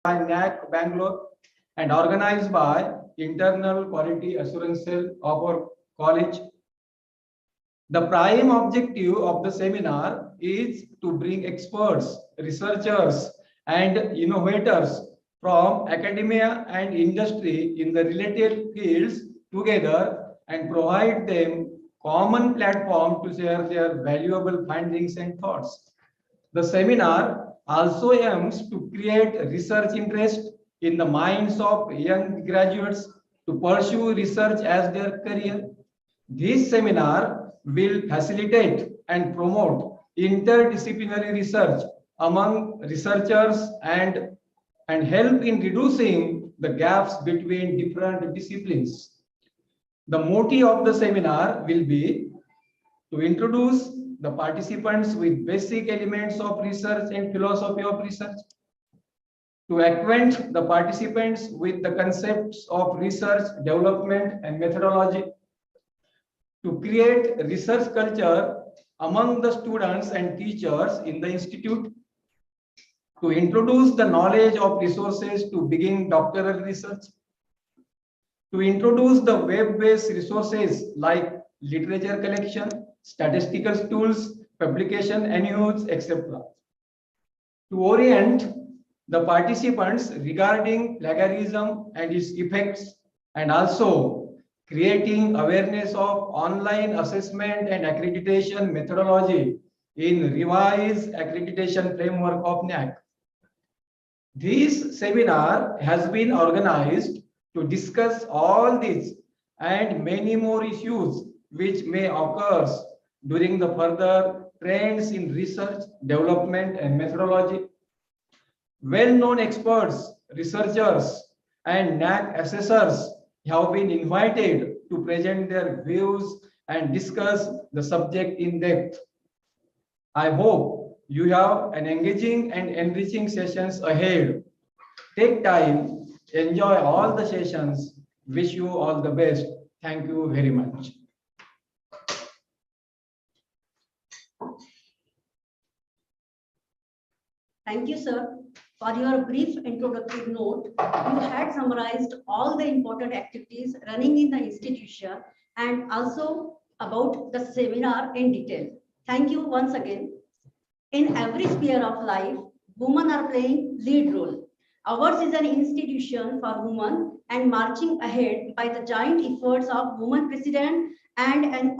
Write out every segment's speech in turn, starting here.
by NAC Bangalore and organized by Internal Quality Assurance Cell of our college. The prime objective of the seminar is to bring experts, researchers, and innovators from academia and industry in the related fields together and provide them common platform to share their valuable findings and thoughts. The seminar also aims to create research interest in the minds of young graduates to pursue research as their career. This seminar will facilitate and promote interdisciplinary research among researchers and help in reducing the gaps between different disciplines. The motive of the seminar will be to introduce the participants with basic elements of research and philosophy of research, to acquaint the participants with the concepts of research, development, and methodology, to create research culture among the students and teachers in the institute, to introduce the knowledge of resources to begin doctoral research, to introduce the web-based resources like literature collection, statistical tools, publication annuals, etc. To orient the participants regarding plagiarism and its effects, and also creating awareness of online assessment and accreditation methodology in revised accreditation framework of NAC. This seminar has been organized to discuss all these and many more issues which may occur during the further trends in research, development, and methodology. Well-known experts, researchers, and NAC assessors have been invited to present their views and discuss the subject in depth. I hope you have an engaging and enriching sessions ahead. Take time, enjoy all the sessions. Wish you all the best. Thank you very much. Thank you, sir. For your brief introductory note, you had summarized all the important activities running in the institution and also about the seminar in detail. Thank you once again. In every sphere of life, women are playing lead role. Ours is an institution for women and marching ahead by the giant efforts of woman president and an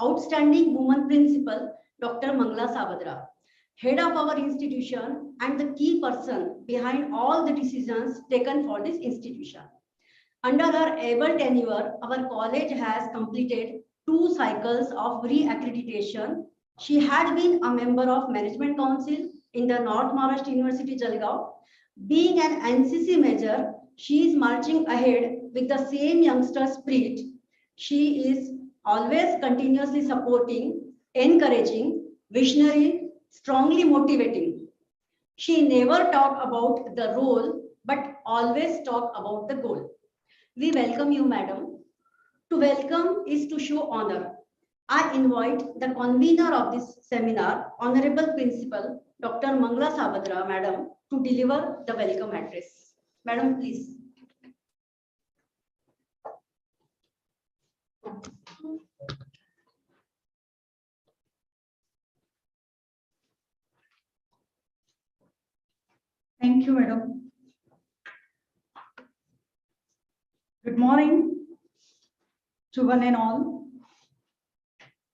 outstanding woman principal, Dr. Mangla Sabadra, head of our institution and the key person behind all the decisions taken for this institution. Under her able tenure, our college has completed 2 cycles of re-accreditation. She had been a member of Management Council in the North Maharashtra University, Jalgaon. Being an NCC major, she is marching ahead with the same youngster spirit. She is always continuously supporting, encouraging, visionary, strongly motivating. She never talk about the role, but always talk about the goal. We welcome you, madam. To welcome is to show honor. I invite the convener of this seminar, Honorable Principal, Dr. Mangla Sabadra, madam, to deliver the welcome address. Madam, please. Thank you, madam. Good morning to one and all.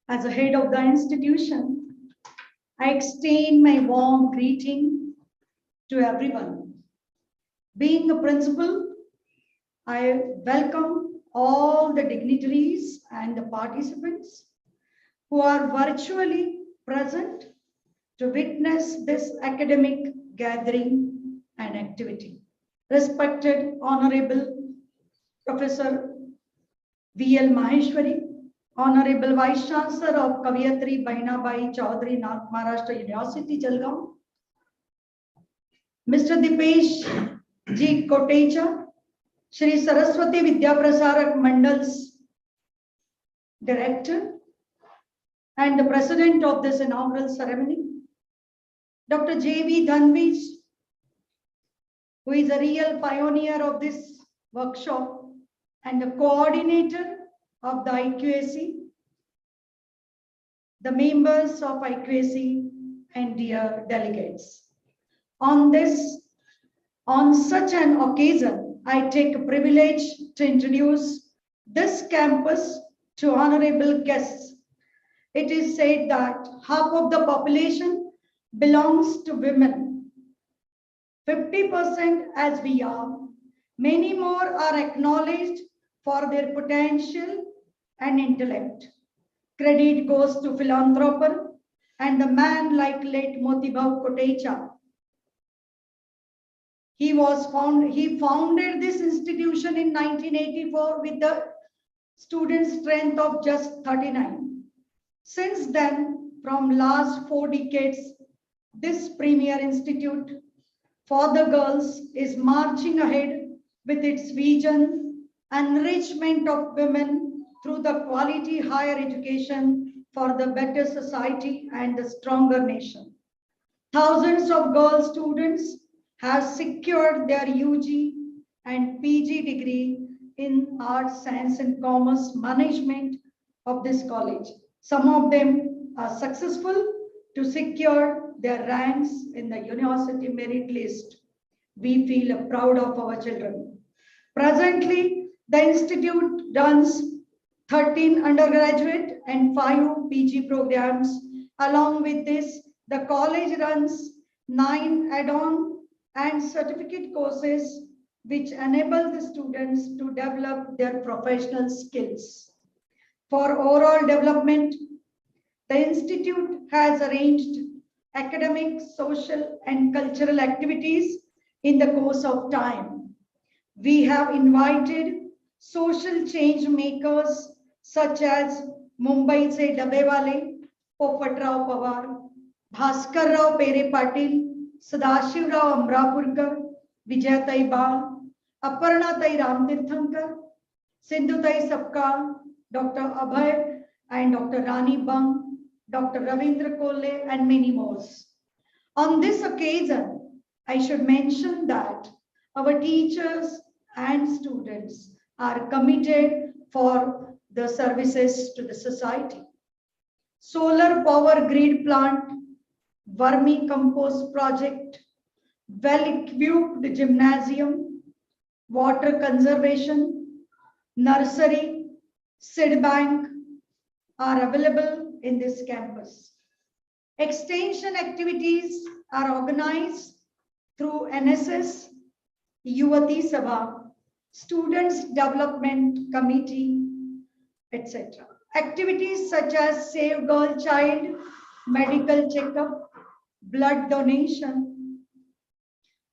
As a head of the institution, I extend my warm greeting to everyone. Being a principal, I welcome all the dignitaries and the participants who are virtually present to witness this academic gathering and activity. Respected Honorable Professor V.L. Maheshwari, Honorable Vice Chancellor of Kaviyatri Bahinabai Chaudhary, North Maharashtra University, Jalgaon, Mr. Dipesh G. Kotecha, Shri Saraswati Vidya Prasarak Mandal's Director and the President of this inaugural ceremony, Dr. J.V. Dhanvij, who is a real pioneer of this workshop and the coordinator of the IQAC, the members of IQAC, and dear delegates. On such an occasion, I take a privilege to introduce this campus to honorable guests. It is said that half of the population belongs to women. 50% as we are. Many more are acknowledged for their potential and intellect. Credit goes to philanthropist and the man like late Motibhau Kotecha. He founded this institution in 1984 with the student strength of just 39. Since then, from last 4 decades, this premier institute for the girls is marching ahead with its vision, enrichment of women through the quality higher education for the better society and the stronger nation. Thousands of girl students have secured their UG and PG degree in arts, science, and commerce management of this college. Some of them are successful to secure their ranks in the university merit list. We feel proud of our children. Presently, the institute runs 13 undergraduate and 5 PG programs. Along with this, the college runs 9 add-on and certificate courses which enable the students to develop their professional skills. For overall development, the institute has arranged academic, social, and cultural activities in the course of time. We have invited social change makers such as Mumbai se Dabe Wale, Popat Rao Pawar, Bhaskar Rao Pere Patil, Sadashiv Rao Amrapurkar, Vijayatai Bal, Aparnatai Ramtirthankar, Sindhutai Sapkal, Dr. Abhay and Dr. Rani Bang, Dr. Ravindra Kolle, and many more. On this occasion, I should mention that our teachers and students are committed for the services to the society. Solar power grid plant, vermicompost project, well-equipped gymnasium, water conservation, nursery, seed bank are available in this campus. Extension activities are organized through NSS, Yuvati Sabha, Students Development Committee, etc. Activities such as Save Girl Child, medical checkup, blood donation,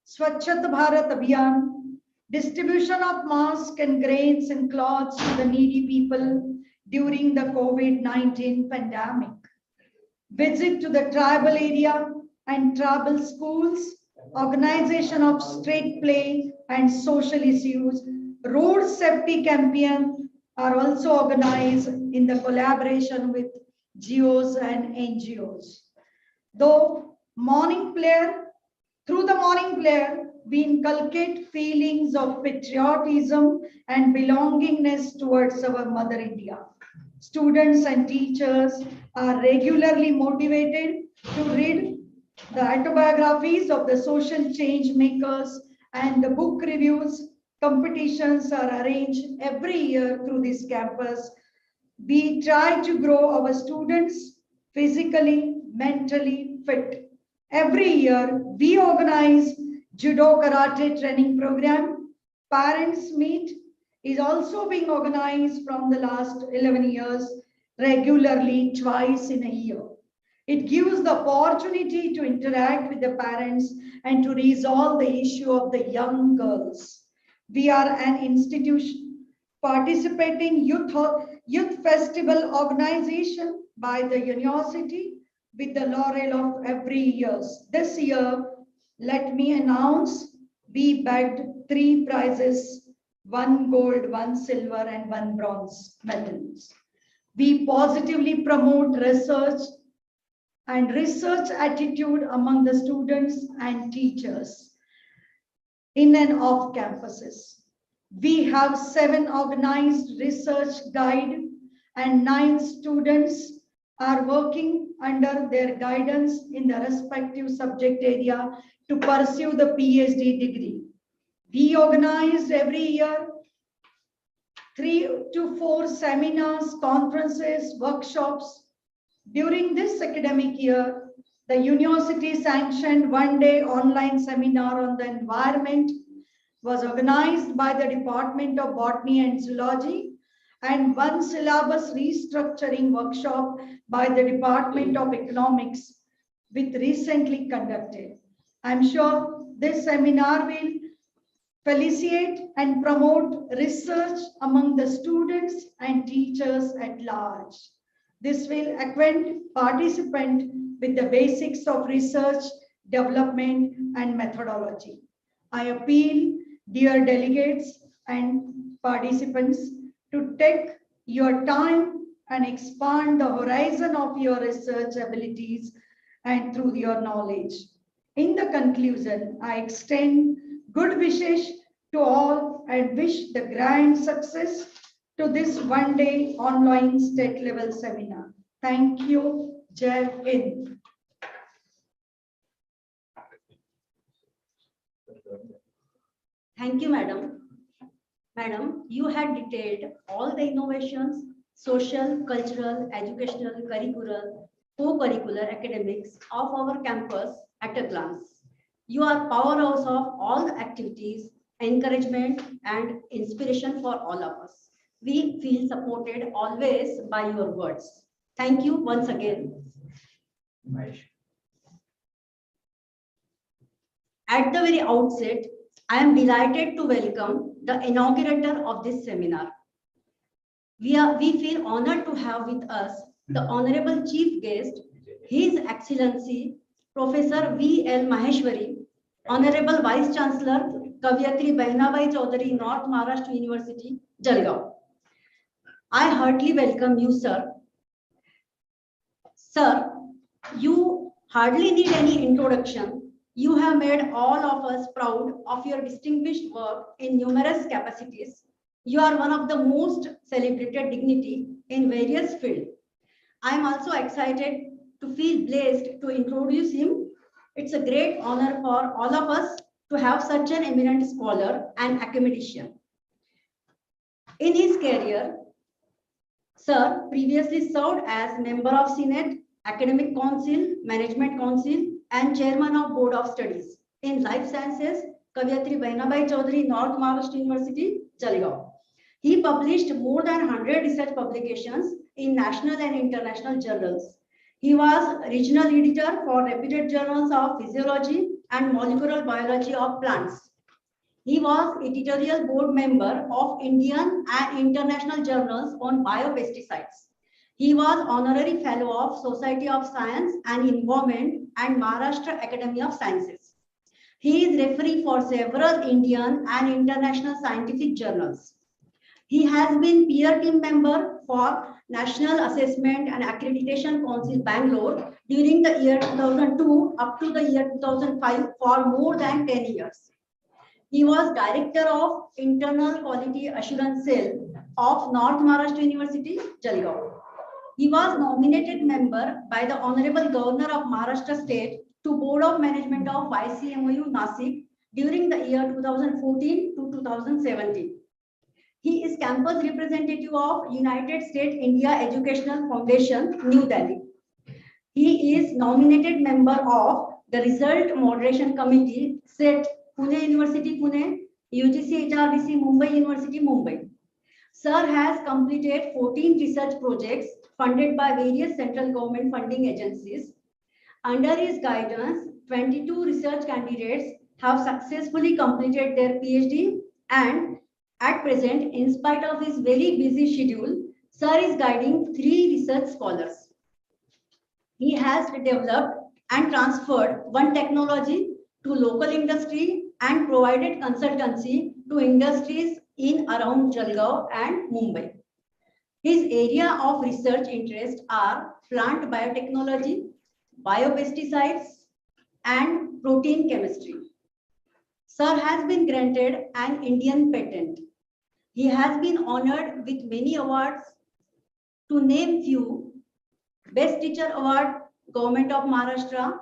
Swachhat Bharat Abhiyan, distribution of masks and grains and clothes to the needy people during the COVID-19 pandemic, visit to the tribal area and tribal schools, organization of street play and social issues, road safety campaign are also organized in the collaboration with GOs and NGOs. Through the morning prayer, we inculcate feelings of patriotism and belongingness towards our Mother India. Students and teachers are regularly motivated to read the autobiographies of the social change makers, and the book reviews competitions are arranged every year through this campus. We try to grow our students physically, mentally fit. Every year, we organize judo karate training program. Parents meet is also being organized from the last 11 years regularly twice in a year. It gives the opportunity to interact with the parents and to resolve the issue of the young girls. We are an institution participating youth festival organization by the university with the laurel of every year. This year, let me announce, we bagged 3 prizes, 1 gold, 1 silver, and 1 bronze medals. We positively promote research and research attitude among the students and teachers. in and off campuses. We have 7 organized research guide and 9 students are working under their guidance in the respective subject area to pursue the PhD degree. We organize every year 3 to 4 seminars, conferences, workshops. During this academic year, the university sanctioned one-day online seminar on the environment was organized by the Department of Botany and Zoology, and one syllabus restructuring workshop by the Department of Economics, which recently conducted. I'm sure this seminar will felicitate and promote research among the students and teachers at large. This will acquaint participants with the basics of research, development, and methodology. I appeal, dear delegates and participants, to take your time and expand the horizon of your research abilities and through your knowledge. In the conclusion, I extend good wishes to all and wish the grand success to this one-day online state-level seminar. Thank you. Jai Hind. Thank you, madam. Madam, you had detailed all the innovations, social, cultural, educational, curricular, co-curricular academics of our campus at a glance. You are powerhouse of all the activities, encouragement and inspiration for all of us. We feel supported always by your words. Thank you once again. At the very outset, I am delighted to welcome the inaugurator of this seminar. We feel honored to have with us the Honorable Chief Guest, His Excellency Professor V.L. Maheshwari, Honorable Vice Chancellor Kavyatri Behnabai Chaudhary, North Maharashtra University, Jalgaon. I heartily welcome you, sir. Sir, you hardly need any introduction. You have made all of us proud of your distinguished work in numerous capacities. You are one of the most celebrated dignity in various fields. I am also excited to feel blessed to introduce him. It's a great honor for all of us to have such an eminent scholar and academician. In his career, sir previously served as member of Senate, Academic Council, Management Council, and Chairman of Board of Studies in Life Sciences, Kavyatri Behnabai Chaudhary, North Maharashtra University, Jalgaon. He published more than 100 research publications in national and international journals. He was regional editor for reputed journals of physiology and molecular biology of plants. He was editorial board member of Indian and international journals on biopesticides. He was honorary fellow of Society of Science and Environment and Maharashtra Academy of Sciences. He is referee for several Indian and international scientific journals. He has been peer team member for National Assessment and Accreditation Council Bangalore during the year 2002 up to the year 2005 for more than 10 years. He was director of Internal Quality Assurance Cell of North Maharashtra University, Jalgaon. He was nominated member by the Honorable Governor of Maharashtra State to Board of Management of YCMOU Nasik during the year 2014 to 2017. He is campus representative of United States India Educational Foundation, New Delhi. He is nominated member of the Result Moderation Committee, SET, Pune University, Pune, UGC HRDC, Mumbai University, Mumbai. Sir has completed 14 research projects funded by various central government funding agencies. Under his guidance, 22 research candidates have successfully completed their PhD, and at present, in spite of his very busy schedule, Sir is guiding 3 research scholars. He has developed and transferred one technology to local industry and provided consultancy to industries in around Jalgaon and Mumbai. His area of research interest are plant biotechnology, biopesticides, and protein chemistry. Sir has been granted an Indian patent. He has been honored with many awards. To name few, Best Teacher Award, Government of Maharashtra,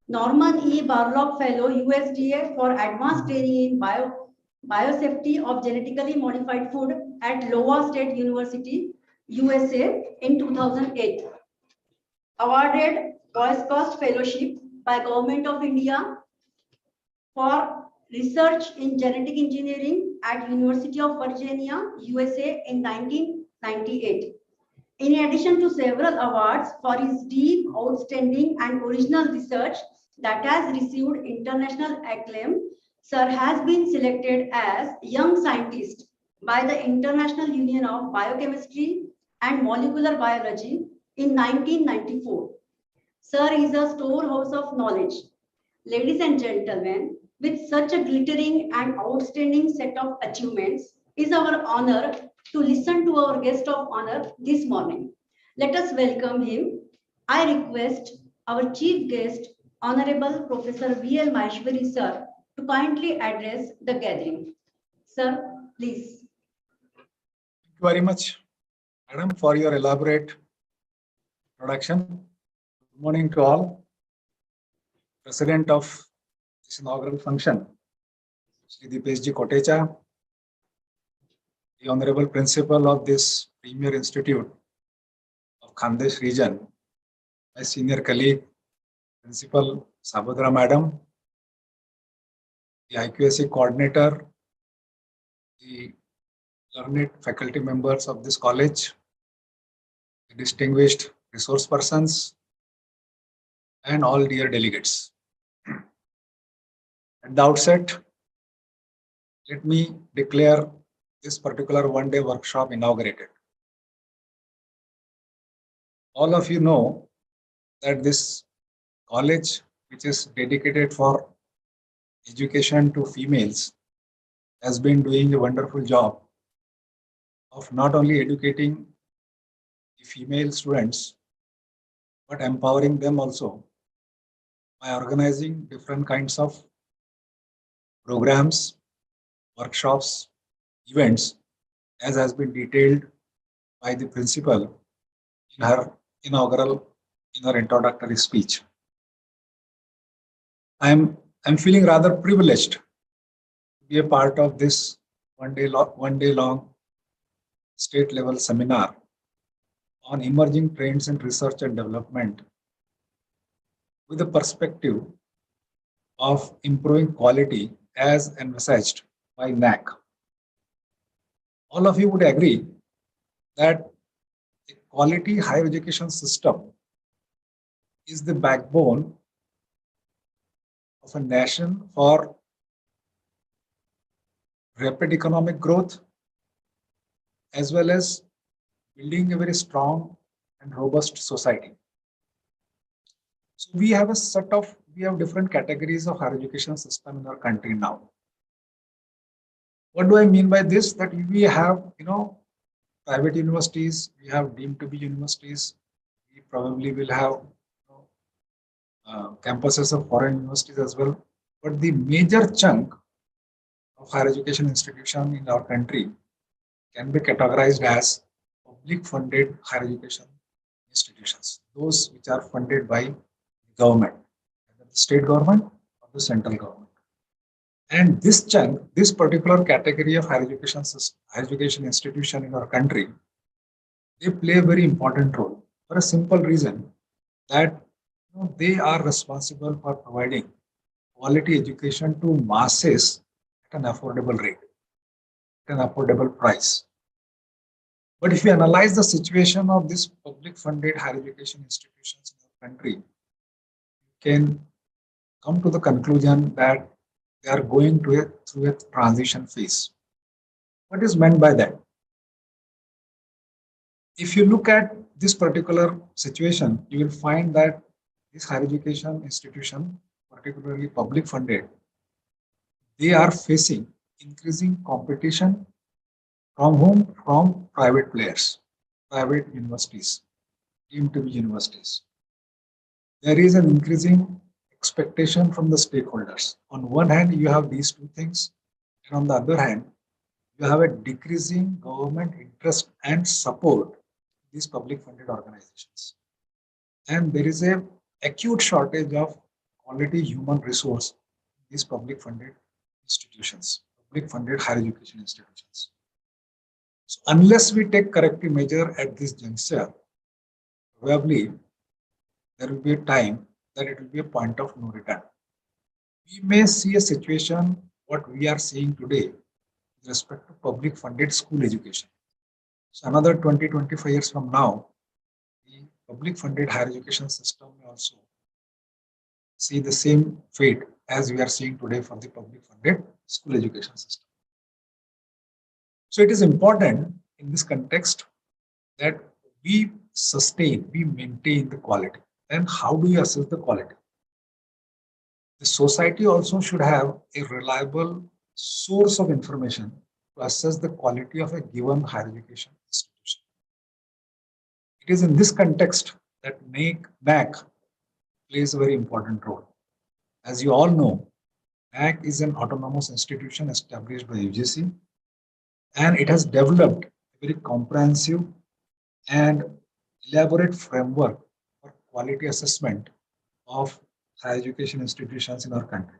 Norman E. Barlock Fellow, USDA for Advanced Training in Biosafety of Genetically Modified Food at Iowa State University, USA in 2008. Awarded Boys Cost Fellowship by Government of India for research in genetic engineering at University of Virginia, USA in 1998. In addition to several awards for his deep, outstanding and original research that has received international acclaim, Sir has been selected as Young Scientist by the International Union of Biochemistry and Molecular Biology in 1994. Sir is a storehouse of knowledge. Ladies and gentlemen, with such a glittering and outstanding set of achievements, it is our honor to listen to our guest of honor this morning. Let us welcome him. I request our chief guest, Honorable Professor V.L. Maheshwari sir, to kindly address the gathering. Sir, please. Thank you very much, Madam, for your elaborate introduction. Good morning to all. President of this inaugural function, Shri Dipesh Ji Kotecha, the Honorable Principal of this Premier Institute of Khandesh region, my senior colleague, Principal Sabudra Madam, the IQAC Coordinator, the learned faculty members of this college, the distinguished resource persons, and all dear delegates. At the outset, let me declare this particular one-day workshop inaugurated. All of you know that this college, which is dedicated for education to females, has been doing a wonderful job of not only educating the female students, but empowering them also by organizing different kinds of programs, workshops, events, as has been detailed by the principal in her introductory speech. I'm feeling rather privileged to be a part of this one day long state level seminar on emerging trends in research and development with the perspective of improving quality as envisaged by NAC. All of you would agree that a quality higher education system is the backbone of a nation for rapid economic growth, as well as building a very strong and robust society. So we have different categories of higher education system in our country now. What do I mean by this? That we have, private universities, we have deemed to be universities, we probably will have campuses of foreign universities as well. But the major chunk of higher education institution in our country can be categorized as public funded higher education institutions, those which are funded by the government, either the state government or the central government. And this chunk, this particular category of higher education institution in our country, they play a very important role for a simple reason that they are responsible for providing quality education to masses at an affordable rate, at an affordable price. But if you analyze the situation of these public funded higher education institutions in our country, you can come to the conclusion that they are going through a transition phase. What is meant by that? If you look at this particular situation, you will find that this higher education institution, particularly public funded, they are facing increasing competition from whom? From private players, private universities, deemed to be universities. There is an increasing expectation from the stakeholders. On one hand, you have these two things, and on the other hand, you have a decreasing government interest and support in these public funded organizations. And there is a acute shortage of quality human resource in these public funded institutions, public funded higher education institutions. So unless we take corrective measure at this juncture, probably there will be a time that it will be a point of no return. We may see a situation what we are seeing today with respect to public funded school education. So another 20-25 years from now, the public funded higher education system may also see the same fate as we are seeing today for the public funded school education system. So it is important in this context that we sustain, we maintain the quality. And how do we assess the quality? The society also should have a reliable source of information to assess the quality of a given higher education institution. It is in this context that NAC plays a very important role. As you all know, NAC is an autonomous institution established by UGC, and it has developed a very comprehensive and elaborate framework for quality assessment of higher education institutions in our country.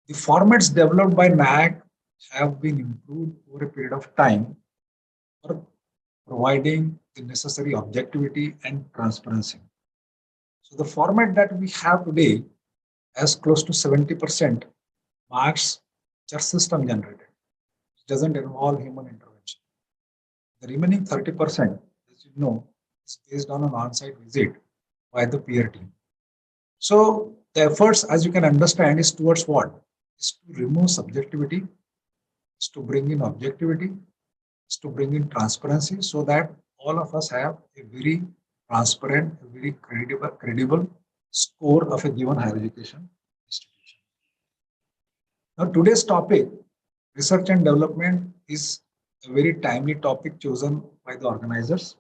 The formats developed by NAC have been improved over a period of time for providing the necessary objectivity and transparency. So the format that we have today has close to 70% marks which are system generated. It doesn't involve human intervention. The remaining 30%, as you know, is based on an on-site visit by the peer team. So the efforts, as you can understand, is towards what? Is to remove subjectivity, is to bring in objectivity, is to bring in transparency so that all of us have a very transparent, a very credible score of a given higher education institution. Now today's topic, research and development, is a very timely topic chosen by the organizers.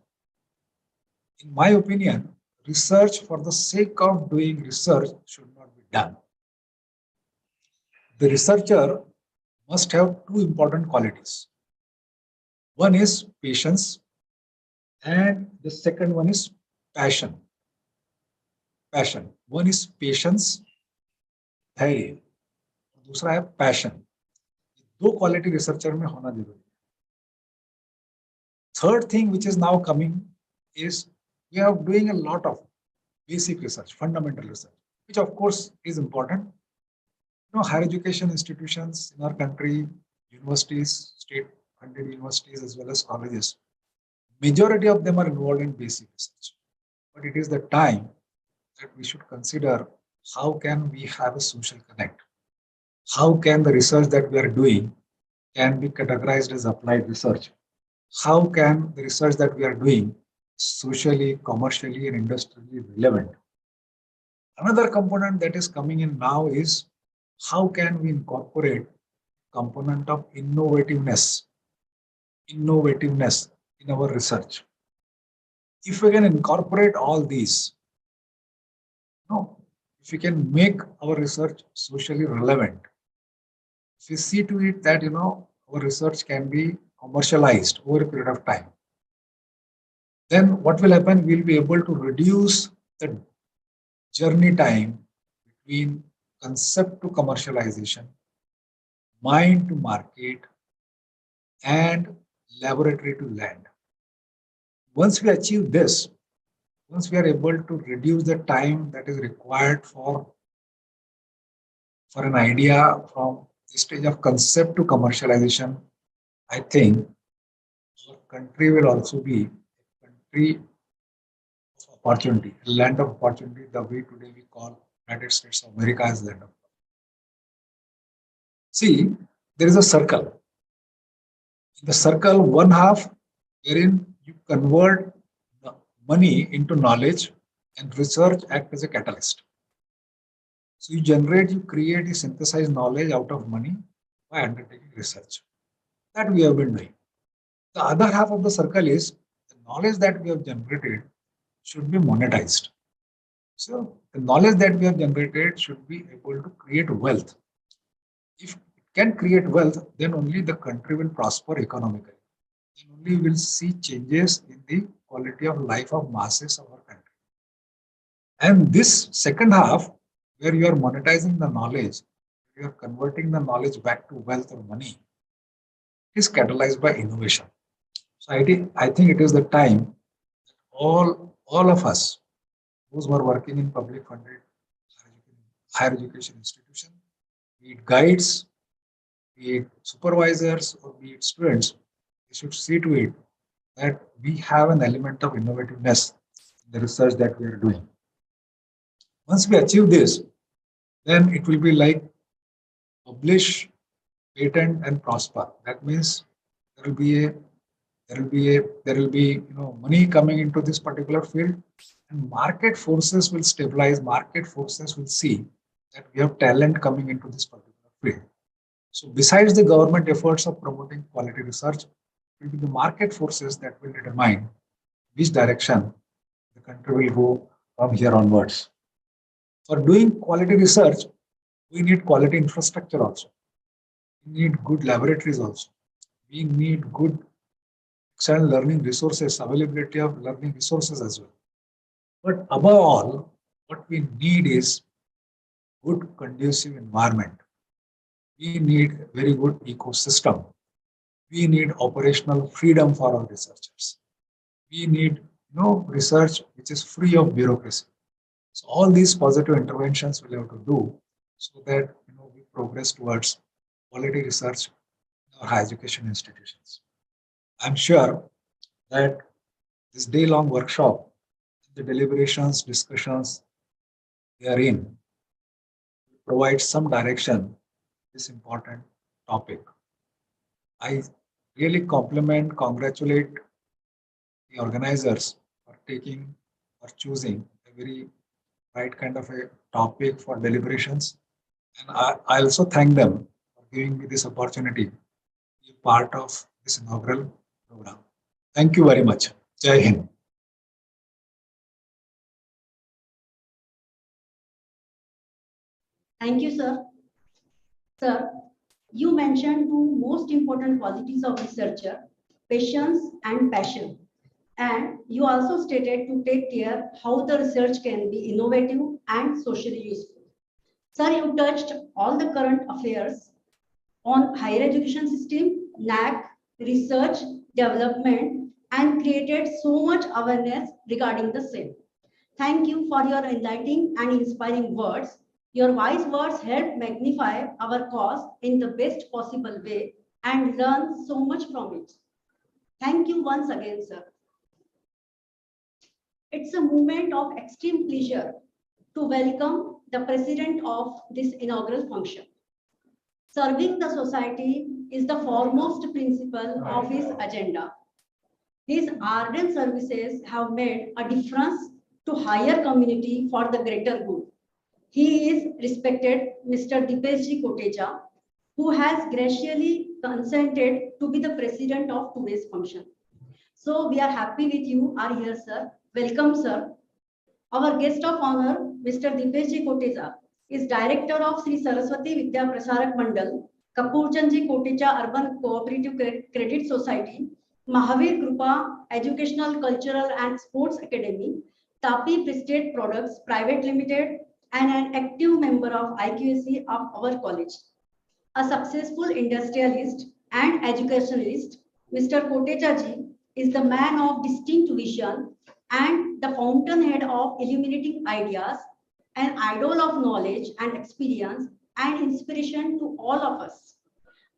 In my opinion, research for the sake of doing research should not be done. The researcher must have two important qualities. One is patience, and the second one is passion. One is patience, धैर्य, दूसरा है passion. दो quality researcher में होना जरूरी है. Third thing which is now coming is we are doing a lot of basic research, fundamental research, which of course is important. You know, higher education institutions in our country, universities, state-funded universities as well as colleges, majority of them are involved in basic research. But it is the time that we should consider how can we have a social connect. How can the research that we are doing can be categorized as applied research? How can the research that we are doing socially, commercially, and industrially relevant? Another component that is coming in now is how can we incorporate component of innovativeness in our research. If we can incorporate all these, if we can make our research socially relevant, if we see to it that our research can be commercialized over a period of time, then what will happen? We'll be able to reduce the journey time between concept to commercialization, mine to market, and laboratory to land. Once we achieve this, once we are able to reduce the time that is required for an idea from the stage of concept to commercialization, I think our country will also be a country of opportunity, a land of opportunity, the way today we call United States of America as land of opportunity. See, there is a circle. In the circle, one half wherein you convert money into knowledge and research act as a catalyst. So you generate, you create, you synthesize knowledge out of money by undertaking research. That we have been doing. The other half of the circle is the knowledge that we have generated should be monetized. So the knowledge that we have generated should be able to create wealth. If it can create wealth, then only the country will prosper economically. Then only we will see changes in the quality of life of masses of our country. And this second half, where you are monetizing the knowledge, you are converting the knowledge back to wealth or money, is catalyzed by innovation. So I think it is the time all of us, those who are working in public funded higher education institution, be it guides, be it supervisors, or be it students, we should see to it that we have an element of innovativeness in the research that we are doing. Once we achieve this, then it will be like publish, patent, and prosper. That means there will be a there will be money coming into this particular field, and market forces will stabilize. Market forces will see that we have talent coming into this particular field. So besides the government efforts of promoting quality research, it will be the market forces that will determine which direction the country will go from here onwards. For doing quality research, we need quality infrastructure also. We need good laboratories also. We need good external learning resources, availability of learning resources as well. But above all, what we need is good conducive environment. We need very good ecosystem. We need operational freedom for our researchers. We need research which is free of bureaucracy. So all these positive interventions we'll have to do so that we progress towards quality research in our higher education institutions. I'm sure that this day-long workshop, the deliberations, discussions therein provide some direction this important topic. I really congratulate the organizers for taking or choosing a very right kind of a topic for deliberations. And I also thank them for giving me this opportunity to be part of this inaugural program. Thank you very much. Jai Hind. Thank you, sir. Sir, you mentioned two most important qualities of researcher, patience and passion. And you also stated to take care how the research can be innovative and socially useful. Sir, you touched all the current affairs on higher education system, NAC, research, development, and created so much awareness regarding the same. Thank you for your enlightening and inspiring words. Your wise words help magnify our cause in the best possible way and learn so much from it. Thank you once again, sir. It's a moment of extreme pleasure to welcome the president of this inaugural function. Serving the society is the foremost principle of his agenda. His ardent services have made a difference to higher community for the greater good. He is respected Mr. Dipesh Kotecha, who has graciously consented to be the president of today's function. So we are happy with you are here, sir. Welcome, sir. Our guest of honor, Mr. Dipesh Kotecha, is director of Sri Saraswati Vidya Prasarak Mandal, Kapurchandji Kotecha Urban Cooperative Credit Society, Mahavir Krupa Educational, Cultural and Sports Academy, Tapi Prestige Products Private Limited, and an active member of IQAC of our college. A successful industrialist and educationalist, Mr. Kotecha ji is the man of distinct vision and the fountainhead of illuminating ideas, an idol of knowledge and experience and inspiration to all of us.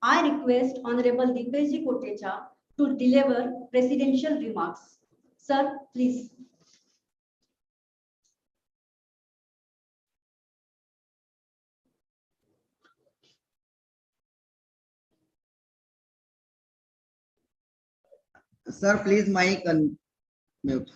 I request Honorable Dipesh Kotecha to deliver presidential remarks. Sir, please. Sir, please mic unmute.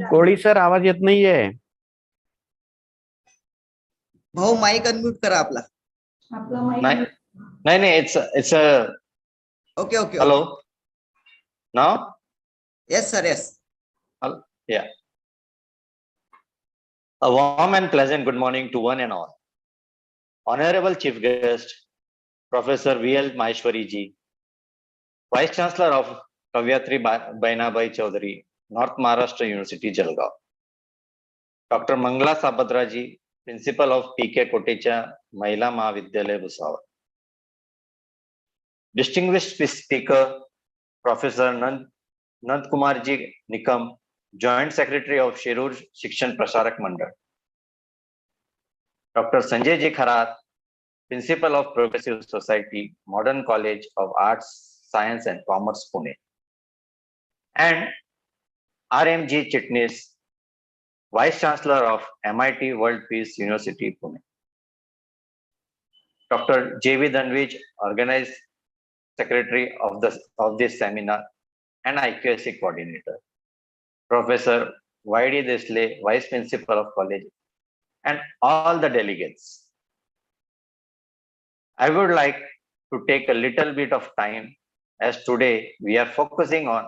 Koli sir आवाज येत नाहीये. भाऊ mike unmute करा आपला. आपला mic नाही नाही नाही, it's a okay okay. hello now. Yes sir yes. Yeah. A warm and pleasant good morning to one and all. Honorable Chief Guest, Professor V.L. Maheshwari ji, Vice Chancellor of Kavyatri Bainabai Chaudhary, North Maharashtra University, Jalgaon. Dr. Mangala Sabadra ji, Principal of P.K. Kotecha Mahila Mahavidyalaya, Bhusawal. Distinguished Speaker, Professor Nand Kumar ji Nikam, Joint Secretary of Shirur Shikshan Prasarak Mandal. Dr. Sanjay Kharagpur, Principal of Progressive Society, Modern College of Arts, Science and Commerce, Pune. And R.M.G. Chitnis, Vice Chancellor of MIT World Peace University, Pune. Dr. J.V. Dhanvij, Organized Secretary of this seminar and IQAC Coordinator. Professor Y.D. Desley, Vice Principal of College, and all the delegates. I would like to take a little bit of time, as today we are focusing on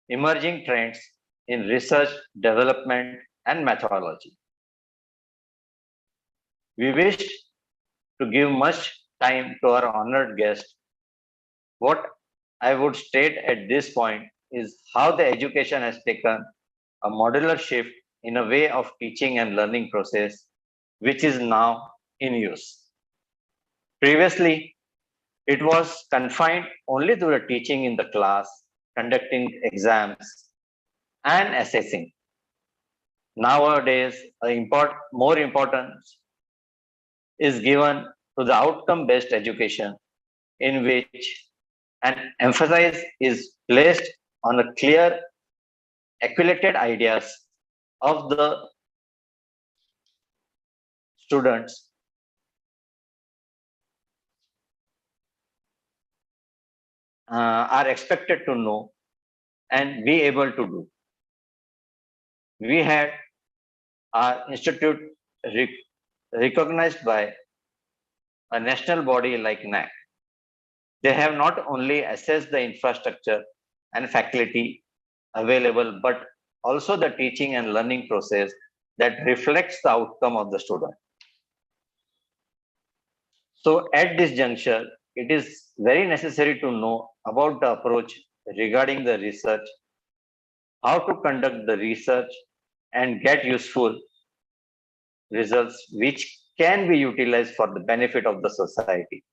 emerging trends in research, development, and methodology. We wish to give much time to our honored guest. What I would state at this point is how the education has taken a modular shift in a way of teaching and learning process, which is now in use. Previously, it was confined only to the teaching in the class, conducting exams, and assessing. Nowadays, more importance is given to the outcome-based education, in which an emphasis is placed on a clear, accumulated ideas of the students are expected to know and be able to do. We had our institute recognized by a national body like NAC. They have not only assessed the infrastructure and faculty available, but also the teaching and learning process that reflects the outcome of the student. So at this juncture, it is very necessary to know about the approach regarding the research, how to conduct the research and get useful results which can be utilized for the benefit of the society.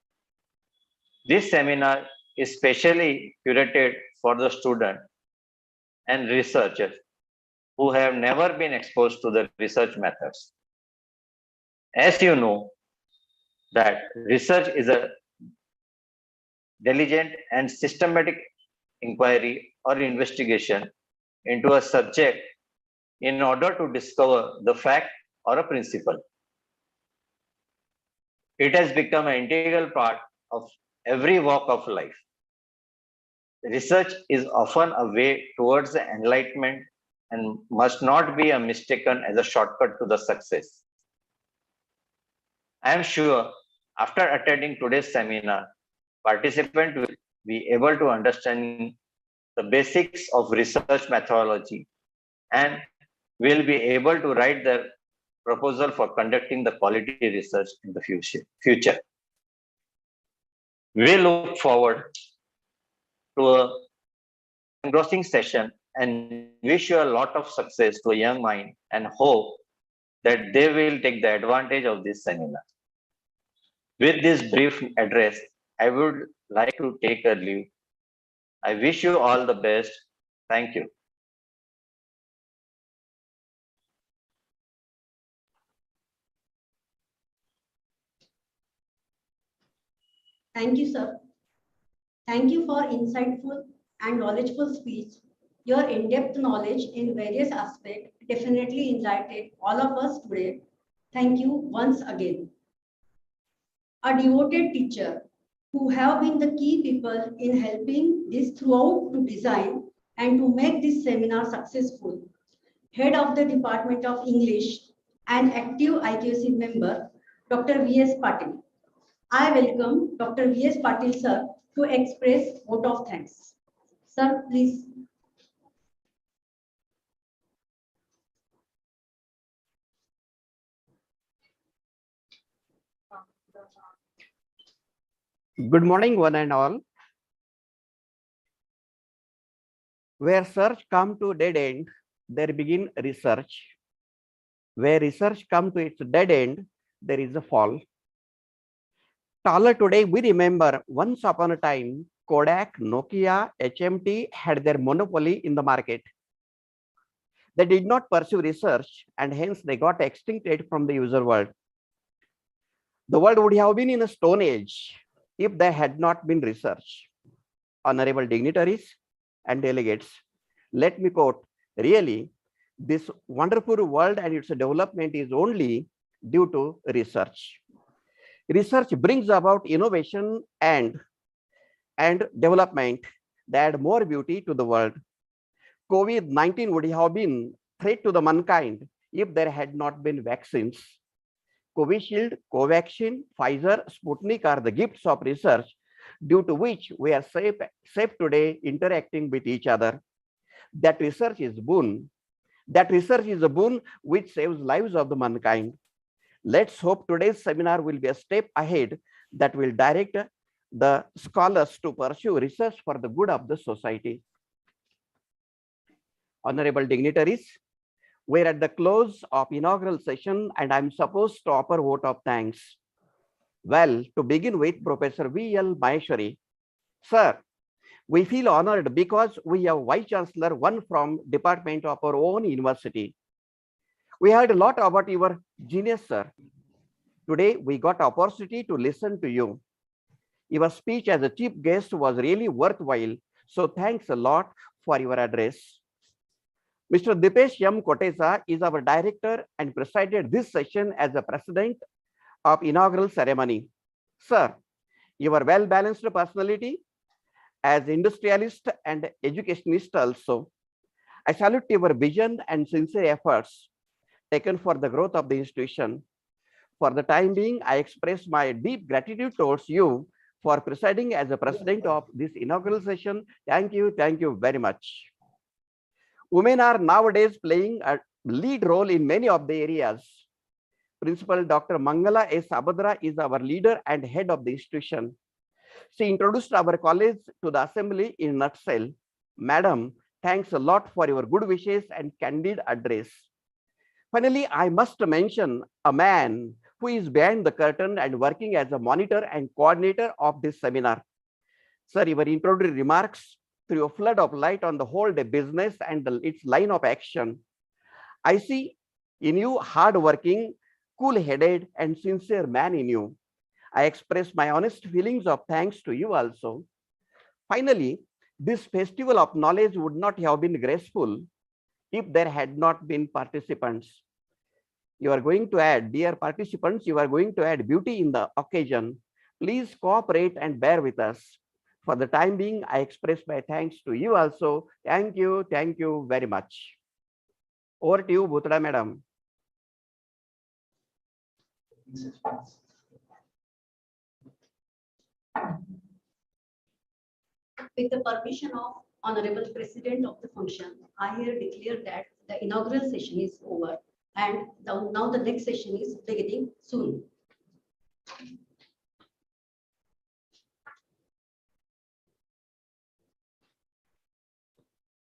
This seminar is specially curated for the student and researchers who have never been exposed to the research methods. As you know, that research is a diligent and systematic inquiry or investigation into a subject in order to discover the fact or a principle. It has become an integral part of every walk of life. Research is often a way towards the enlightenment and must not be mistaken as a shortcut to the success. I am sure after attending today's seminar, participants will be able to understand the basics of research methodology and will be able to write their proposal for conducting the quality research in the future. We look forward to a engrossing session and wish you a lot of success to a young mind and hope that they will take the advantage of this seminar. With this brief address, I would like to take a leave. I wish you all the best. Thank you. Thank you, sir. Thank you for insightful and knowledgeable speech. Your in-depth knowledge in various aspects definitely enlightened all of us today. Thank you once again. A devoted teacher who have been the key people in helping this throughout to design and to make this seminar successful. Head of the Department of English and active IQAC member, Dr. V.S. Patil. I welcome Dr. V.S. Patil, sir, to express vote of thanks. Sir, please. Good morning, one and all. Where search come to dead end, there begin research. Where research come to its dead end, there is a fall. Taller today, we remember once upon a time, Kodak, Nokia, HMT had their monopoly in the market. They did not pursue research and hence they got extincted from the user world. The world would have been in a stone age if there had not been research. Honorable dignitaries and delegates, let me quote, really, this wonderful world and its development is only due to research. Research brings about innovation and development that add more beauty to the world. COVID-19 would have been a threat to the mankind if there had not been vaccines. Covishield, Covaxin, Pfizer, Sputnik are the gifts of research due to which we are safe today interacting with each other. That research is boon. That research is a boon which saves lives of the mankind. Let's hope today's seminar will be a step ahead that will direct the scholars to pursue research for the good of the society. Honorable dignitaries, we're at the close of inaugural session and I'm supposed to offer vote of thanks. Well, to begin with, Professor V.L. Maheshwari. Sir, we feel honored because we have Vice Chancellor, one from department of our own university. We heard a lot about your genius, sir. Today, we got opportunity to listen to you. Your speech as a chief guest was really worthwhile. So thanks a lot for your address. Mr. Dipesh M. Kotesa is our director and presided this session as the president of inaugural ceremony. Sir, your well-balanced personality as industrialist and educationist also. I salute your vision and sincere efforts taken for the growth of the institution. For the time being, I express my deep gratitude towards you for presiding as the president of this inaugural session. Thank you very much. Women are nowadays playing a lead role in many of the areas. Principal Dr. Mangala S. Abadra is our leader and head of the institution. She introduced our college to the assembly in a nutshell. Madam, thanks a lot for your good wishes and candid address. Finally, I must mention a man who is behind the curtain and working as a monitor and coordinator of this seminar. Sir, your introductory remarks threw a flood of light on the whole day business and its line of action. I see in you hardworking, cool-headed and sincere man in you. I express my honest feelings of thanks to you also. Finally, this festival of knowledge would not have been graceful if there had not been participants. You are going to add, dear participants, you are going to add beauty in the occasion. Please cooperate and bear with us. For the time being, I express my thanks to you also. Thank you very much. Over to you, Bhutra Madam. With the permission of Honorable President of the function, I here declare that the inaugural session is over and now the next session is beginning soon.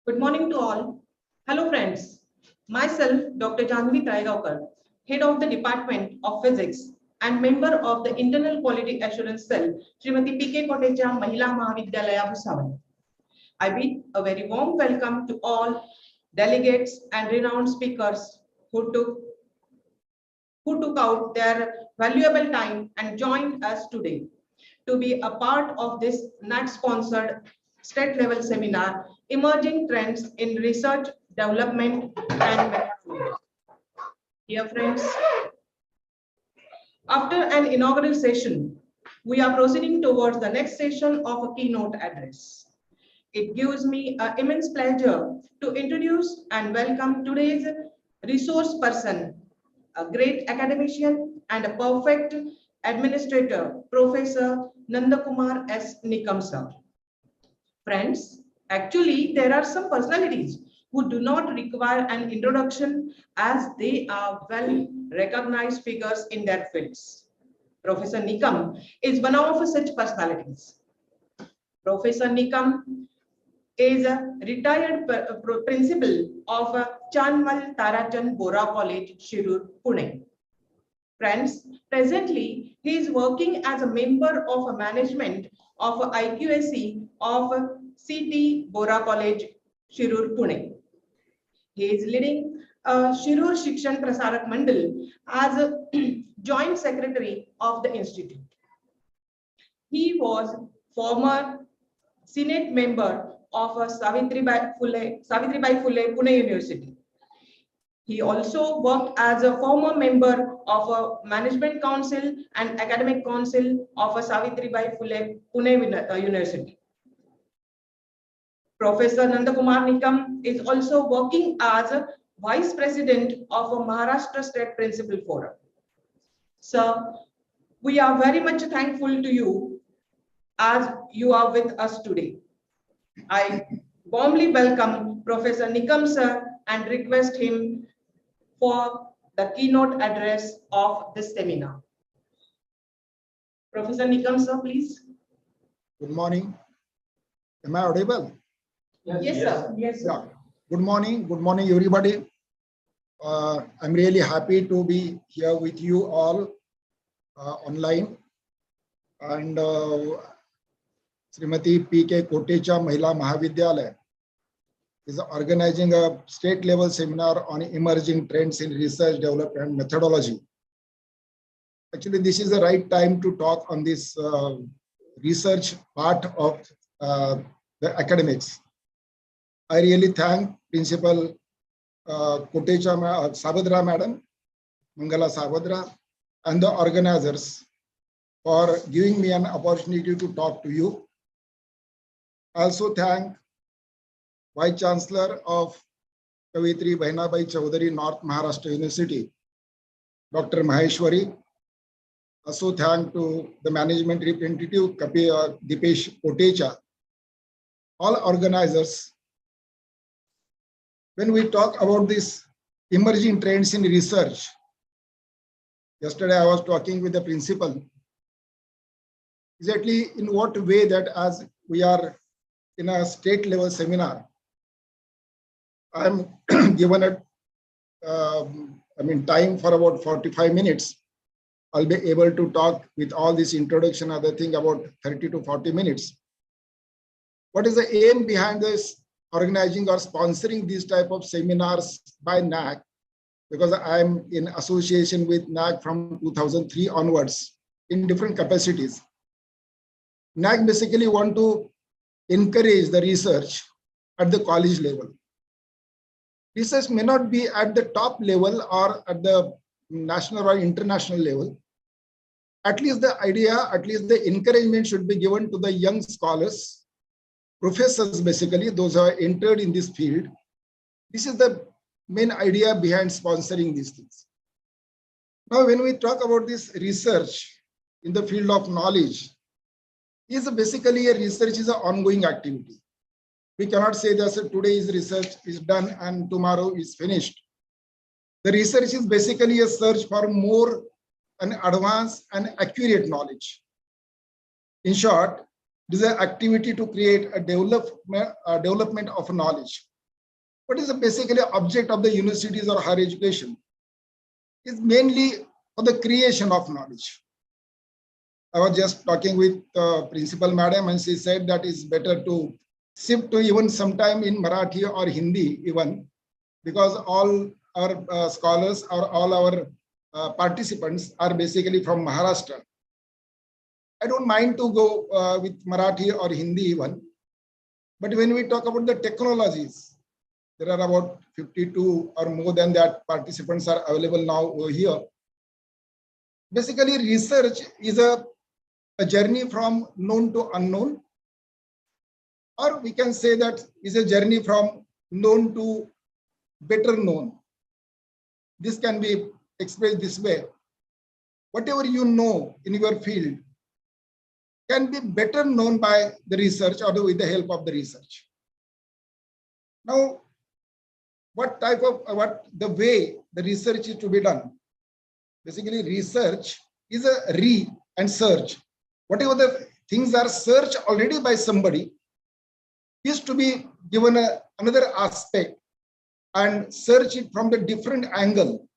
Good morning to all. Hello friends. Myself, Dr. Janvi Kharagpur, Head of the Department of Physics and member of the Internal Quality Assurance Cell, Srimati P.K. Kotecha Mahila Mahavidyalaya Bhusaval. I bid a very warm welcome to all delegates and renowned speakers who took out their valuable time and joined us today to be a part of this NAT-sponsored state-level seminar, Emerging Trends in Research, Development and Management. Dear friends, after an inaugural session, we are proceeding towards the next session of a keynote address. It gives me an immense pleasure to introduce and welcome today's resource person, a great academician, and a perfect administrator, Professor Nandakumar S. Nikam sir. Friends, actually, there are some personalities who do not require an introduction as they are well recognized figures in their fields. Professor Nikam is one of such personalities. Professor Nikam is a retired principal of Chanmal Tarachan Bora College, Shirur, Pune. Friends, presently he is working as a member of a management of IQAC of CT Bora College, Shirur, Pune. He is leading Shirur Shikshan Prasarak Mandal as a joint secretary of the institute. He was former Senate member of Savitribai Phule Pune University. He also worked as a former member of a management council and academic council of a Savitribai Phule Pune University. Professor Nandakumar Nikam is also working as a vice president of a Maharashtra State Principal Forum. Sir, we are very much thankful to you as you are with us today. I warmly welcome Professor Nikam sir and request him for the keynote address of this seminar. Professor Nikam sir, please. Good morning. Am I audible? Yes, sir. Yes, sir. Yeah. Good morning, everybody. I'm really happy to be here with you all online. And Srimati P.K. Kotecha Mahila Mahavidyalaya is organizing a state level seminar on emerging trends in research, development, and methodology. Actually, this is the right time to talk on this research part of the academics. I really thank Principal Kotecha Sabadra Madam, Mangala Sabadra, and the organizers for giving me an opportunity to talk to you. I also thank Vice Chancellor of Kavitri Bahinabai Chaudhary, North Maharashtra University, Dr. Maheshwari. Also thank to the management representative, Dipesh Kotecha, all organizers. When we talk about this emerging trends in research, yesterday I was talking with the principal, exactly in what way that as we are in a state level seminar, I'm given a time for about 45 minutes. I'll be able to talk with all this introduction, other thing about 30 to 40 minutes. What is the aim behind this organizing or sponsoring these type of seminars by NAC? Because I'm in association with NAC from 2003 onwards in different capacities. NAC basically want to encourage the research at the college level. Research may not be at the top level or at the national or international level. At least the idea, at least the encouragement should be given to the young scholars, professors, basically those who are entered in this field. This is the main idea behind sponsoring these things. Now, when we talk about this research in the field of knowledge, is basically a research is an ongoing activity. We cannot say that today's research is done and tomorrow is finished. The research is basically a search for more and advanced and accurate knowledge. In short, it is an activity to create a development of knowledge. What is the basically object of the universities or higher education? Is mainly for the creation of knowledge. I was just talking with Principal Madam, and she said that it's better to shift to even sometime in Marathi or Hindi even, because all our scholars or all our participants are basically from Maharashtra. I don't mind to go with Marathi or Hindi even, but when we talk about the technologies, there are about 52 or more than that participants are available now over here. Basically, research is a journey from known to unknown, or we can say that is a journey from known to better known. This can be expressed this way. whatever you know in your field can be better known by the research or with the help of the research. Now, the way the research is to be done? Basically, research is a re and search. Whatever the things are searched already by somebody is to be given another aspect and search it from the different angle,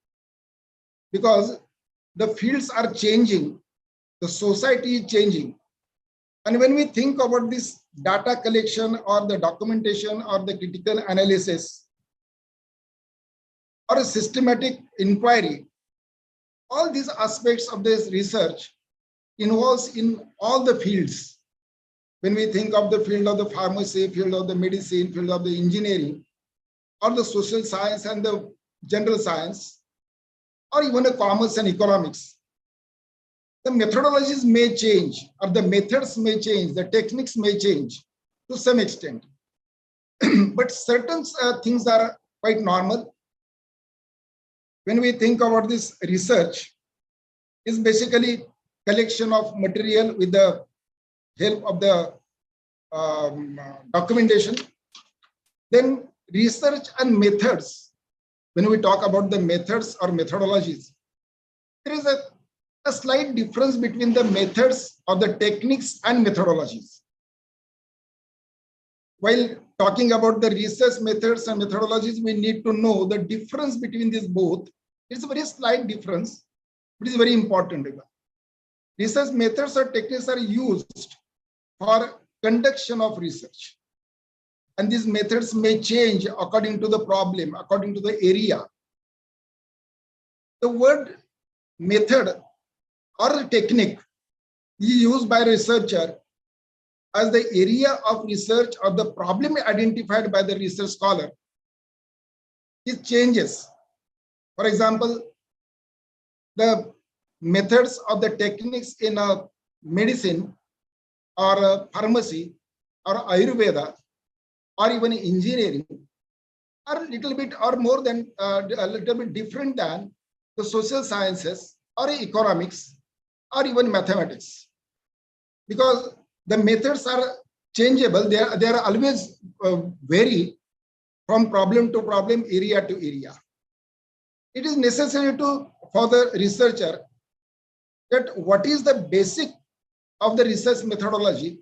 because the fields are changing, the society is changing. And when we think about this data collection or the documentation or the critical analysis or a systematic inquiry, all these aspects of this research involves in all the fields. When we think of the field of the pharmacy, field of the medicine, field of the engineering, or the social science and the general science, or even the commerce and economics, the methodologies may change, or the methods may change, the techniques may change to some extent. But certain things are quite normal. When we think about this research, is basically collection of material with the help of the documentation. Then research and methods. When we talk about the methods or methodologies, there is a slight difference between the methods or the techniques and methodologies. While talking about the research methods and methodologies, we need to know the difference between these both. It's a very slight difference, but it's very important. Research methods or techniques are used for conduction of research. And these methods may change according to the problem, according to the area. The word method or technique is used by a researcher as the area of research or the problem identified by the research scholar. It changes. For example, the methods of the techniques in medicine or pharmacy or Ayurveda or even engineering are a little bit or more than a little bit different than the social sciences or economics or even mathematics, because the methods are changeable. They are always vary from problem to problem, area to area. It is necessary for the researcher that what is the basic of the research methodology.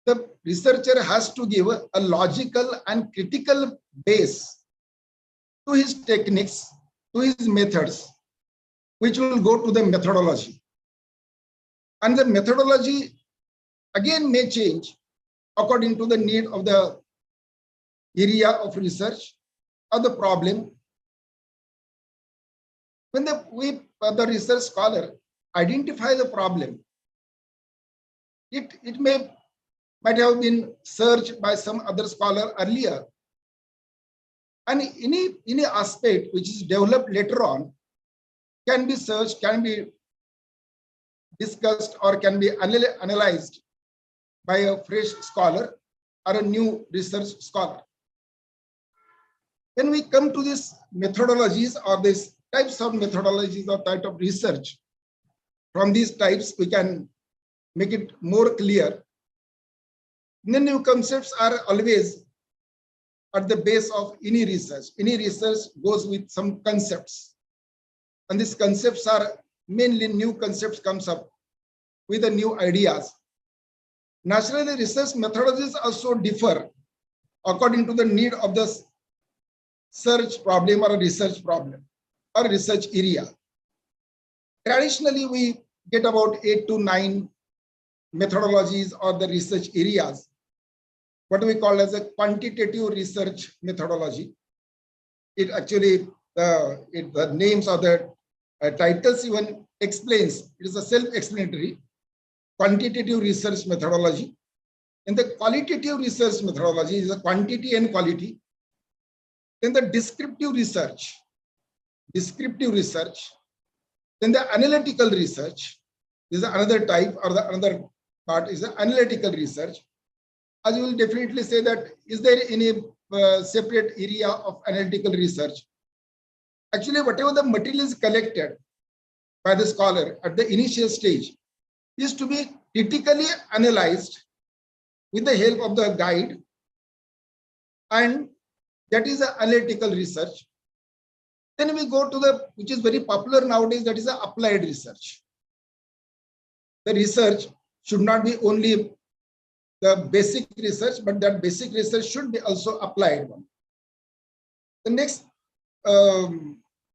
The researcher has to give a logical and critical base to his techniques, to his methods, which will go to the methodology. And the methodology again may change according to the need of the area of research or the problem. When the research scholar identify the problem, it might have been searched by some other scholar earlier. And any aspect which is developed later on can be searched, can be discussed, or can be analyzed by a fresh scholar or a new research scholar. When we come to these methodologies or these types of methodologies or type of research, from these types we can make it more clear. The new concepts are always at the base of any research. Any research goes with some concepts, and these concepts are mainly new concepts comes up with the new ideas. Naturally, research methodologies also differ according to the need of the search problem or a research problem or research area. Traditionally, we get about 8 to 9 methodologies or the research areas, what we call as a quantitative research methodology. It actually, the names of the titles even explains, it is a self-explanatory quantitative research methodology. In the qualitative research methodology is a quantity and quality. Then the descriptive research. Then the analytical research is another type, or the another part is the analytical research. As you will definitely say that, is there any separate area of analytical research? Actually, whatever the material is collected, by the scholar at the initial stage is to be critically analyzed with the help of the guide, and that is the analytical research. Then we go to the, which is very popular nowadays, that is the applied research. The research should not be only the basic research, but that basic research should be also applied one. The next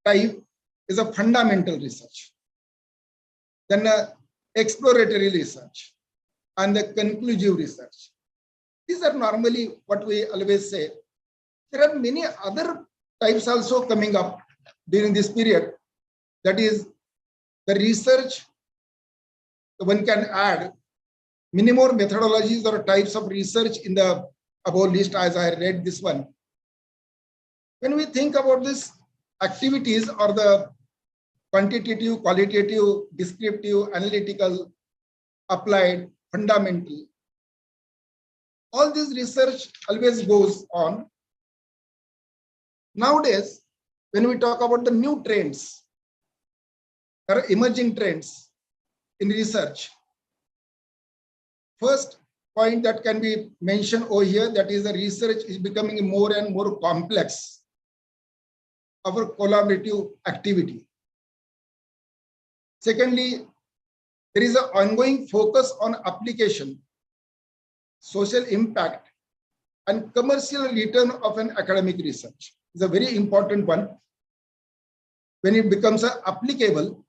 type is a fundamental research. Then exploratory research and the conclusive research. These are normally what we always say. There are many other types also coming up during this period. That is the research. One can add many more methodologies or types of research in the above list as I read this one. When we think about this activities or the quantitative, qualitative, descriptive, analytical, applied, fundamental, all this research always goes on. Nowadays, when we talk about the new trends, there are emerging trends in research. First point that can be mentioned over here, that is the research is becoming more and more complex, our collaborative activity. Secondly, there is an ongoing focus on application, social impact, and commercial return of an academic research. It's a very important one. When it becomes applicable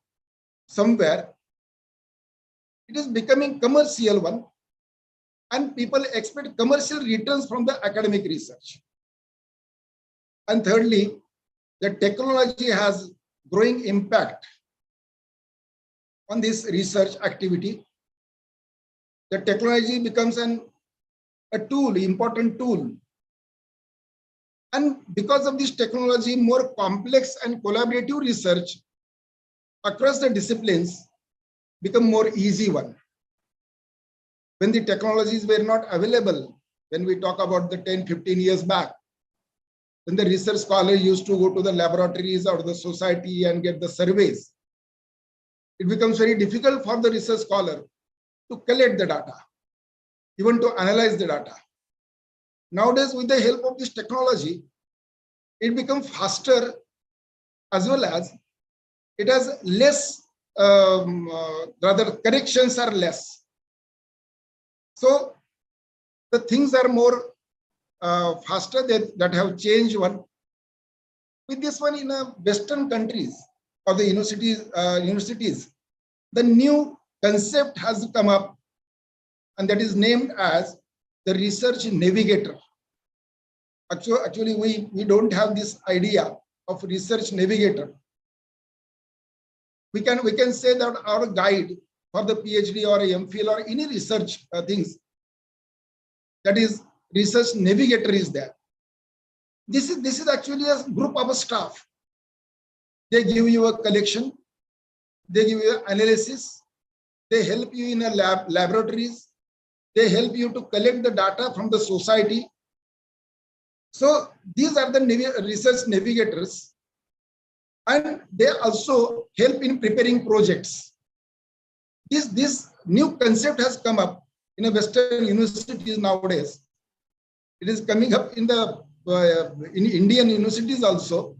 somewhere, it is becoming commercial one, and people expect commercial returns from the academic research. And thirdly, the technology has growing impact on this research activity. The technology becomes a tool, important tool. And because of this technology, more complex and collaborative research across the disciplines become more easy one. When the technologies were not available, when we talk about the 10, 15 years back, when the research scholar used to go to the laboratories or the society and get the surveys, it becomes very difficult for the research scholar to collect the data, even to analyze the data. Nowadays, with the help of this technology, it becomes faster, as well as it has less, rather corrections are less. So the things are more faster that have changed one. With this one in Western countries or the universities, the new concept has come up, and that is named as the Research Navigator. Actually, we don't have this idea of Research Navigator. We can say that our guide for the PhD or MPhil or any research things, that is Research Navigator is there. This is actually a group of staff. They give you a collection, they give you analysis, they help you in a laboratories, they help you to collect the data from the society. So these are the research navigators, and they also help in preparing projects. This new concept has come up in a Western universities nowadays. It is coming up in the in Indian universities also.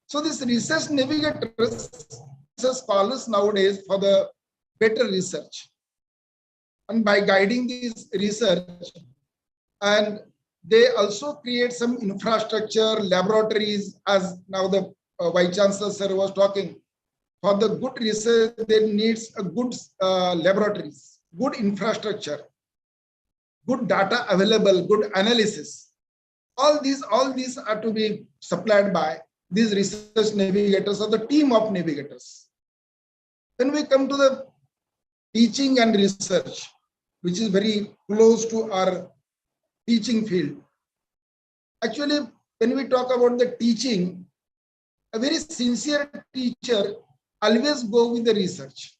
So this research navigators, scholars nowadays for the better research, and by guiding this research, and they also create some infrastructure, laboratories, as now the Vice Chancellor sir was talking. For the good research, there needs a good laboratories, good infrastructure, good data available, good analysis. All these are to be supplied by these research navigators or the team of navigators. Then we come to the teaching and research, which is very close to our teaching field. Actually, when we talk about the teaching, a very sincere teacher always go with the research.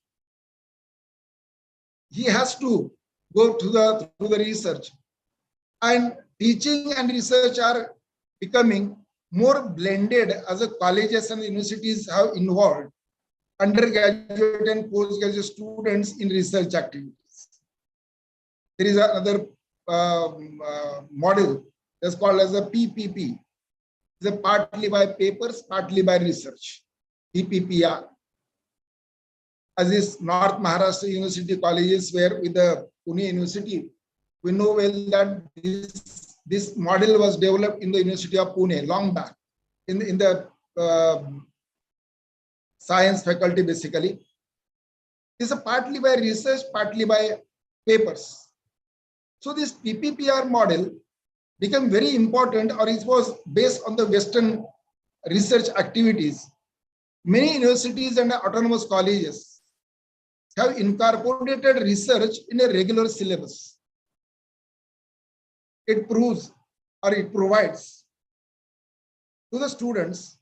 He has to go to the research, and teaching and research are becoming more blended as the colleges and universities have involved. undergraduate and postgraduate students in research activities. There is another model that's called as a PPP. It's a partly by papers, partly by research, PPPR. As is North Maharashtra University colleges, where with the Pune University, we know well that this model was developed in the University of Pune long back in the science faculty basically. It's a partly by research, partly by papers. So this PPPR model became very important, or it was based on the Western research activities. Many universities and autonomous colleges have incorporated research in a regular syllabus. It proves, or it provides to the students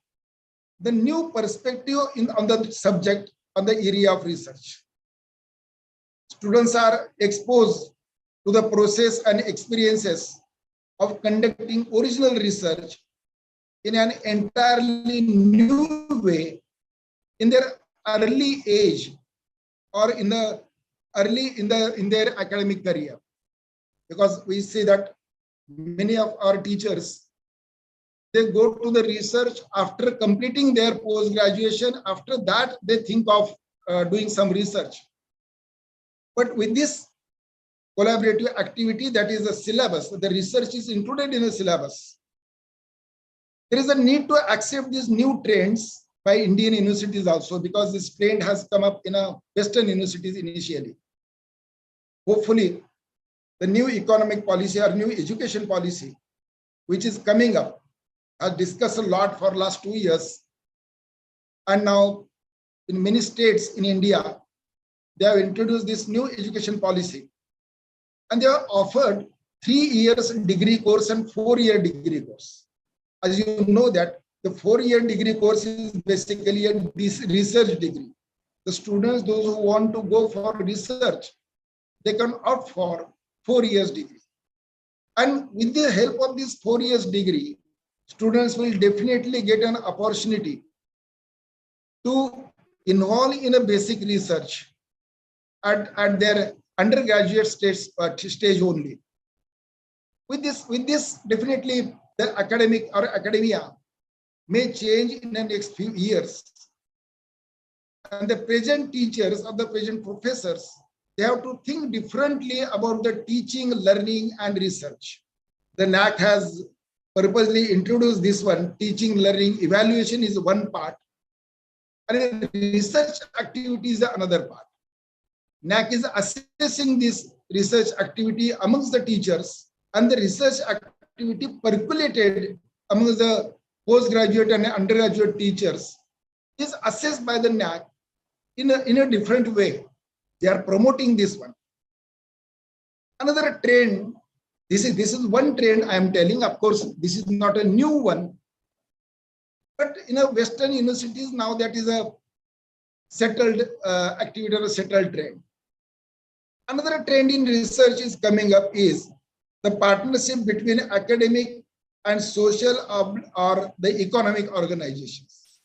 the new perspective on the subject, on the area of research. Students are exposed to the process and experiences of conducting original research in an entirely new way in their early age, or in their academic career. Because we see that many of our teachers, they go to the research after completing their post-graduation. After that, they think of doing some research. But with this collaborative activity, that is the syllabus, the research is included in the syllabus. There is a need to accept these new trends by Indian universities also, because this trend has come up in Western universities initially. Hopefully, the new economic policy or new education policy, which is coming up, has discussed a lot for last 2 years. And now in many states in India, they have introduced this new education policy. And they have offered 3 years degree course and 4-year degree course. As you know that the 4-year degree course is basically a research degree. The students, those who want to go for research, they can opt for 4 years degree. And with the help of this 4 years degree, students will definitely get an opportunity to involve in a basic research at their undergraduate stage only. With this, definitely the academic or academia may change in the next few years. And the present teachers or the present professors, they have to think differently about the teaching, learning, and research. The NAC has purposely introduced this one. Teaching, learning, evaluation is one part, and research activity is another part. NAC is assessing this research activity amongst the teachers, and the research activity percolated amongst the postgraduate and undergraduate teachers is assessed by the NAC in a different way. They are promoting this one. Another trend, this is one trend I am telling. Of course, this is not a new one, but in a Western universities now that is a settled activity or a settled trend. Another trend in research is coming up is the partnership between academic and social or the economic organizations,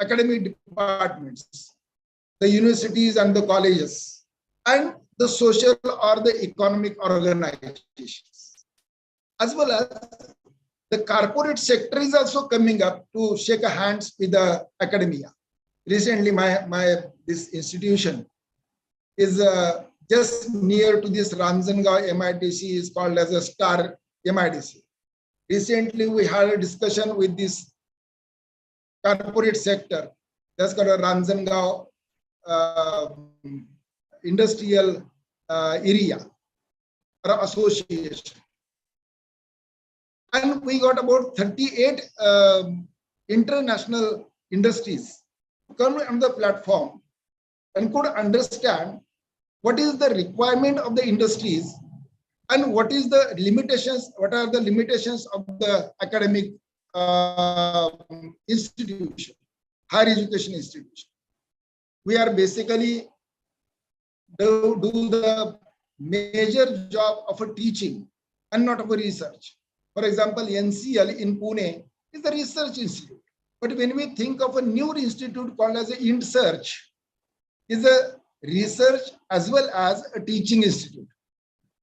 academic departments, the universities and the colleges, and the social or the economic organizations, as well as the corporate sector is also coming up to shake hands with the academia. Recently, this institution is just near to this Ranjangaon MIDC, is called as a Star MIDC. Recently, we had a discussion with this corporate sector. That's called a Ranjangaon industrial area or association. And we got about 38 international industries come on the platform and could understand what is the requirement of the industries and what is the limitations, what are the limitations of the academic institution, higher education institution. We are basically do the major job of a teaching and not of a research. For example, NCL in Pune is a research institute. But when we think of a new institute called as a INTSearch, is a research as well as a teaching institute.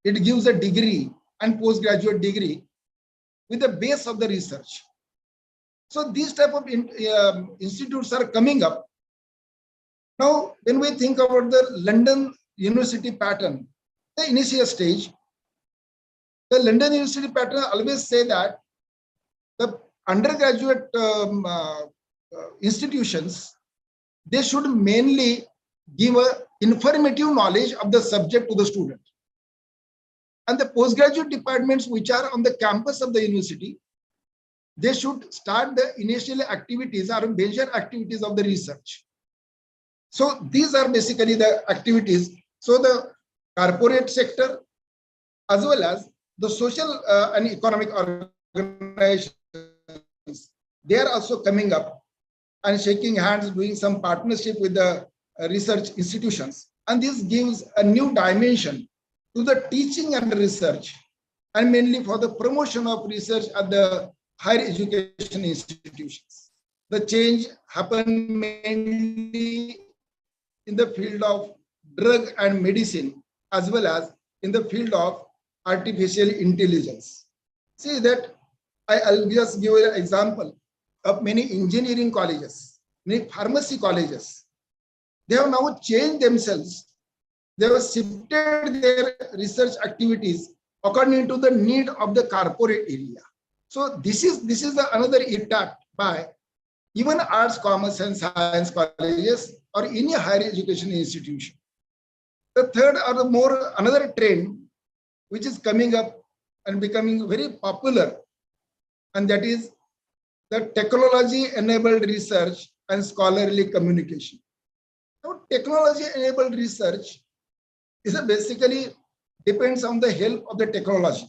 It gives a degree and postgraduate degree with the base of the research. So these type of institutes are coming up. Now, when we think about the London University pattern, the initial stage, the London University pattern always say that the undergraduate institutions, they should mainly give a informative knowledge of the subject to the student. And the postgraduate departments which are on the campus of the university, they should start the initial activities or major activities of the research. So these are basically the activities. So the corporate sector as well as the social and economic organizations, they are also coming up and shaking hands, doing some partnership with the research institutions. And this gives a new dimension to the teaching and research, and mainly for the promotion of research at the higher education institutions. The change happened mainly in the field of drug and medicine, as well as in the field of artificial intelligence. See that I'll just give you an example of many engineering colleges, many pharmacy colleges. They have now changed themselves. They have shifted their research activities according to the need of the corporate area. So this is another impact by even arts, commerce, and science colleges or any higher education institution. The third or another trend which is coming up and becoming very popular, and that is the technology-enabled research and scholarly communication. Now, technology-enabled research is basically depends on the help of the technology.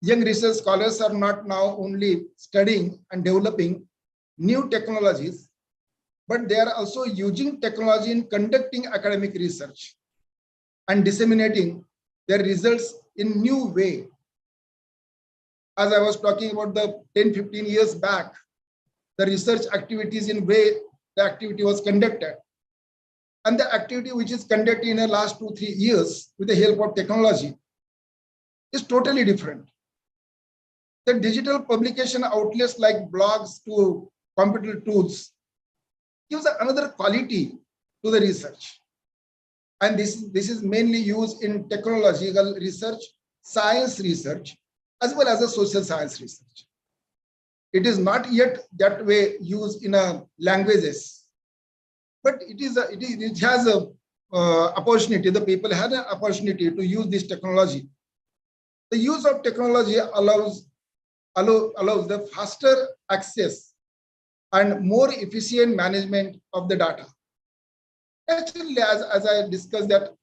Young research scholars are not now only studying and developing new technologies, but they are also using technology in conducting academic research and disseminating their results in new way. As I was talking about the 10-15 years back, the research activities in way the activity was conducted, and the activity which is conducted in the last 2-3 years with the help of technology is totally different. The digital publication outlets like blogs to computer tools gives another quality to the research. And this is mainly used in technological research, science research, as well as a social science research. It is not yet that way used in languages, but it has a opportunity. The people had an opportunity to use this technology. The use of technology allows the faster access and more efficient management of the data. Actually, as I discussed that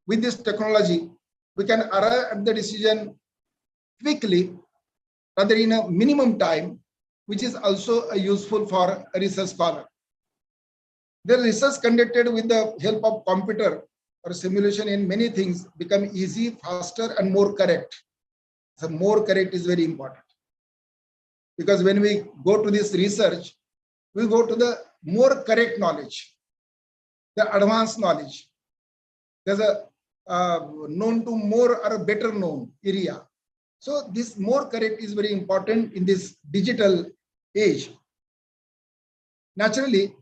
with this technology, we can arrive at the decision quickly, rather in a minimum time, which is also useful for a research scholar. The research conducted with the help of computer or simulation in many things become easy, faster, and more correct. So more correct is very important. Because when we go to this research, we go to the more correct knowledge, the advanced knowledge. There's a known to more or a better known area. So this more correct is very important in this digital age. Naturally,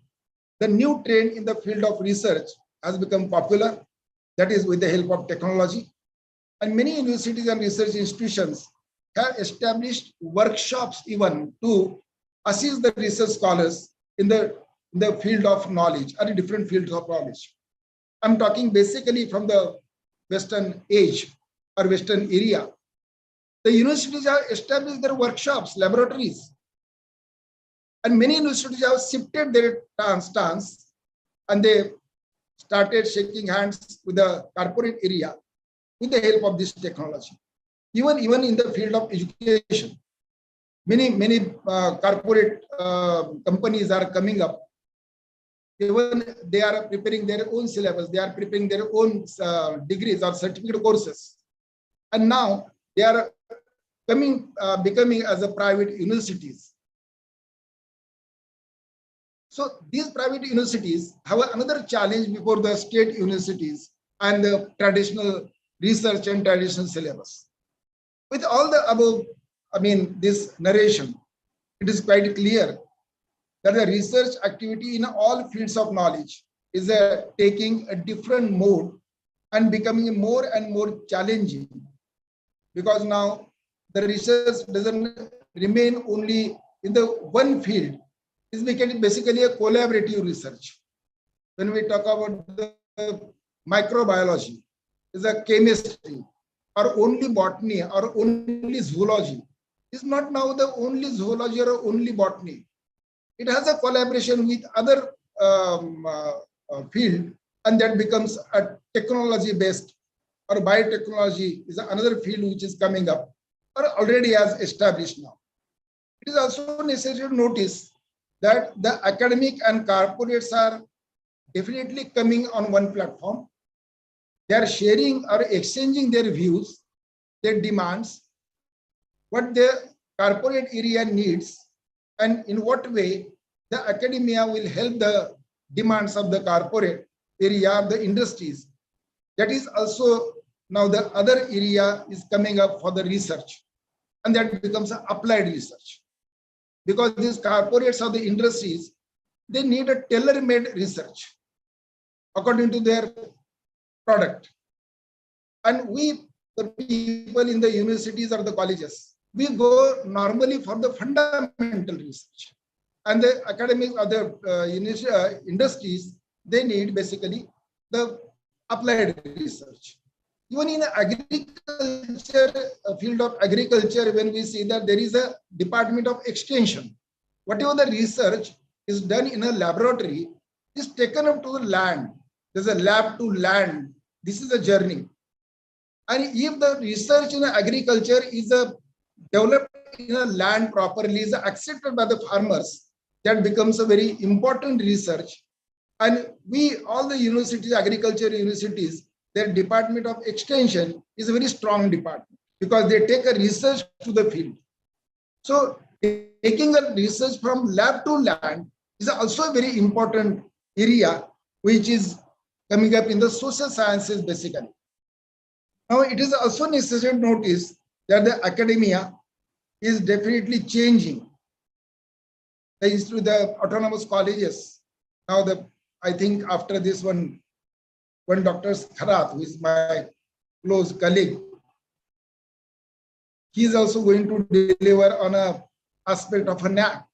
the new trend in the field of research has become popular, that is with the help of technology. And many universities and research institutions have established workshops even to assist the research scholars in the field of knowledge or different fields of knowledge. I'm talking basically from the Western age or Western area. The universities have established their workshops, laboratories, and many universities have shifted their stance and they started shaking hands with the corporate area with the help of this technology. Even in the field of education, many corporate companies are coming up. Even they are preparing their own syllabus, they are preparing their own degrees or certificate courses, and now they are becoming as a private universities. So these private universities have another challenge before the state universities and the traditional research and traditional syllabus. With all the above, this narration, it is quite clear that the research activity in all fields of knowledge is taking a different mode and becoming more and more challenging, because now the research doesn't remain only in the one field. It's becoming basically a collaborative research. When we talk about the microbiology, is a chemistry, or only botany, or only zoology. It's not now the only zoology or only botany. It has a collaboration with other field, and that becomes a technology based, or biotechnology is another field which is coming up or already as established now. It is also necessary to notice that the academic and corporates are definitely coming on one platform. They are sharing or exchanging their views, their demands, what the corporate area needs, and in what way the academia will help the demands of the corporate area, the industries. That is also now the other area is coming up for the research, and that becomes an applied research. Because these corporates or the industries, they need a tailor-made research according to their product. And we, the people in the universities or the colleges, we go normally for the fundamental research. And the academic or the industries, they need basically the applied research. Even in agriculture, field of agriculture, when we see that there is a department of extension, whatever the research is done in a laboratory is taken up to the land. There's a lab to land. This is a journey. And if the research in agriculture is developed in a land properly, is accepted by the farmers, that becomes a very important research. And we, all the universities, agriculture universities, their department of extension is a very strong department because they take a research to the field. So taking a research from lab to land is also a very important area which is coming up in the social sciences basically. Now it is also necessary to notice that the academia is definitely changing. The autonomous colleges. Now I think after this one Dr. Kharat, who is my close colleague, he is also going to deliver on a aspect of a NAC.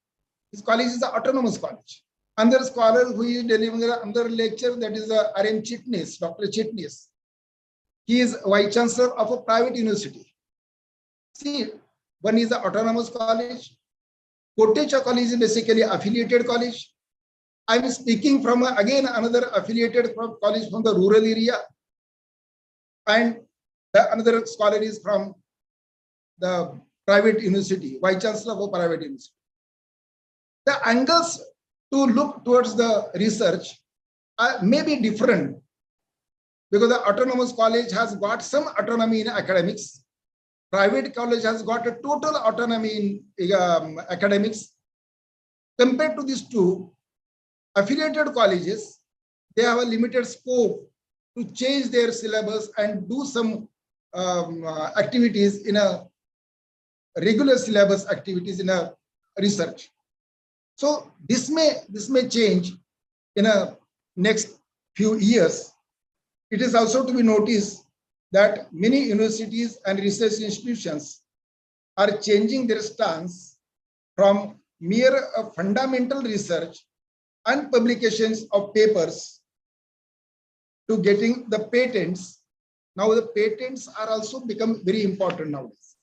His college is an autonomous college. Another scholar who is delivering another lecture, that is R.M. Chitnis, Dr. Chitnis. He is Vice Chancellor of a private university. See, one is the autonomous college. Kotecha College is basically affiliated college. I am speaking from again another affiliated college from the rural area, and another scholar is from the private university, Vice Chancellor of a private university. The angles to look towards the research may be different because the autonomous college has got some autonomy in academics. Private college has got a total autonomy in academics. Compared to these two, affiliated colleges, they have a limited scope to change their syllabus and do some activities in a regular syllabus activities in a research. So this may change in a next few years. It is also to be noticed that many universities and research institutions are changing their stance from mere fundamental research and publications of papers to getting the patents. Now the patents are also become very important nowadays.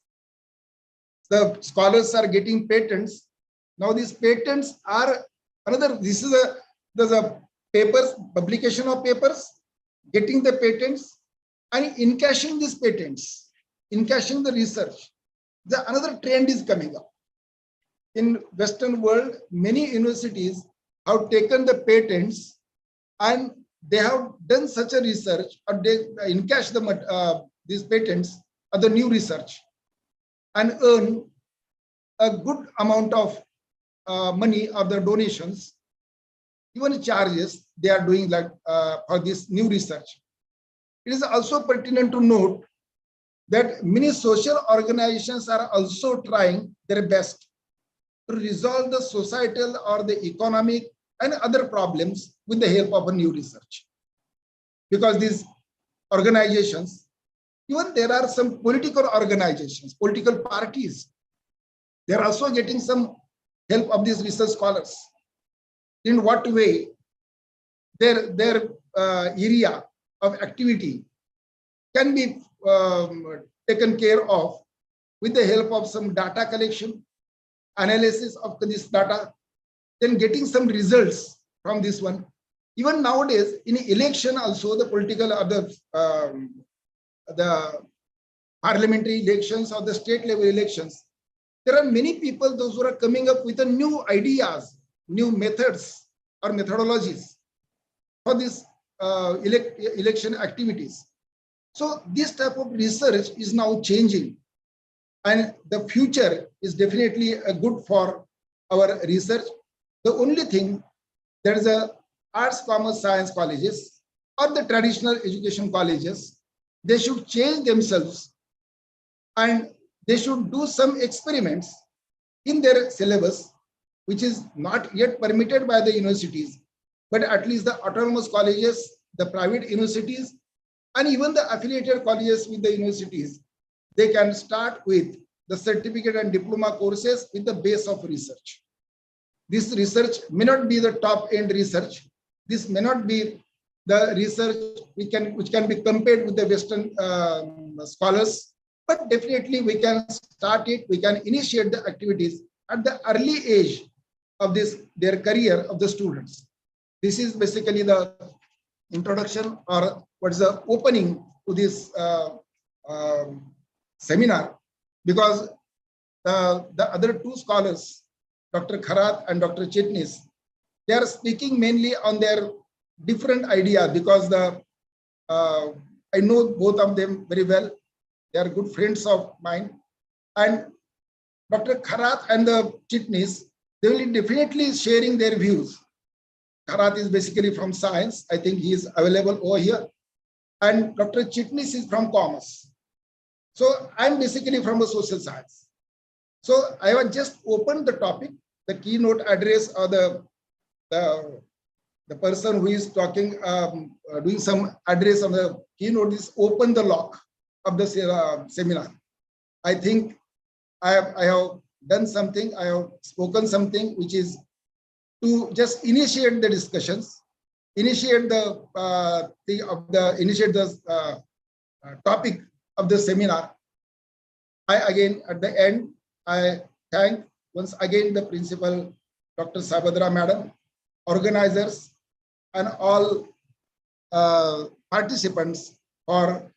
The scholars are getting patents. Now these patents are another, there's a papers, publication of papers, getting the patents and encashing these patents, encashing the research. Another trend is coming up. In Western world, many universities have taken the patents and they have done such a research, or they encash these patents of the new research and earn a good amount of money or the donations even charges they are doing that for this new research. It is also pertinent to note that many social organizations are also trying their best to resolve the societal or the economic and other problems with the help of a new research. Because these organizations, even there are some political organizations, political parties, they are also getting some help of these research scholars. In what way their area of activity can be taken care of with the help of some data collection, analysis of this data, then getting some results from this one. Even nowadays, in election also, the political other the parliamentary elections or the state level elections, there are many people, those who are coming up with the new ideas, new methods or methodologies for this election activities. So this type of research is now changing, and the future is definitely good for our research. The only thing, there is a arts, commerce, science colleges or the traditional education colleges, they should change themselves and they should do some experiments in their syllabus, which is not yet permitted by the universities, but at least the autonomous colleges, the private universities, and even the affiliated colleges with the universities, they can start with the certificate and diploma courses with the base of research. This research may not be the top end research. This may not be the research which can be compared with the Western scholars, but definitely we can start it. We can initiate the activities at the early age of their career of the students. This is basically the introduction, or what is the opening to this seminar, because the other two scholars, Dr. Kharat and Dr. Chitnis, they are speaking mainly on their different ideas, because I know both of them very well. They are good friends of mine. And Dr. Kharat and the Chitnis, they will definitely sharing their views. Kharat is basically from science. I think he is available over here. And Dr. Chitnis is from commerce. So I'm basically from the social science. So I have just opened the topic, the keynote address, or the person who is talking, doing some address on the keynote is open the lock of the seminar. I think I have done something, I have spoken something which is to just initiate the discussions, initiate the topic of the seminar. Again, at the end, I thank once again the principal, Dr. Sabadra Madam, organizers, and all participants for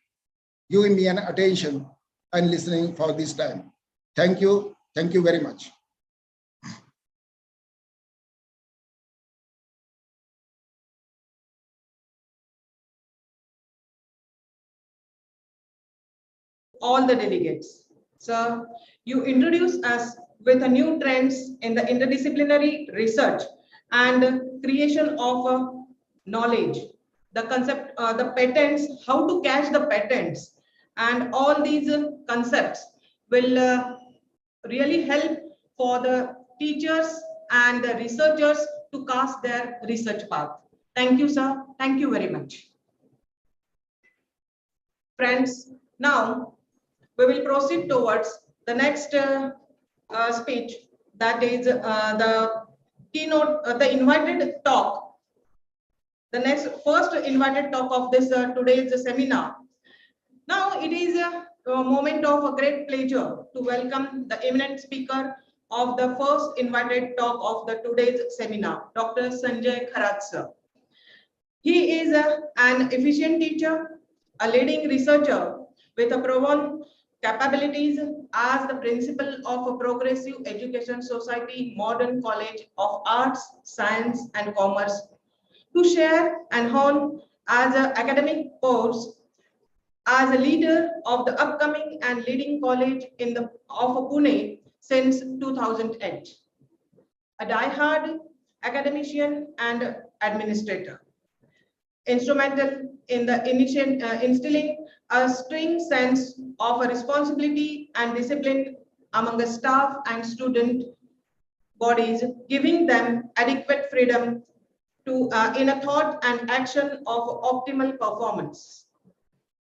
giving me an attention and listening for this time. Thank you. Thank you very much. All the delegates. Sir, you introduce us with a new trends in the interdisciplinary research and creation of knowledge, the concept, the patents, how to catch the patents, and all these concepts will really help for the teachers and the researchers to cast their research path. Thank you, sir. Thank you very much. Friends, now we will proceed towards the next speech, that is the keynote, the invited talk. The first invited talk of this today's seminar. Now it is a moment of a great pleasure to welcome the eminent speaker of the first invited talk of the today's seminar, Dr. Sanjay Kharagpur. He is an efficient teacher, a leading researcher with a proven capabilities as the principal of a progressive education society, Modern College of Arts, Science and Commerce, to share and hone as an academic course as a leader of the upcoming and leading college of Pune since 2008. A die-hard academician and administrator. Instrumental in the instilling a strict sense of a responsibility and discipline among the staff and student bodies, giving them adequate freedom to in a thought and action of optimal performance.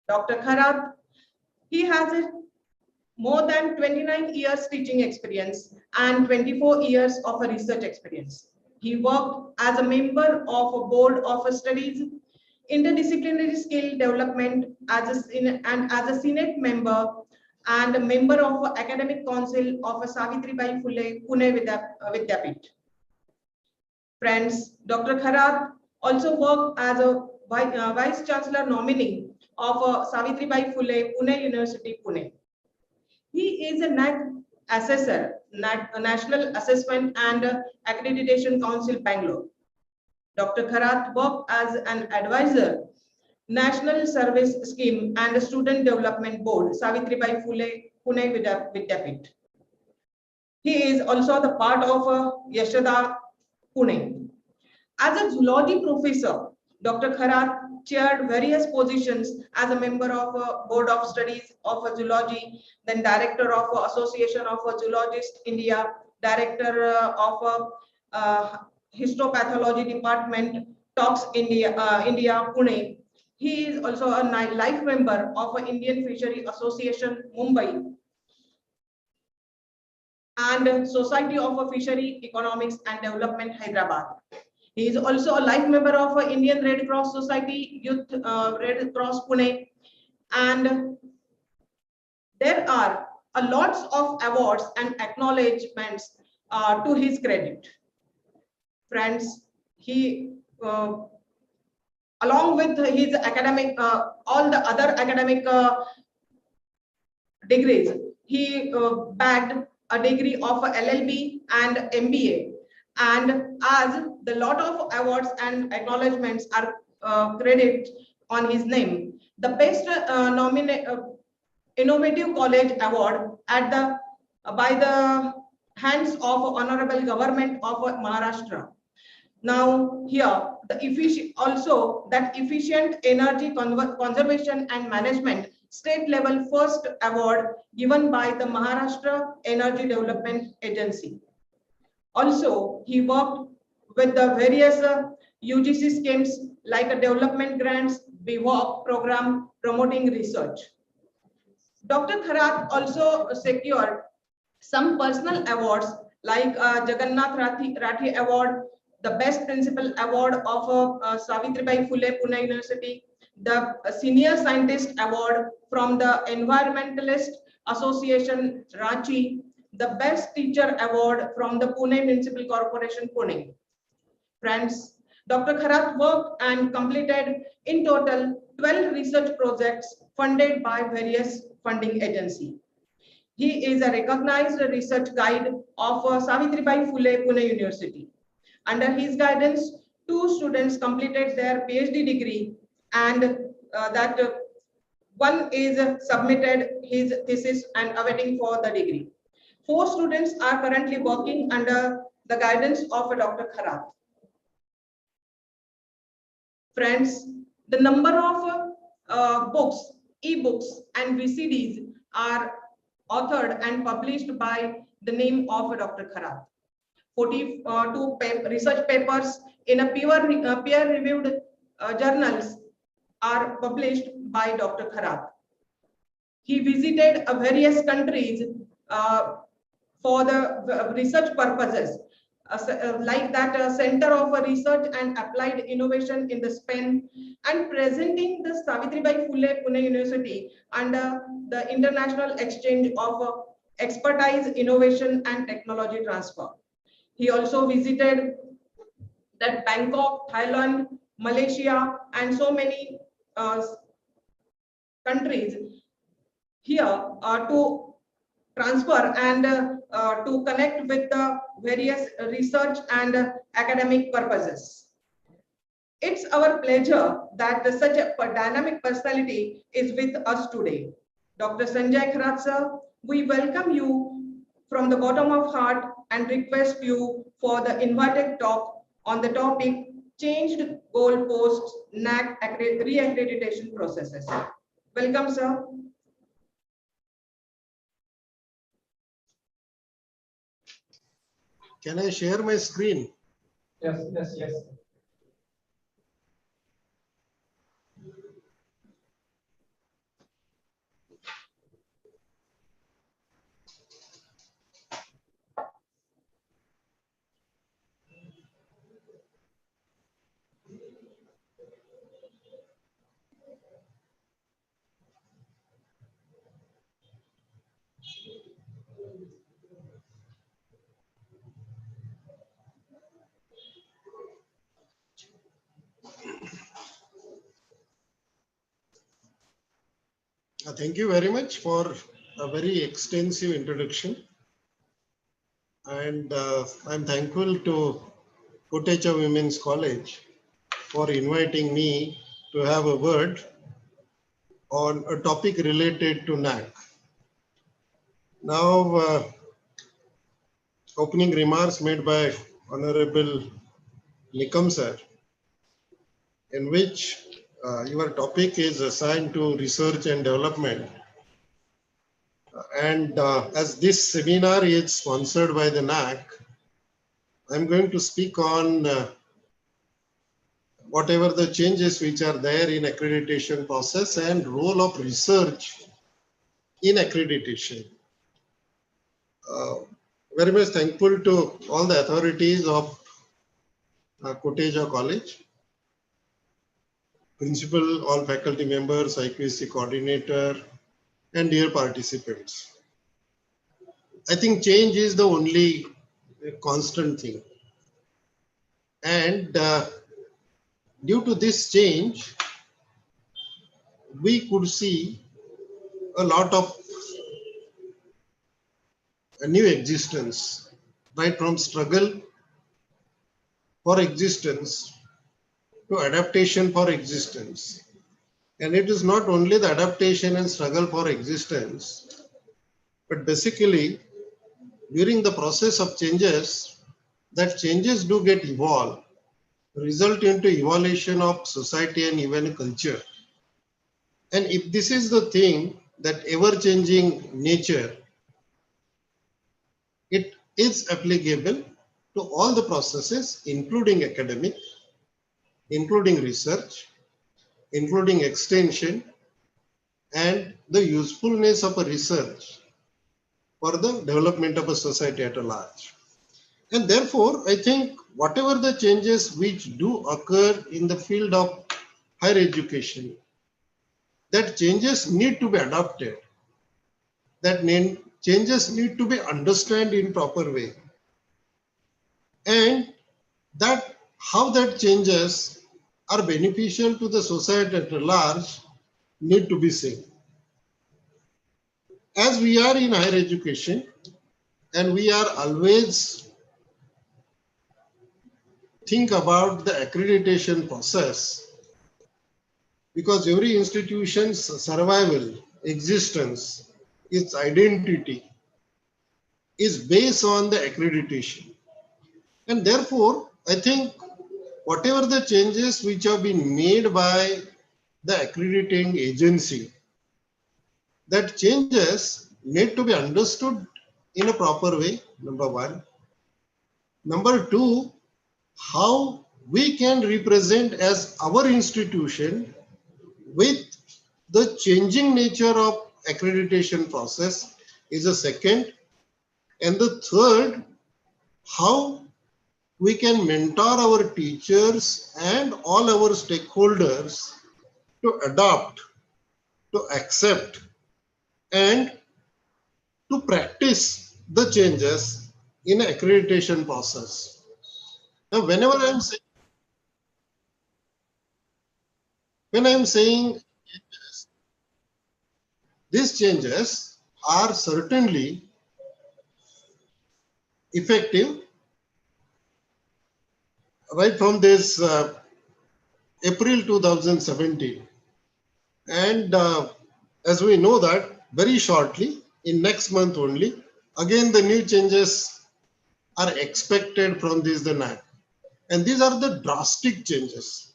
Dr. Kharath, he has a more than 29 years teaching experience and 24 years of a research experience. He worked as a member of a board of studies, interdisciplinary skill development as a Senate member and a member of academic council of Savitribai Phule Pune Vidyapith. Friends, Dr. Kharath also worked as a Vice Chancellor nominee of Savitribai Phule Pune University, Pune. He is a NAC assessor, National Assessment and Accreditation Council, Bangalore. Dr. Kharath worked as an advisor, National Service Scheme and Student Development Board, Savitribai Phule Pune Vidyapith. He is also the part of Yashoda Pune. As a zoology professor, Dr. Kharath chaired various positions as a member of a board of studies of zoology, then director of Association of Zoologists India, director of histopathology department, Talks India, Pune. He is also a life member of Indian Fishery Association, Mumbai, and Society of Fishery Economics and Development, Hyderabad. He is also a life member of Indian Red Cross Society, Youth Red Cross Pune, and there are a lots of awards and acknowledgements to his credit. Friends, he along with his academic, all the other academic degrees, he bagged a degree of LLB and MBA. And as the lot of awards and acknowledgements are credited on his name, the best innovative college award at the by the hands of Honorable Government of Maharashtra. Now here the efficient energy conservation and management state level first award given by the Maharashtra Energy Development Agency. Also, he worked with the various UGC schemes like a development grants, BWOP program promoting research. Dr. Kharath also secured some personal awards like Jagannath Rathi Award, the Best Principal Award of Savitribai Phule Pune University, the Senior Scientist Award from the Environmentalist Association Ranchi, the Best Teacher Award from the Pune Municipal Corporation, Pune. Friends, Dr. Kharath worked and completed in total 12 research projects funded by various funding agencies. He is a recognized research guide of Savitribai Phule Pune University. Under his guidance, 2 students completed their PhD degree and one is submitted his thesis and awaiting for the degree. 4 students are currently working under the guidance of Dr. Kharath. Friends, the number of books, e-books and VCDs are authored and published by the name of Dr. Kharath. 42 research papers in a peer-reviewed journals are published by Dr. Kharath. He visited various countries for the research purposes, like that Center of Research and Applied Innovation in the Spain, and presenting the Savitribai Phule Pune University under the International Exchange of Expertise, Innovation and Technology Transfer. He also visited that Bangkok, Thailand, Malaysia, and so many countries here to transfer and to connect with the various research and academic purposes. It's our pleasure that such a dynamic personality is with us today. Dr. Sanjay Kharagpur, we welcome you from the bottom of heart and request you for the invited talk on the topic changed goalposts, NAC re-accreditation processes. Welcome, sir. Can I share my screen? Yes, yes, yes. Thank you very much for a very extensive introduction. And I'm thankful to Kotecha Women's College for inviting me to have a word on a topic related to NAC. Now, opening remarks made by Honorable Nikam sir, in which your topic is assigned to research and development. And as this seminar is sponsored by the NAC, I'm going to speak on whatever the changes which are there in accreditation process and role of research in accreditation. Very much thankful to all the authorities of Kotecha College, principal, all faculty members, IQAC coordinator, and dear participants. I think change is the only constant thing. And due to this change, we could see a lot of a new existence, right from struggle for existence to adaptation for existence. And it is not only the adaptation and struggle for existence, but basically during the process of changes, that changes do get evolved, result into evolution of society and even culture. And if this is the thing, that ever-changing nature, it is applicable to all the processes, including academic, including research, including extension, and the usefulness of a research for the development of a society at a large. And therefore, I think whatever the changes which do occur in the field of higher education, that changes need to be adopted, that changes need to be understood in proper way, and that how that changes are beneficial to the society at large need to be seen. As we are in higher education and we are always think about the accreditation process, because every institution's survival, existence, its identity is based on the accreditation. And therefore, I think whatever the changes which have been made by the accrediting agency, that changes need to be understood in a proper way, number one. Number two, how we can represent as our institution with the changing nature of accreditation process is a second. And the third, how we can mentor our teachers and all our stakeholders to adopt, to accept, and to practice the changes in accreditation process. Now, whenever I'm saying changes, these changes are certainly effective right from this April 2017. And as we know that very shortly, in next month only, again the new changes are expected from this the NAC. And these are the drastic changes.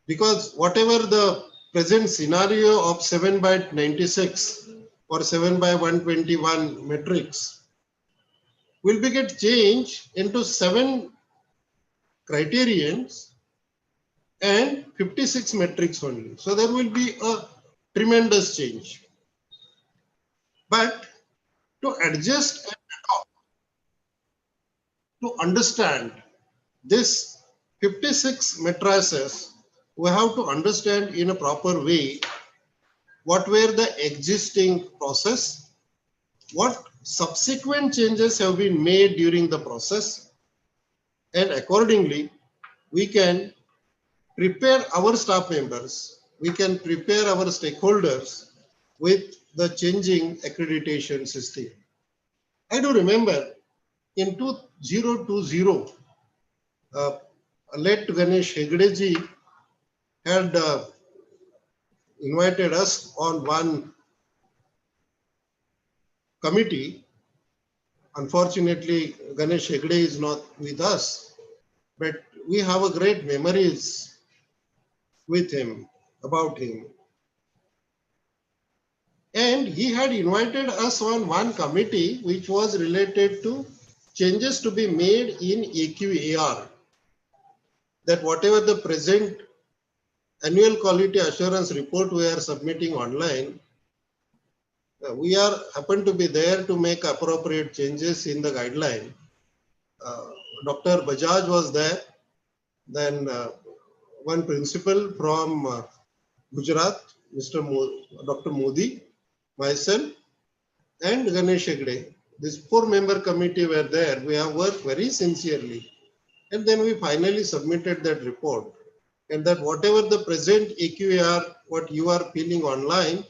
Because whatever the present scenario of 7 by 96 or 7 by 121 matrix will be get changed into 7 criterions and 56 metrics only. So there will be a tremendous change. But to adjust and adopt, to understand this 56 matrices, we have to understand in a proper way what were the existing process, what subsequent changes have been made during the process, and accordingly, we can prepare our staff members, we can prepare our stakeholders with the changing accreditation system. I do remember in 2020, late Ganesh Hegdeji had invited us on one committee. Unfortunately, Ganesh Hegde is not with us, but we have a great memories with him, about him. And he had invited us on one committee which was related to changes to be made in AQAR. That whatever the present annual quality assurance report we are submitting online, we are happen to be there to make appropriate changes in the guideline. Dr. Bajaj was there, then one principal from Gujarat, Dr. Modi, myself, and Ganesh Hegde. This 4-member committee were there. We have worked very sincerely. And then we finally submitted that report. And that whatever the present AQAR, what you are feeling online,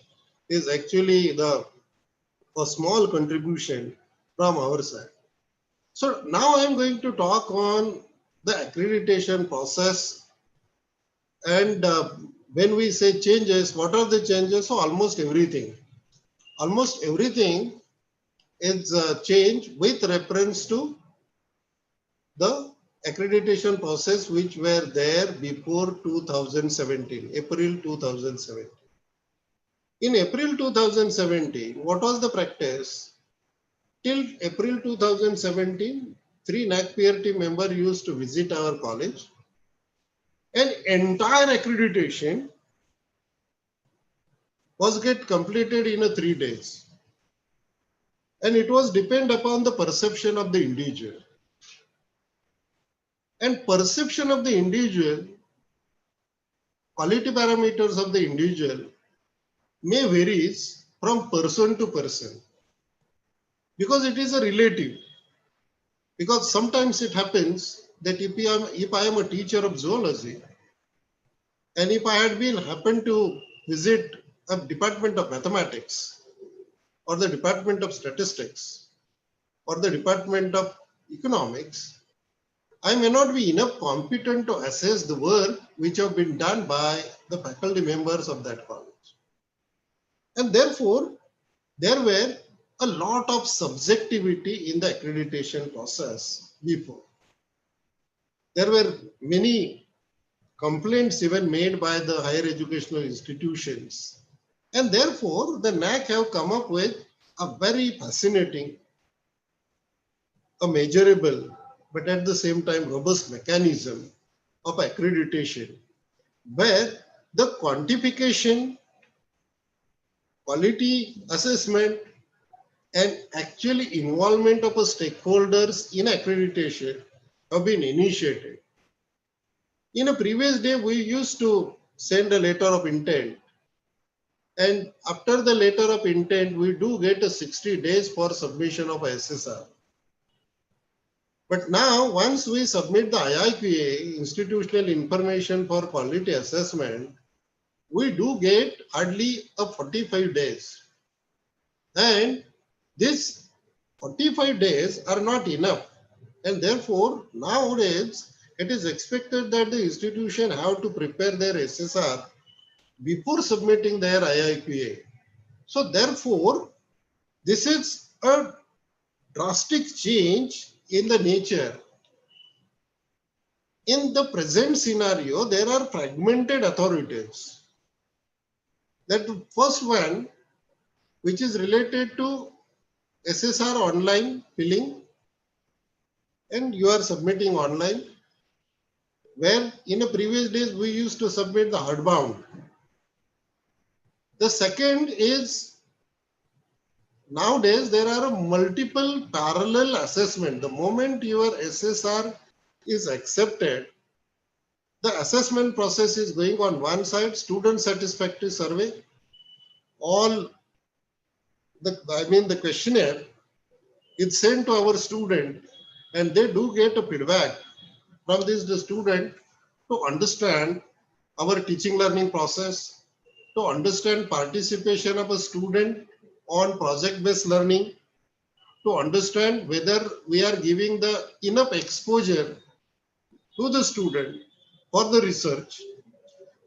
is actually a small contribution from our side. So now I'm going to talk on the accreditation process. And when we say changes, what are the changes? So almost everything. Almost everything is changed with reference to the accreditation process which were there before 2017, April 2017. In April 2017, what was the practice? Till April 2017, 3 NACPRT members used to visit our college, and entire accreditation was get completed in 3 days. And it was depend upon the perception of the individual. And perception of the individual, quality parameters of the individual may varies from person to person, because it is a relative. Because sometimes it happens that if I am a teacher of zoology, and if I had been happened to visit a department of mathematics, or the department of statistics, or the department of economics, I may not be enough competent to assess the work which have been done by the faculty members of that college. And therefore, there were a lot of subjectivity in the accreditation process before. There were many complaints even made by the higher educational institutions. And therefore, the NAC have come up with a very fascinating, a measurable, but at the same time robust mechanism of accreditation, where the quantification, quality assessment, and actually involvement of stakeholders in accreditation have been initiated. In a previous day, we used to send a letter of intent. And after the letter of intent, we do get a 60 days for submission of SSR. But now, once we submit the IIQA, Institutional Information for Quality Assessment, we do get hardly a 45 days. And these 45 days are not enough. And therefore, nowadays, it is expected that the institution have to prepare their SSR before submitting their IIQA. So therefore, this is a drastic change in the nature In the present scenario, there are fragmented authorities. That first one, which is related to SSR online filling, and you are submitting online, where in the previous days we used to submit the hardbound. The second is nowadays there are multiple parallel assessment. The moment your SSR is accepted, the assessment process is going on one side, student satisfactory survey, all the questionnaire is sent to our student, and they do get a feedback from the student to understand our teaching learning process, to understand participation of a student on project-based learning, to understand whether we are giving the enough exposure to the student for the research,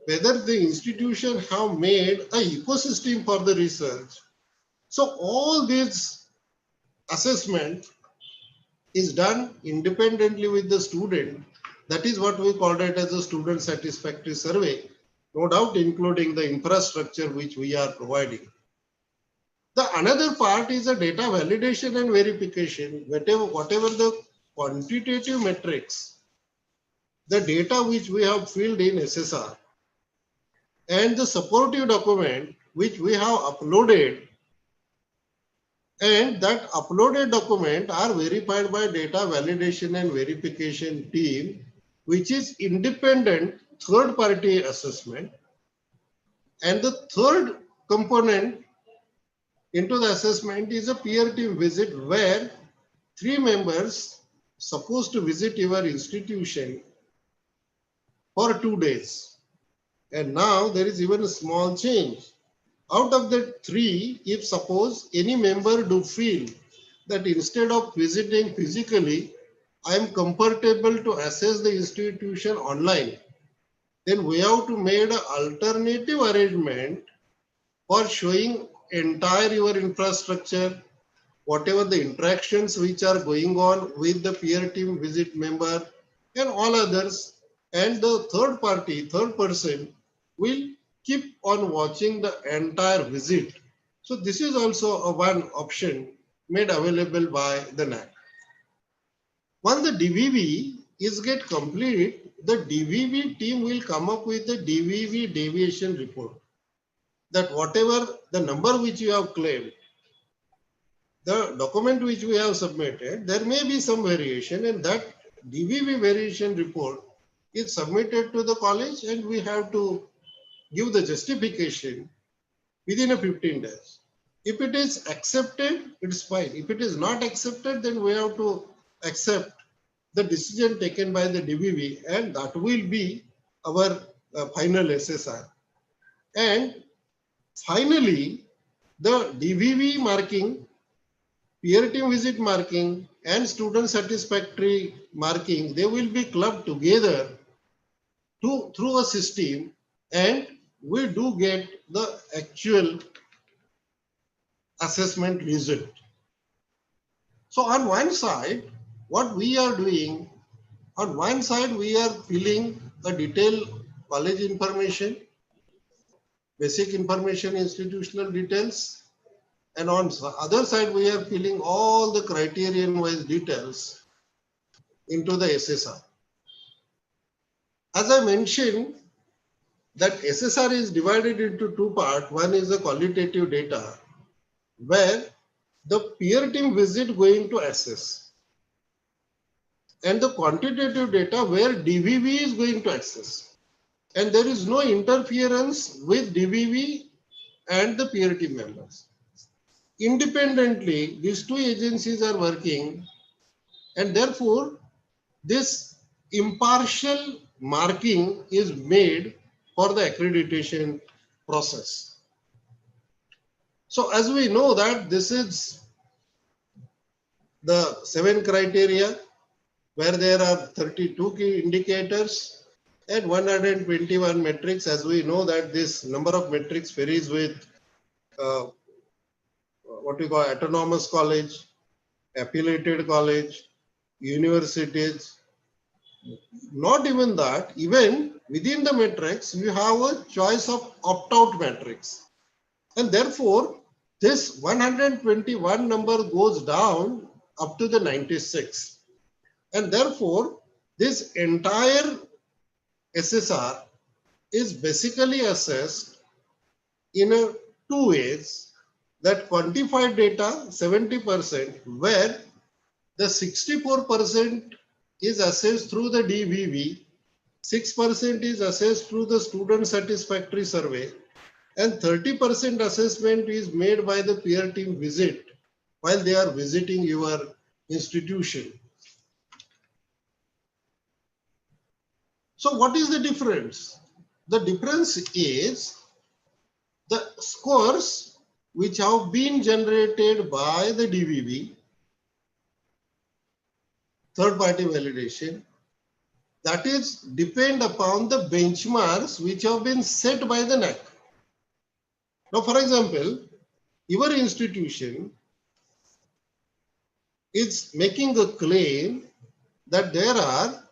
whether the institution have made an ecosystem for the research. So all this assessment is done independently with the student. That is what we call it as a student satisfactory survey, no doubt including the infrastructure which we are providing. The another part is a data validation and verification. Whatever the quantitative metrics, the data which we have filled in SSR, and the supportive document which we have uploaded, and that uploaded document are verified by data validation and verification team, which is independent third party assessment. And the third component into the assessment is a peer team visit, where 3 members supposed to visit your institution for 2 days. And now there is even a small change. Out of the 3, if suppose any member do feel that instead of visiting physically, I am comfortable to assess the institution online, then we have to make an alternative arrangement for showing entire your infrastructure, whatever the interactions which are going on with the peer team visit member and all others. And the third person will keep on watching the entire visit. So this is also a one option made available by the NAC. Once the DVV is get complete, the DVV team will come up with the DVV deviation report. That whatever the number which you have claimed, the document which we have submitted, there may be some variation, and that DVV variation report is submitted to the college, and we have to give the justification within a 15 days. If it is accepted, it's fine. If it is not accepted, then we have to accept the decision taken by the DVV, and that will be our final SSR. And finally, the DVV marking, peer team visit marking, and student satisfactory marking, they will be clubbed together through a system, and we do get the actual assessment result. So on one side, what we are doing, on one side we are filling a detailed college information, basic information, institutional details, and on the other side we are filling all the criterion wise details into the SSR. As I mentioned, that SSR is divided into 2 parts. One is the qualitative data, where the peer team visit going to assess, and the quantitative data where DVV is going to access. And there is no interference with DVV and the peer team members. Independently, these 2 agencies are working, and therefore this impartial marking is made for the accreditation process. So as we know that this is the 7 criteria, where there are 32 key indicators and 121 metrics. As we know that this number of metrics varies with what we call autonomous college, affiliated college, universities, not even that, even within the matrix, you have a choice of opt-out matrix. And therefore, this 121 number goes down up to the 96. And therefore, this entire SSR is basically assessed in two ways. That quantified data, 70%, where the 64% is assessed through the DVV, 6% is assessed through the student satisfactory survey, and 30% assessment is made by the peer team visit while they are visiting your institution. So what is the difference? The difference is the scores which have been generated by the DVV, third party validation, that is depend upon the benchmarks which have been set by the NAC. Now, for example, your institution is making a claim that there are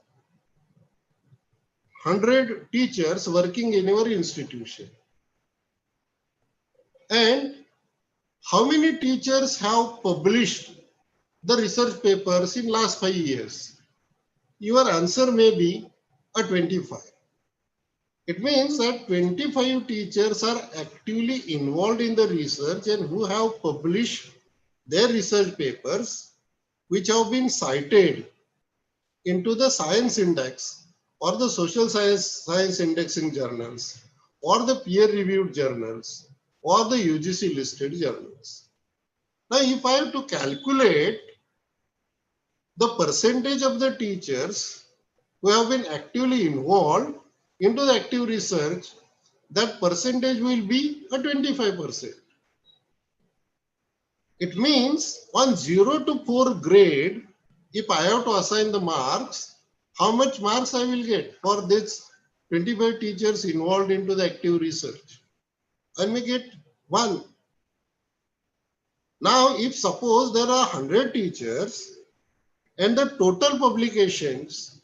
100 teachers working in your institution. And how many teachers have published the research papers in last 5 years? Your answer may be a 25. It means that 25 teachers are actively involved in the research and who have published their research papers, which have been cited into the science index or the social science indexing journals or the peer-reviewed journals or the UGC listed journals. Now, if I have to calculate the percentage of the teachers who have been actively involved into the active research, that percentage will be a 25%. It means on 0 to 4 grade, if I have to assign the marks, how much marks I will get for this 25 teachers involved into the active research? I may get 1. Now, if suppose there are 100 teachers and the total publications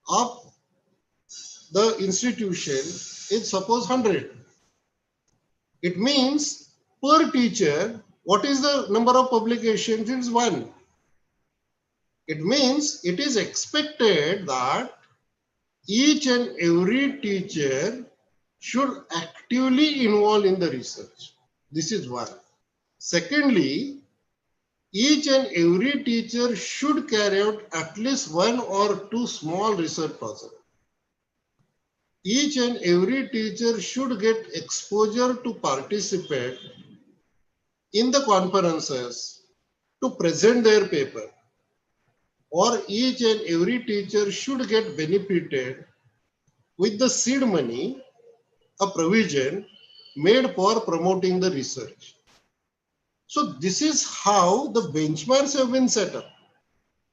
of the institution is suppose 100. It means per teacher, what is the number of publications? It's 1. It means it is expected that each and every teacher should actively involve in the research. This is one. Secondly, each and every teacher should carry out at least 1 or 2 small research projects. Each and every teacher should get exposure to participate in the conferences to present their paper. Or each and every teacher should get benefited with the seed money, a provision made for promoting the research. So this is how the benchmarks have been set up.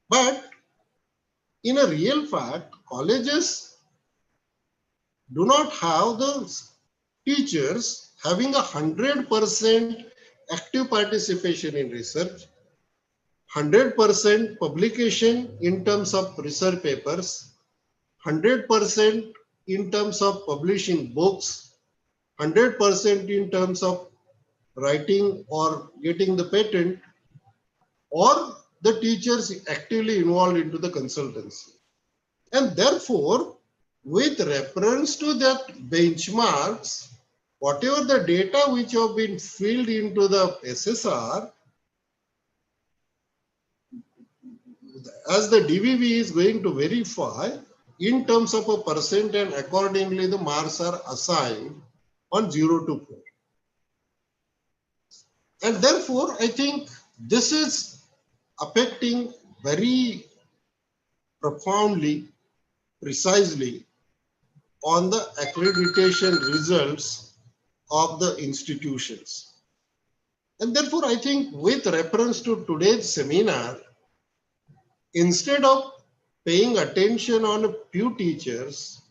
But in a real fact, colleges do not have the teachers having 100% active participation in research, 100% publication in terms of research papers, 100% in terms of publishing books, 100% in terms of writing or getting the patent, or the teachers actively involved into the consultancy. And therefore, with reference to that benchmarks, whatever the data which have been filled into the SSR, as the DVV is going to verify in terms of a percent, and accordingly the marks are assigned on 0 to 4. And therefore, I think this is affecting very profoundly, precisely on the accreditation results of the institutions. And therefore, I think with reference to today's seminar, instead of paying attention on a few teachers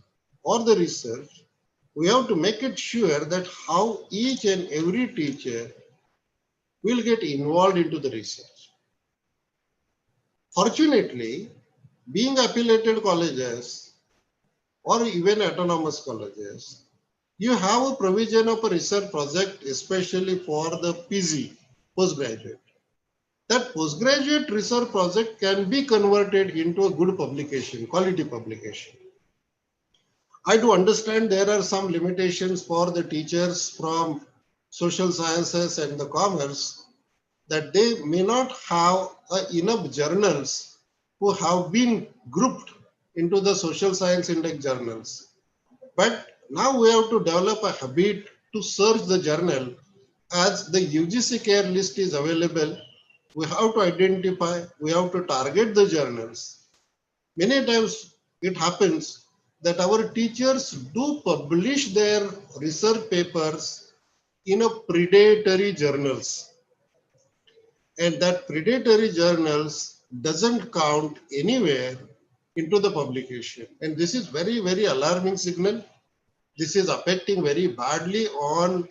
or the research, we have to make it sure that how each and every teacher will get involved into the research. Fortunately, being affiliated colleges or even autonomous colleges, you have a provision of a research project, especially for the PG, postgraduate. That postgraduate research project can be converted into a good publication, quality publication. I do understand there are some limitations for the teachers from social sciences and the commerce, that they may not have enough journals who have been grouped into the social science index journals. But now we have to develop a habit to search the journal. As the UGC care list is available, we have to identify, we have to target the journals. Many times it happens that our teachers do publish their research papers in a predatory journals, and that predatory journals doesn't count anywhere into the publication. And this is very, very alarming signal. This is affecting very badly on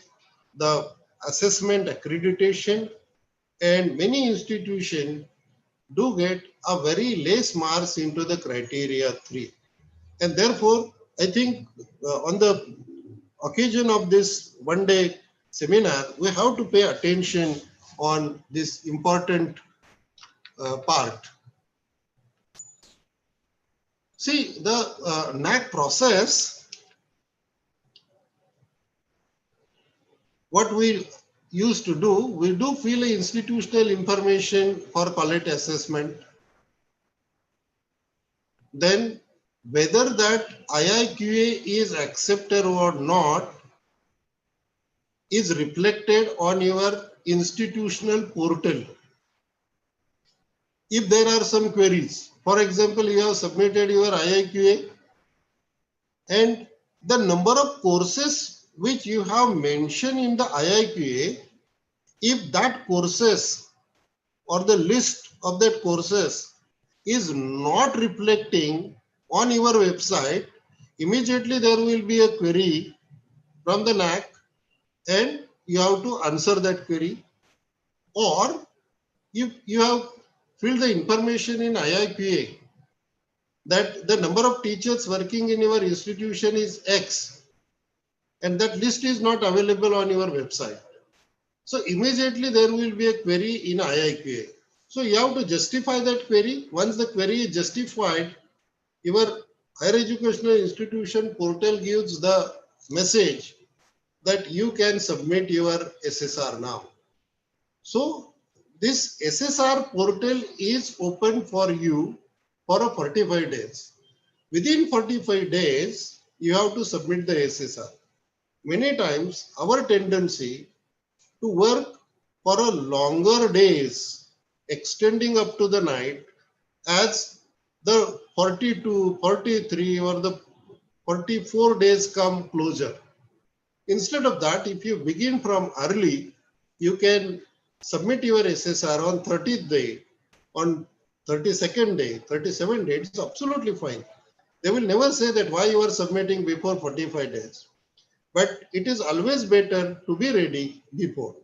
the assessment accreditation, and many institutions do get a very less marks into the criteria 3. And therefore, I think on the occasion of this one-day seminar, we have to pay attention on this important part. See, the NAC process, what we used to do, we do fill institutional information for quality assessment. Then whether that IIQA is accepted or not is reflected on your institutional portal. If there are some queries, for example, you have submitted your IIQA and the number of courses which you have mentioned in the IIQA, if that courses or the list of that courses is not reflecting on your website, immediately there will be a query from the NAC and you have to answer that query. Or if you have filled the information in IIQA that the number of teachers working in your institution is X and that list is not available on your website. So immediately there will be a query in IIQA. So you have to justify that query. Once the query is justified, your higher educational institution portal gives the message that you can submit your SSR now. So this SSR portal is open for you for a 45 days. Within 45 days, you have to submit the SSR. Many times our tendency to work for a longer days, extending up to the night, as the 42, 43 or the 44 days come closer. Instead of that, if you begin from early, you can submit your SSR on 30th day, on 32nd day, 37th day, it's absolutely fine. They will never say that why you are submitting before 45 days. But it is always better to be ready before.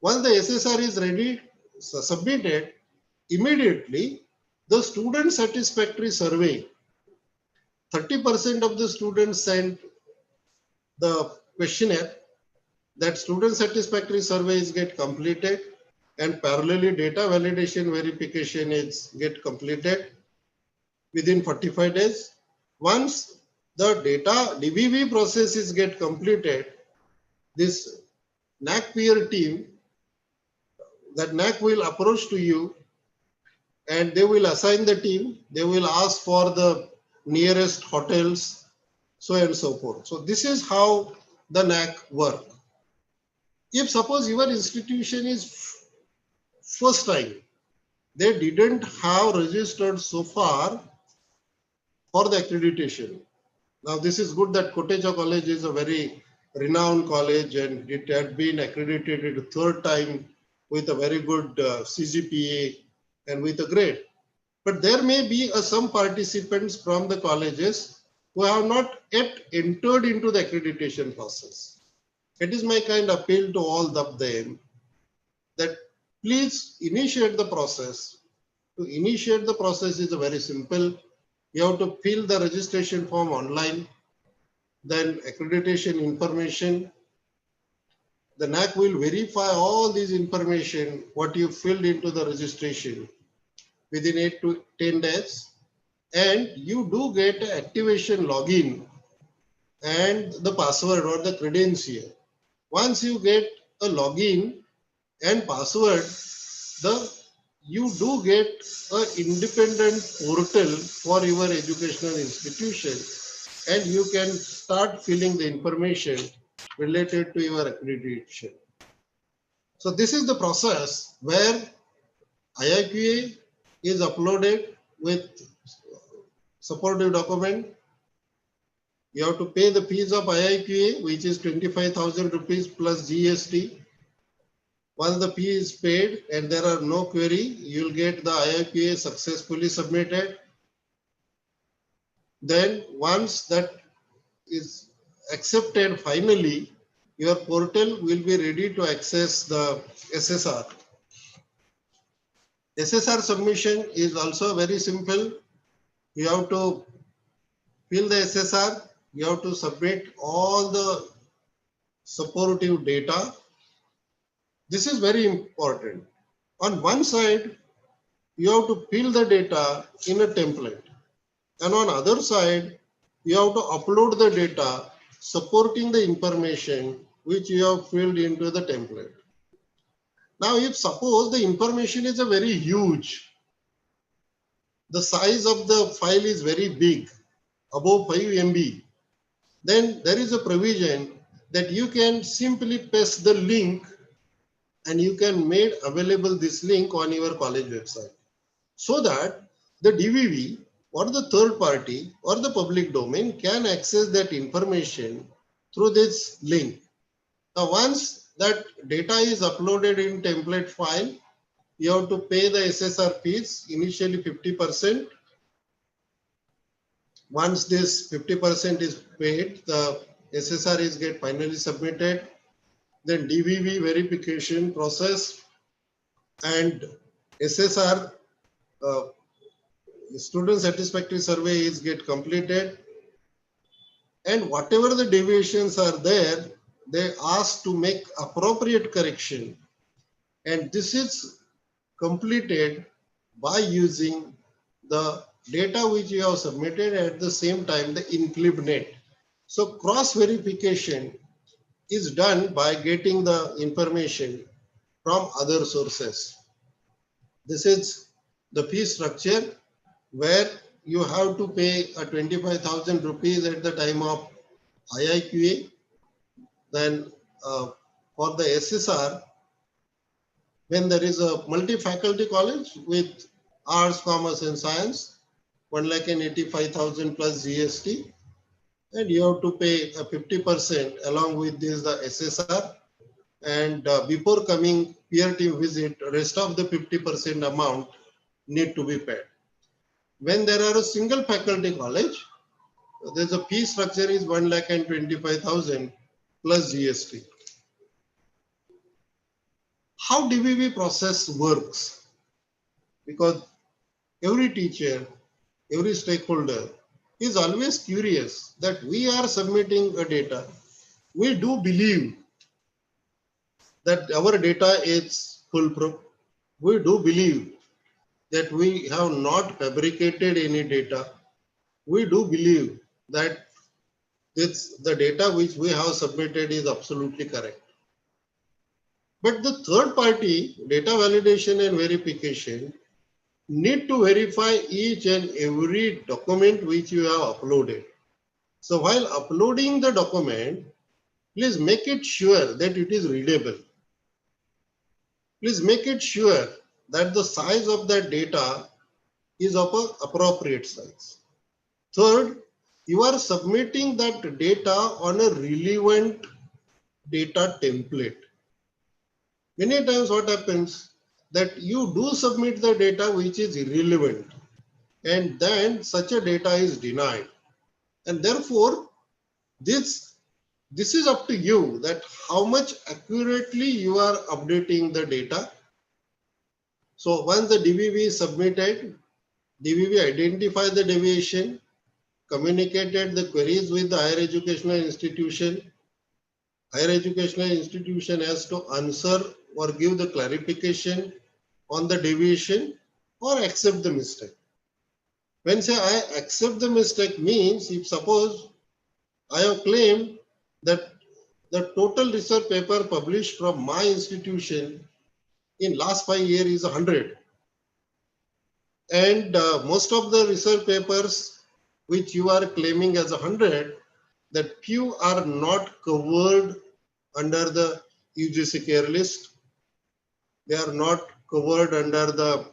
Once the SSR is ready, submitted, immediately the student satisfactory survey, 30% of the students sent the questionnaire. That student satisfactory surveys get completed and parallelly data validation verification is get completed within 45 days. Once the data DVV processes get completed, this NAC peer team, that NAC will approach to you and they will assign the team. They will ask for the nearest hotels, so and so forth. So this is how the NAC work. If suppose your institution is first time, they didn't have registered so far for the accreditation. Now this is good that Kotecha College is a very renowned college and it had been accredited a third time with a very good CGPA and with a grade. But there may be some participants from the colleges who have not yet entered into the accreditation process. It is my kind appeal to all of them that please initiate the process. To initiate the process is very simple. You have to fill the registration form online, then accreditation information. The NAC will verify all these information, what you filled into the registration within 8 to 10 days. And you do get an activation login and the password or the credential. Once you get a login and password, you do get an independent portal for your educational institution, and you can start filling the information related to your accreditation. So this is the process where IIQA is uploaded with supportive document. You have to pay the fees of IIQA, which is 25,000 rupees plus GST. Once the fee is paid and there are no query, you'll get the IIQA successfully submitted. Then once that is accepted finally, your portal will be ready to access the SSR. SSR submission is also very simple. You have to fill the SSR, you have to submit all the supportive data. This is very important. On one side, you have to fill the data in a template. And on other side, you have to upload the data supporting the information which you have filled into the template. Now, if suppose the information is a very huge, the size of the file is very big, above 5 MB, then there is a provision that you can simply paste the link and you can make available this link on your college website, so that the DVV or the third party or the public domain can access that information through this link. Now, once that data is uploaded in template file, you have to pay the SSR fees, initially 50%. Once this 50% is paid, the SSR is get finally submitted. Then DVV verification process and SSR student satisfactory survey is get completed. And whatever the deviations are there, they ask to make appropriate correction. And this is completed by using the data which you have submitted, at the same time the InclibNet. So cross verification is done by getting the information from other sources. This is the fee structure where you have to pay a 25,000 rupees at the time of IIQA. Then for the SSR, when there is a multi-faculty college with arts, commerce and science, 1,85,000 plus GST, and you have to pay a 50% along with this the SSR. And before coming peer team visit, rest of the 50% amount need to be paid. When there are a single faculty college, there's a fee structure is 1,25,000 plus GST. How DVV process works? Because every teacher, every stakeholder is always curious that we are submitting a data. We do believe that our data is foolproof. We do believe that we have not fabricated any data. We do believe that the data which we have submitted is absolutely correct. But the third party data validation and verification need to verify each and every document which you have uploaded. So while uploading the document, please make it sure that it is readable. Please make it sure that the size of that data is of an appropriate size. Third, you are submitting that data on a relevant data template. Many times what happens that you do submit the data which is irrelevant, and then such a data is denied. And therefore, this is up to you that how much accurately you are updating the data. So once the DVV is submitted, DVV identified the deviation, communicated the queries with the higher educational institution. Higher educational institution has to answer or give the clarification on the deviation or accept the mistake. When say I accept the mistake means if suppose I have claimed that the total research paper published from my institution in last 5 years is 100. And most of the research papers which you are claiming as 100, that few are not covered under the UGC care list. They are not covered under the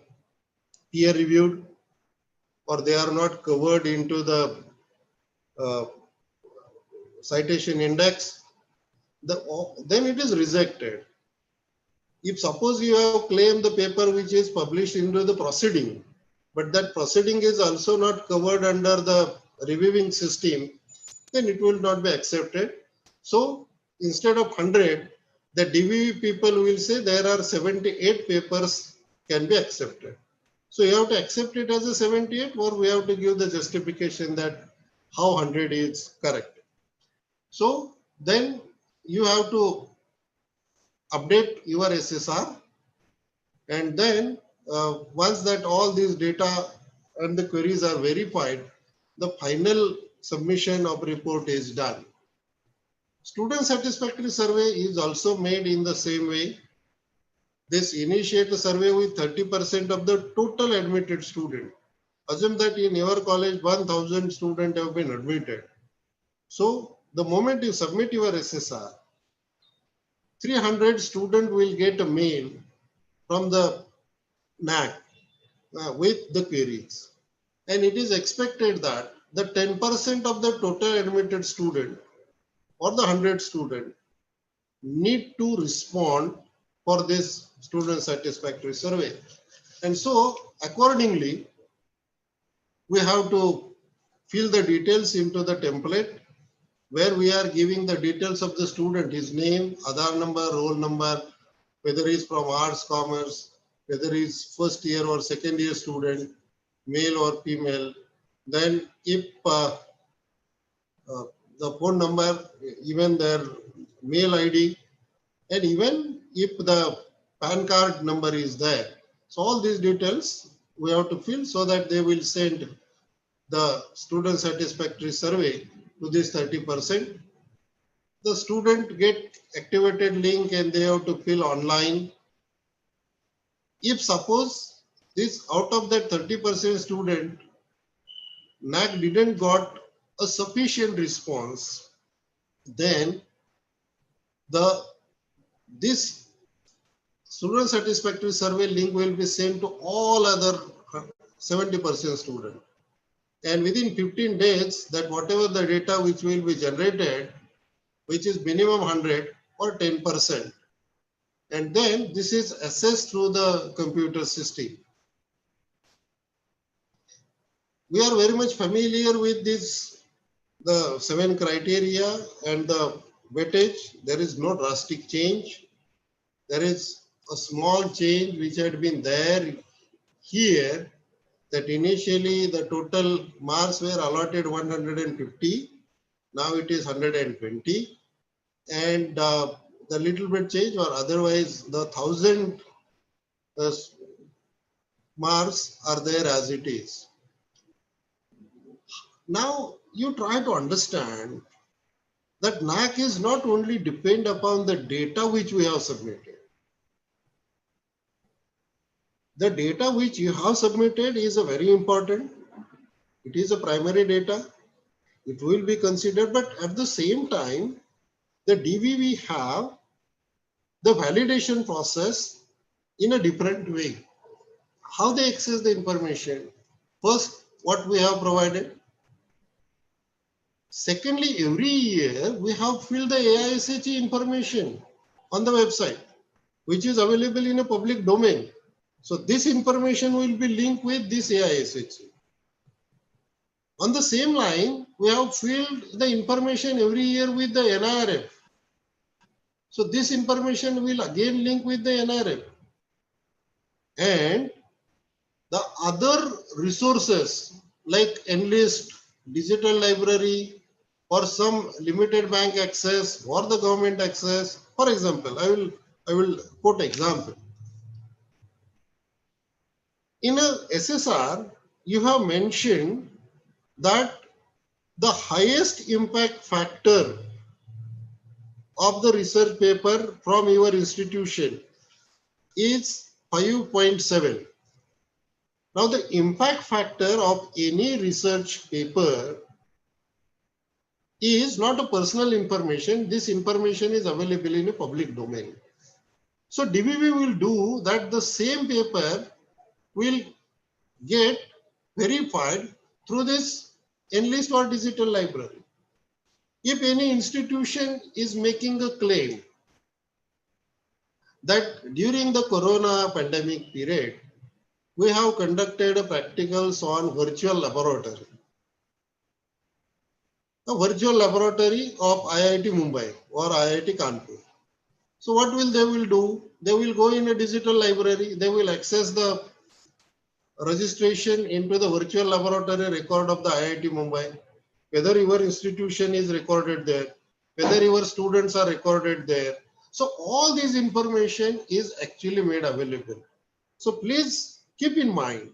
peer reviewed, or they are not covered into the citation index. Then it is rejected. If suppose you have claimed the paper which is published into the proceeding, but that proceeding is also not covered under the reviewing system, then it will not be accepted. So instead of 100, the DVV people will say there are 78 papers can be accepted. So you have to accept it as a 78, or we have to give the justification that how 100 is correct. So then you have to update your SSR, and then once that all these data and the queries are verified, the final submission of report is done. Student satisfactory survey is also made in the same way. This initiate a survey with 30% of the total admitted student. Assume that in your college 1000 students have been admitted. So the moment you submit your SSR, 300 students will get a mail from the NAC with the queries. And it is expected that the 10% of the total admitted student or the 100 student need to respond for this student satisfactory survey. And so accordingly, we have to fill the details into the template where we are giving the details of the student, his name, Aadhaar number, roll number, whether he's from arts, commerce, whether he's first year or second year student, male or female. Then if the phone number, even their mail ID, and even if the PAN card number is there. So all these details we have to fill so that they will send the student satisfactory survey to this 30%. The student get activated link and they have to fill online. If suppose this out of that 30% student, NAC didn't got a sufficient response, then this student satisfactory survey link will be sent to all other 70% students. And within 15 days, that whatever the data which will be generated, which is minimum 100 or 10%. And then this is assessed through the computer system. We are very much familiar with this, the 7 criteria and the weightage. There is no drastic change. There is a small change which had been there here, that initially the total marks were allotted 150. Now it is 120. And the little bit change, or otherwise the 1000 marks are there as it is. Now you try to understand that NAC is not only depend upon the data which we have submitted. The data which you have submitted is a very important. It is a primary data. It will be considered, but at the same time, the DVV have the validation process in a different way. How they access the information? First, what we have provided. Secondly, every year we have filled the AISHE information on the website, which is available in a public domain. So this information will be linked with this AISHE. On the same line, we have filled the information every year with the NIRF. So this information will again link with the NIRF. And the other resources like Enlist, digital library, or some limited bank access or the government access. For example, I will quote example. In a SSR, you have mentioned that the highest impact factor of the research paper from your institution is 5.7. Now, the impact factor of any research paper is not a personal information. This information is available in a public domain. So DBB will do that. The same paper will get verified through this Enlist or digital library. If any institution is making a claim that during the corona pandemic period, we have conducted practicals on virtual laboratory. A virtual laboratory of IIT Mumbai or IIT Kanpur. So what they will do? They will go in a digital library. They will access the registration into the virtual laboratory record of the IIT Mumbai. Whether your institution is recorded there, whether your students are recorded there. So all this information is actually made available. So please keep in mind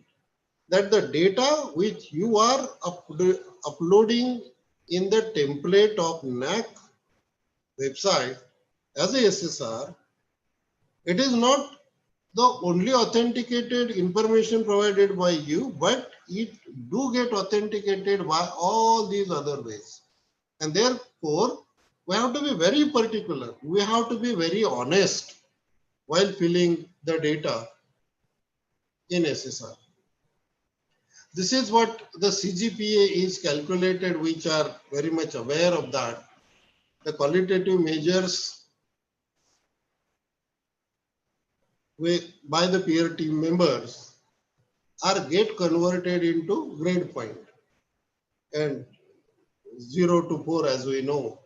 that the data which you are uploading in the template of NAC website as a SSR, it is not the only authenticated information provided by you, but it do get authenticated by all these other ways. And therefore, we have to be very particular. We have to be very honest while filling the data in SSR. This is what the CGPA is calculated, which are very much aware of that. The qualitative measures by the peer team members are get converted into grade point and 0 to 4 as we know.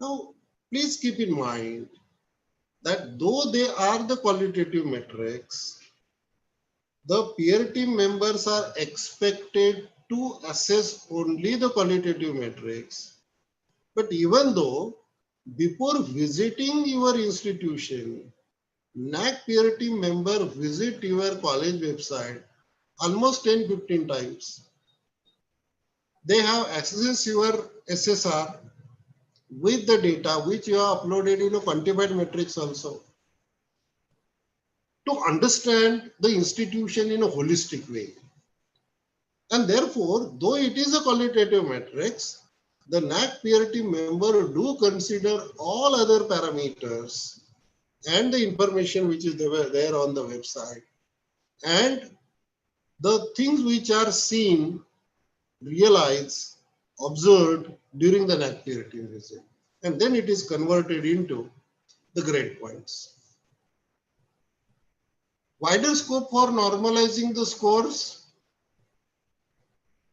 Now, please keep in mind that though they are the qualitative metrics, the peer team members are expected to assess only the qualitative metrics. But even though before visiting your institution, NAC peer team member visit your college website almost 10-15 times. They have accessed your SSR with the data which you have uploaded in a quantified metrics also, to understand the institution in a holistic way. And therefore, though it is a qualitative metrics, the NAC peer team member do consider all other parameters and the information which is there on the website and the things which are seen, realized, observed during the NAC peer team visit. And then it is converted into the grade points. Wider scope for normalizing the scores,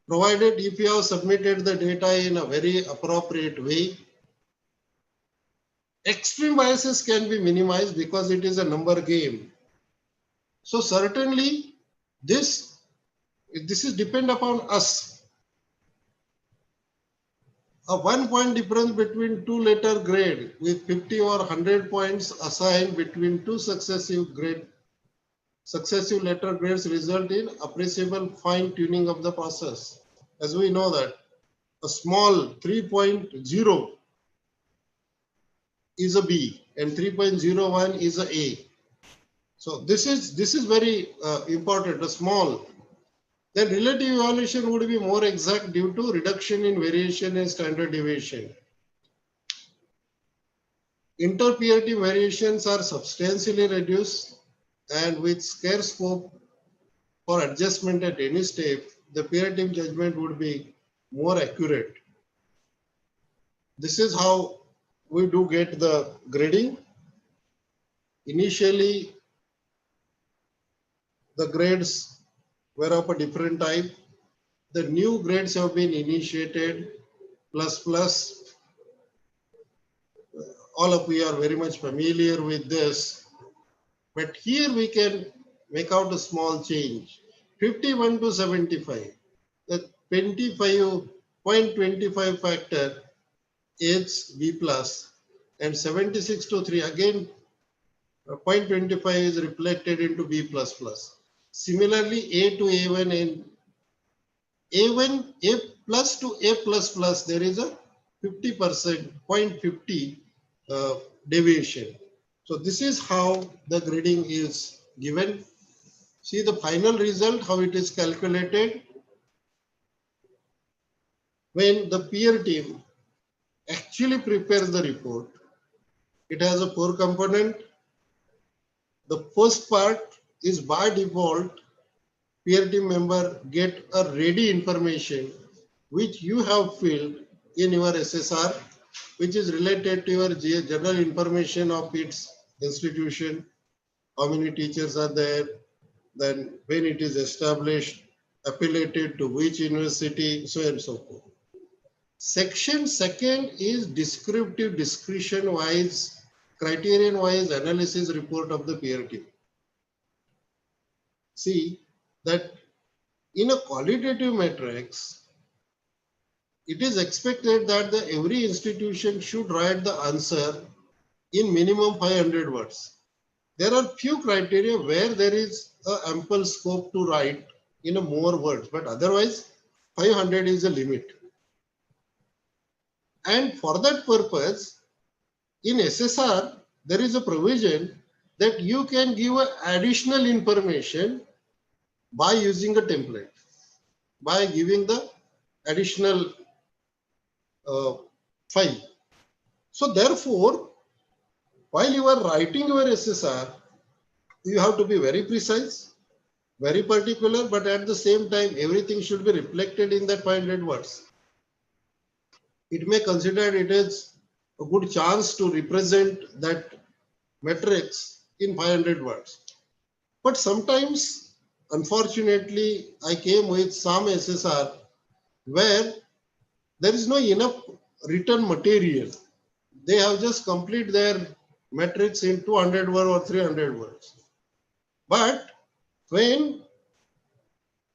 provided if you have submitted the data in a very appropriate way. Extreme biases can be minimized because it is a number game. So certainly this is depend upon us. A 1 point difference between 2 letter grade with 50 or 100 points assigned between two successive letter grades result in appreciable fine tuning of the process. As we know that a small 3.0 is a B and 3.01 is a A. So this is very important, a small. Then relative evaluation would be more exact due to reduction in variation and standard deviation. Inter-peer team variations are substantially reduced, and with scarce scope for adjustment at any step, the peer team judgment would be more accurate. This is how we do get the grading. Initially, the grades were of a different type. The new grades have been initiated, plus. All of you are very much familiar with this. But here we can make out a small change. 51 to 75. The 0.25 factor is B plus, and 76 to 3 again 0.25 is reflected into B plus plus. Similarly, A to A1 and A1, A plus to A plus plus, there is a 50%, 0.50 deviation. So this is how the grading is given. See the final result, how it is calculated. When the peer team actually prepares the report, it has a 4 component. The first part is by default, peer team member get a ready information which you have filled in your SSR, which is related to your general information of its institution, how many teachers are there, then when it is established, affiliated to which university, so on and so forth. Section second is descriptive, discretion-wise, criterion-wise analysis report of the peer team. See that in a qualitative matrix, it is expected that every institution should write the answer in minimum 500 words. There are few criteria where there is ample scope to write in more words, but otherwise 500 is a limit. And for that purpose, in SSR, there is a provision that you can give additional information by using a template, by giving the additional file. So therefore, while you are writing your SSR, you have to be very precise, very particular, but at the same time, everything should be reflected in that 500 words. It may consider it as a good chance to represent that matrix in 500 words. But sometimes, unfortunately, I came with some SSR where there is no enough written material. They have just complete their matrix in 200 words or 300 words. But when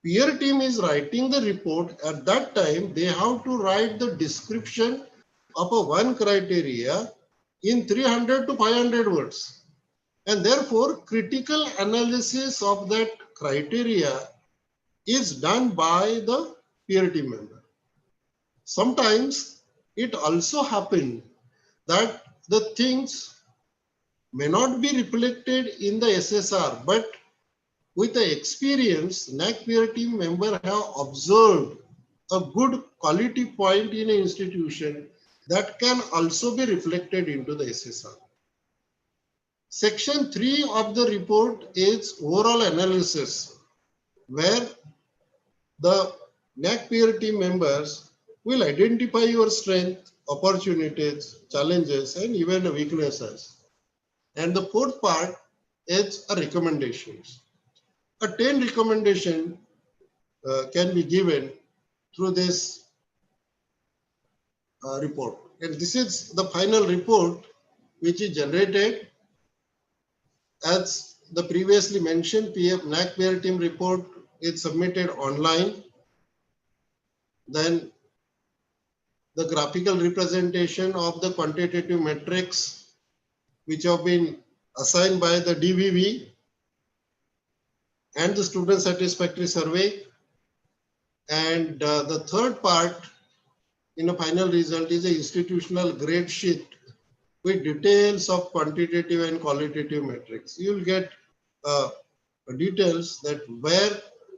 peer team is writing the report, at that time, they have to write the description of a one criteria in 300 to 500 words. And therefore, critical analysis of that criteria is done by the peer team member. Sometimes it also happens that the things may not be reflected in the SSR, but with the experience, NAC peer team member have observed a good quality point in an institution that can also be reflected into the SSR. Section 3 of the report is overall analysis, where the NAC peer team members will identify your strength, opportunities, challenges, and even weaknesses. And the fourth part is a recommendations. A 10 recommendation can be given through this report. And this is the final report which is generated. As the previously mentioned, NAC peer team report is submitted online. Then the graphical representation of the quantitative metrics which have been assigned by the DVV and the student satisfactory survey. And the third part in a final result is an institutional grade sheet with details of quantitative and qualitative metrics. You will get details that where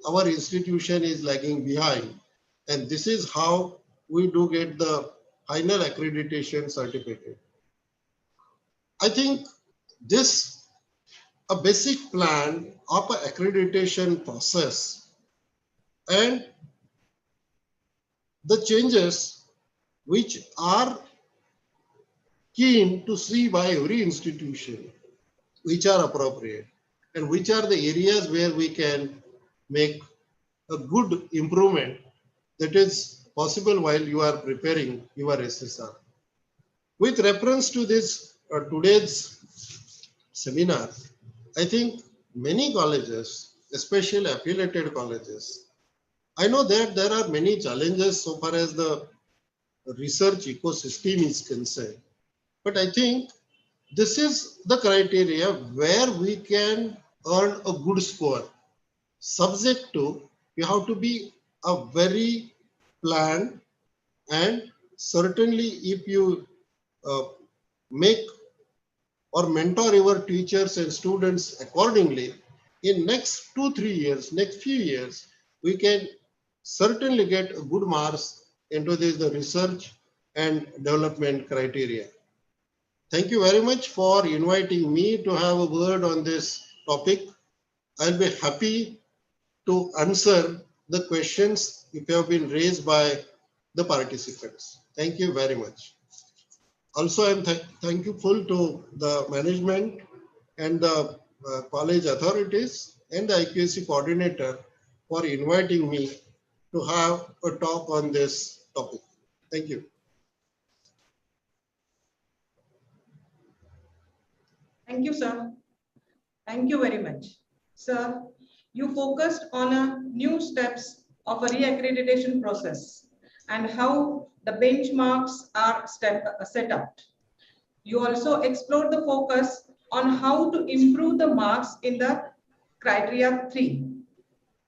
our institution is lagging behind. And this is how we do get the final accreditation certificate. I think this a basic plan of an accreditation process and the changes which are keen to see by every institution, which are appropriate and which are the areas where we can make a good improvement that is possible while you are preparing your SSR. With reference to this today's seminar, I think many colleges especially affiliated colleges. I know that there are many challenges so far as the research ecosystem is concerned, but I think this is the criteria where we can earn a good score, subject to you have to be a very planned, and certainly if you make or mentor your teachers and students accordingly, in next 2-3 years, next few years, we can certainly get good marks into this the research and development criteria. Thank you very much for inviting me to have a word on this topic. I'll be happy to answer the questions if have been raised by the participants. Thank you very much. Also, I'm thankful to the management and the college authorities and the IQAC coordinator for inviting me to have a talk on this topic. Thank you. Thank you, sir. Thank you very much. Sir, you focused on a new steps of a reaccreditation process and how the benchmarks are set up. You also explored the focus on how to improve the marks in the criteria 3.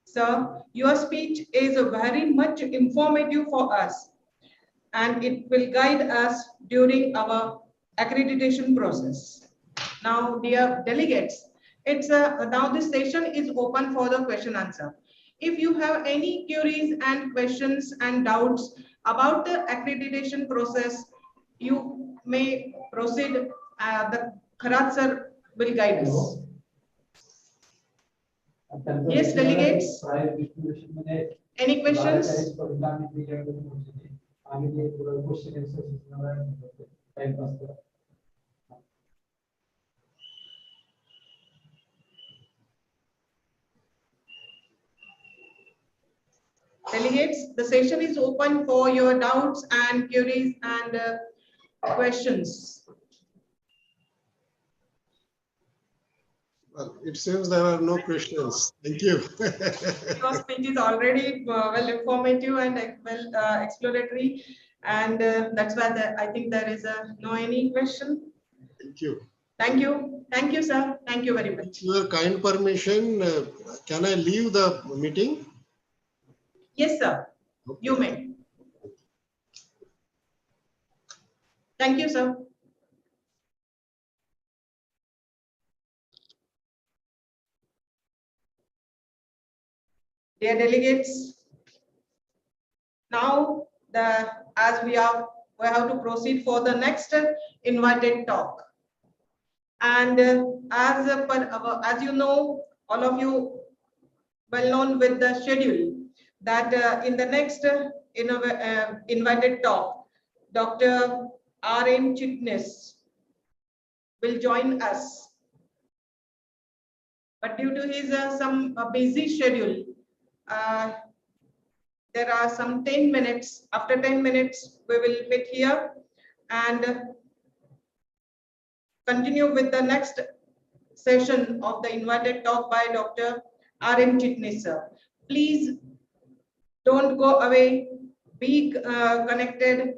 Sir, your speech is very much informative for us and it will guide us during our accreditation process. Now, dear delegates, now this session is open for the question answer. If you have any queries and questions and doubts about the accreditation process, you may proceed. The Kharad sir will guide us. Yes, delegates. Any questions? Delegates, the session is open for your doubts and queries and questions. Well, it seems there are no questions. Thank you. Your speech is already well informative and well exploratory, and that's why I think there is no any question. Thank you. Thank you. Thank you, sir. Thank you very much. With your kind permission, can I leave the meeting? Yes, sir. Okay. You may. Thank you, sir. Dear delegates, now as we have to proceed for the next invited talk. And as you know, all of you well known with the schedule that in the next invited talk, Dr. R.M. Chitnis will join us. But due to his some busy schedule, there are some 10 minutes. After 10 minutes, we will meet here and continue with the next session of the invited talk by Dr. R.M. Chitnis, sir. Please don't go away. Be connected.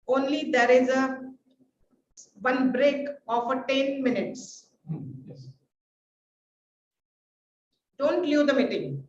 Only there is one break of 10 minutes. Yes. Don't leave the meeting.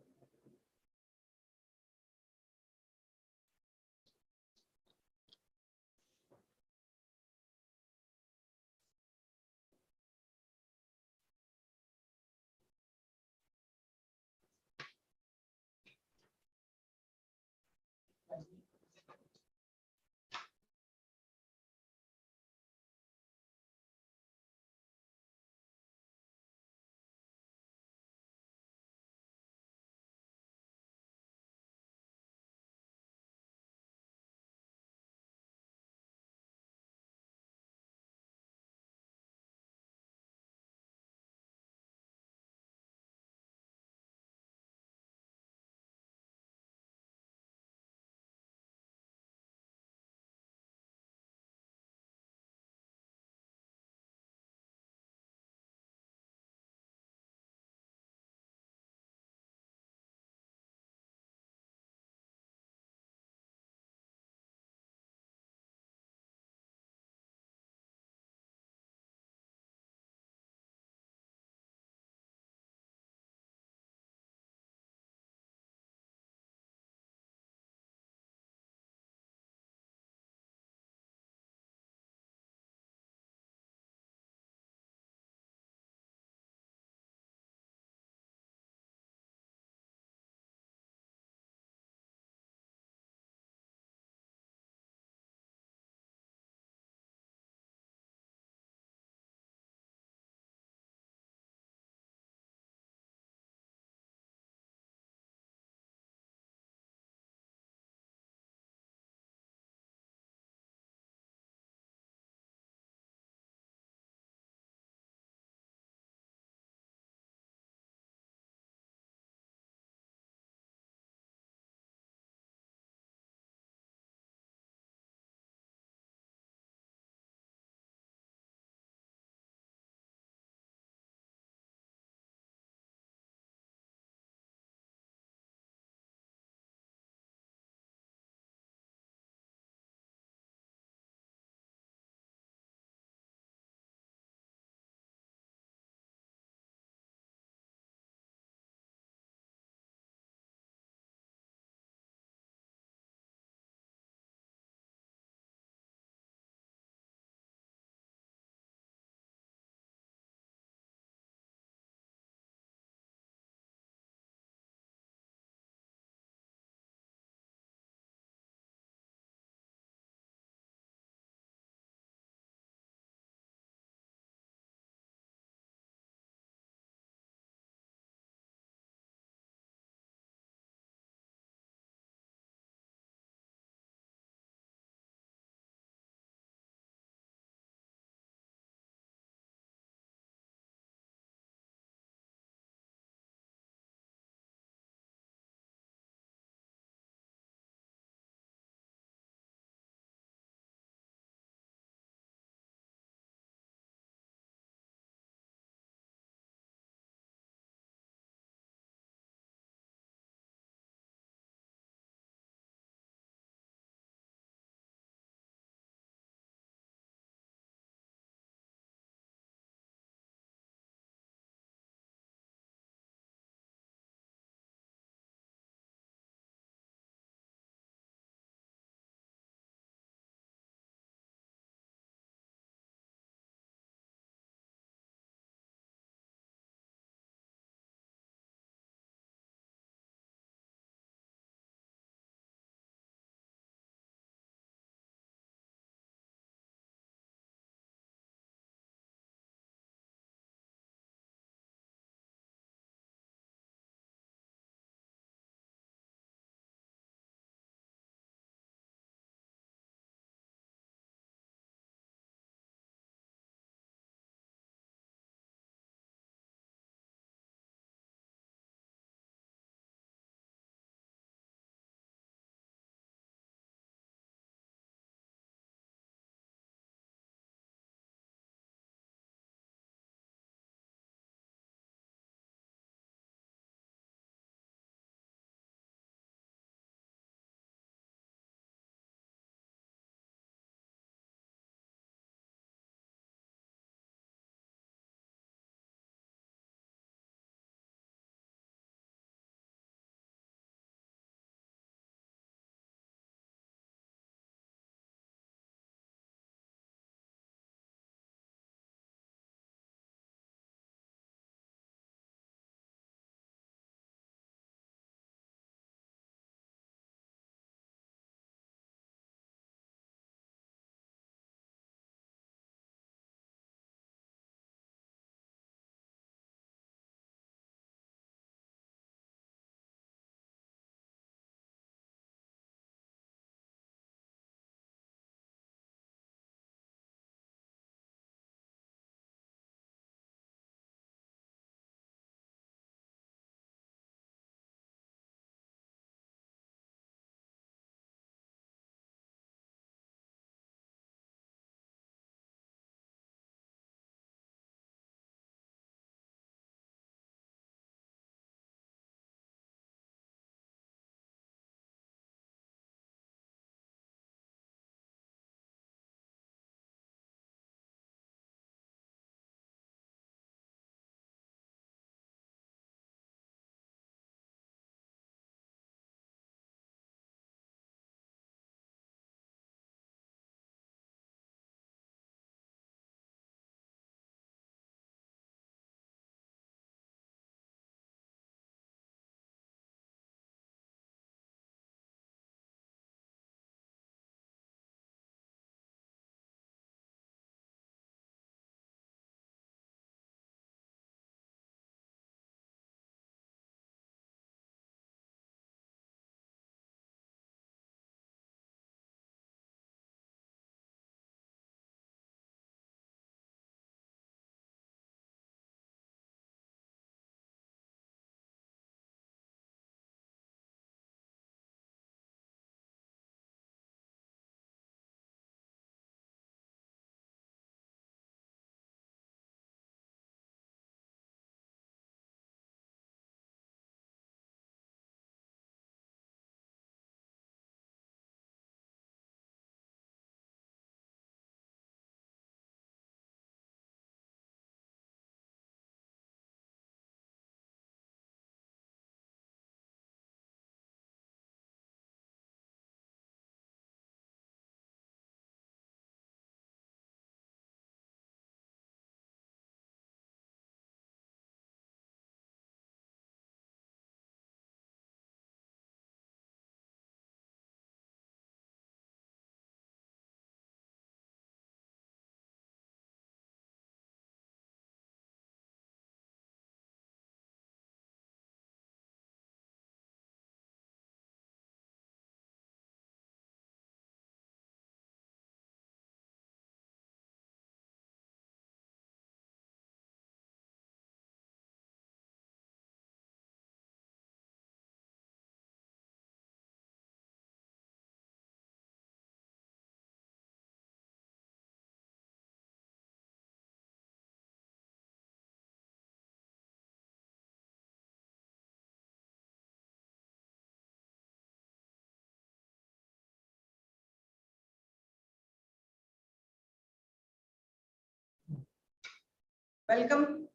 Welcome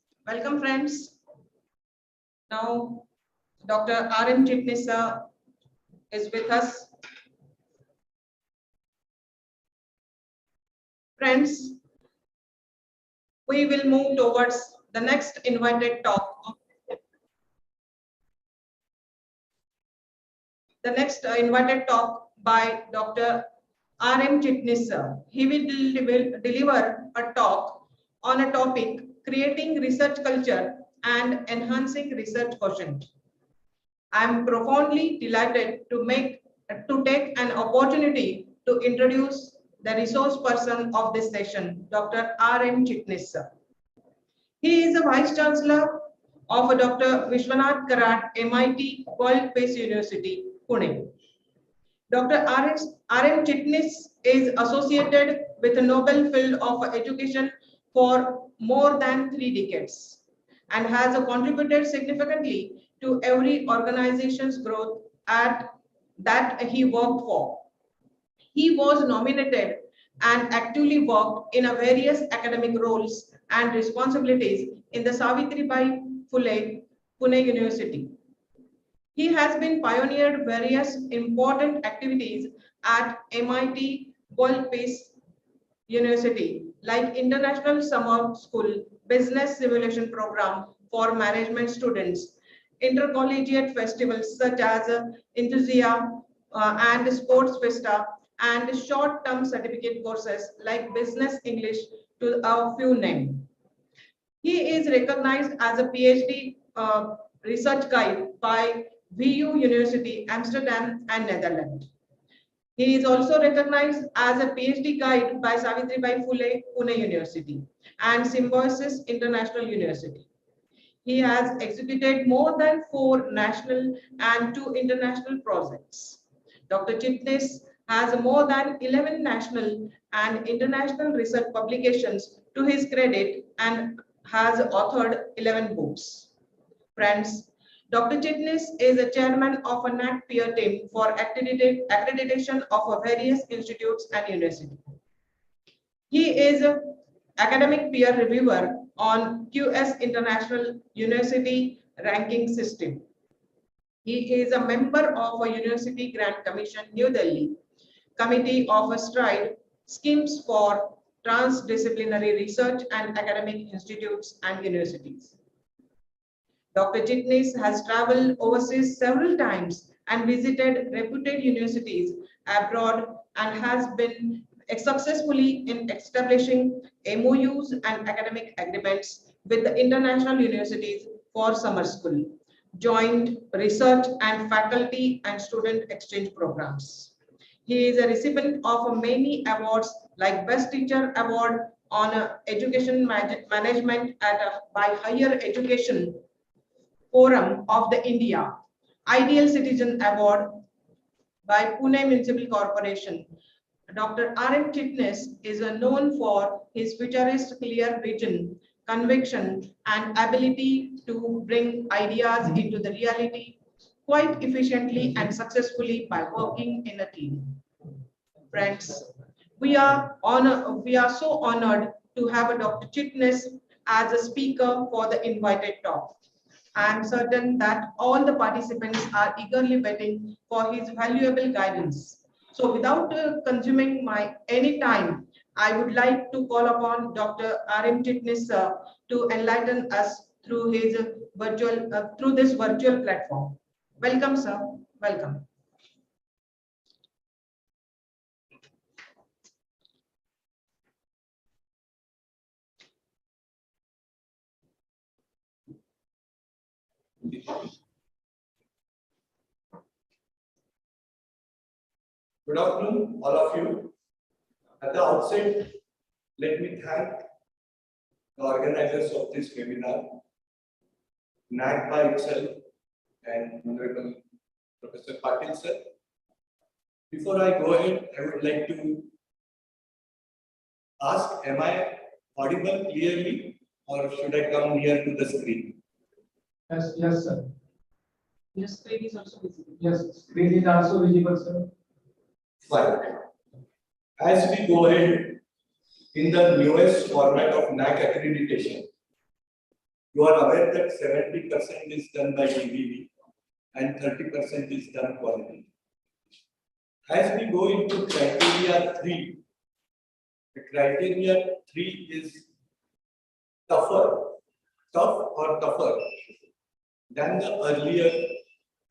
friends. Now, Dr. R.M. Chitnis sir is with us. Friends, we will move towards the next invited talk. The next invited talk by Dr. R.M. Chitnis sir. He will deliver a talk on a topic, creating research culture and enhancing research quotient. I am profoundly delighted to take an opportunity to introduce the resource person of this session, Dr. R.M. Chitnis sir. He is a Vice Chancellor of Dr. Vishwanath Karad, MIT World Peace University, Pune. Dr. R.M. Chitnis is associated with the Nobel field of education for more than 3 decades and has contributed significantly to every organization's growth that he worked for. He was nominated and actively worked in various academic roles and responsibilities in the Savitribai Phule Pune University. He has been pioneered various important activities at MIT World Peace University, like International Summer School Business Simulation Program for management students, intercollegiate festivals such as Enthusiasm and Sports Festa, and short-term certificate courses like Business English, to a few names. He is recognized as a PhD research guide by VU University, Amsterdam and Netherlands. He is also recognized as a PhD guide by Savitribai Phule Pune University and Symbiosis International University. He has executed more than 4 national and 2 international projects. Dr. Chitnis has more than 11 national and international research publications to his credit and has authored 11 books. Friends, Dr. Chitnis is a chairman of a NAC peer team for accreditation of various institutes and universities. He is an academic peer reviewer on QS International University Ranking System. He is a member of a University Grant Commission, New Delhi, Committee of STRIDE, Schemes for Transdisciplinary Research and Academic Institutes and Universities. Dr. Chitnis has traveled overseas several times and visited reputed universities abroad and has been successfully in establishing MOUs and academic agreements with the international universities for summer school, joint research and faculty and student exchange programs. He is a recipient of many awards like Best Teacher Award on Education Management by Higher Education Forum of the India, Ideal Citizen Award by Pune Municipal Corporation. Dr. R.M. Chitnis is known for his futurist clear vision, conviction, and ability to bring ideas into the reality quite efficiently and successfully by working in a team. Friends, we are so honored to have Dr. Chitnis as a speaker for the invited talk. I am certain that all the participants are eagerly waiting for his valuable guidance. So without consuming any time, I would like to call upon Dr. R.M. Chitnis sir to enlighten us through his through this virtual platform. Welcome, sir. Welcome. Good afternoon, all of you. At the outset, let me thank the organizers of this webinar, NAC by itself, and Honorable Professor Patil sir. Before I go ahead, I would like to ask, am I audible clearly or should I come near to the screen? Yes, sir. Your screen is also visible. Yes, screen is also visible, sir. Fine. As we go ahead in the newest format of NAC accreditation, You are aware that 70% is done by DVV and 30% is done quality. As we go into criteria 3, the criteria 3 is tough or tougher than the earlier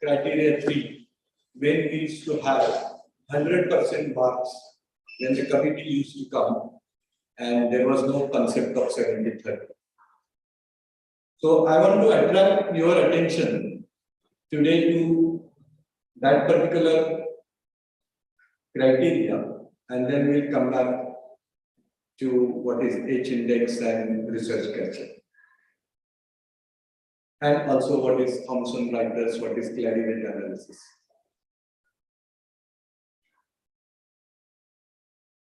criteria 3, when we used to have 100% marks when the committee used to come and there was no concept of 70-30. So I want to attract your attention today to that particular criteria, and then we'll come back to what is H index and research culture. And also what is Thomson Reuters, what is clarivate analysis.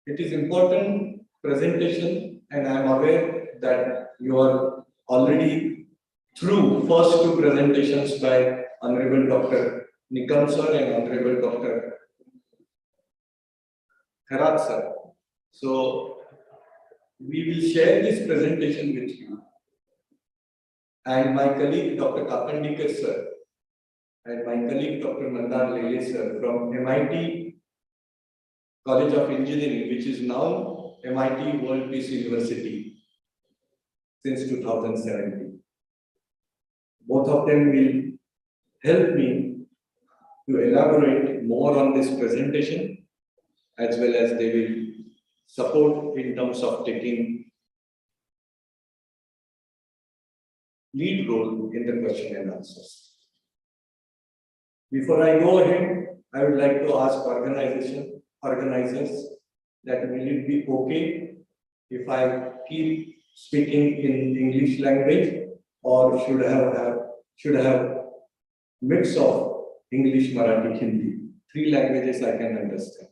It is important presentation, and I am aware that you are already through first two presentations by Honorable Dr. Nikam sir and Honorable Dr. Kharagpur sir. So we will share this presentation with you. And my colleague Dr. Kapandikar sir and my colleague Dr. Mandar Lele sir from MIT College of Engineering, which is now MIT World Peace University since 2017. Both of them will help me to elaborate more on this presentation, as well as they will support in terms of taking lead role in the question and answers. Before I go ahead, I would like to ask organizers that will it be okay if I keep speaking in English language, or should I have mix of English, Marathi, Hindi, 3 languages I can understand.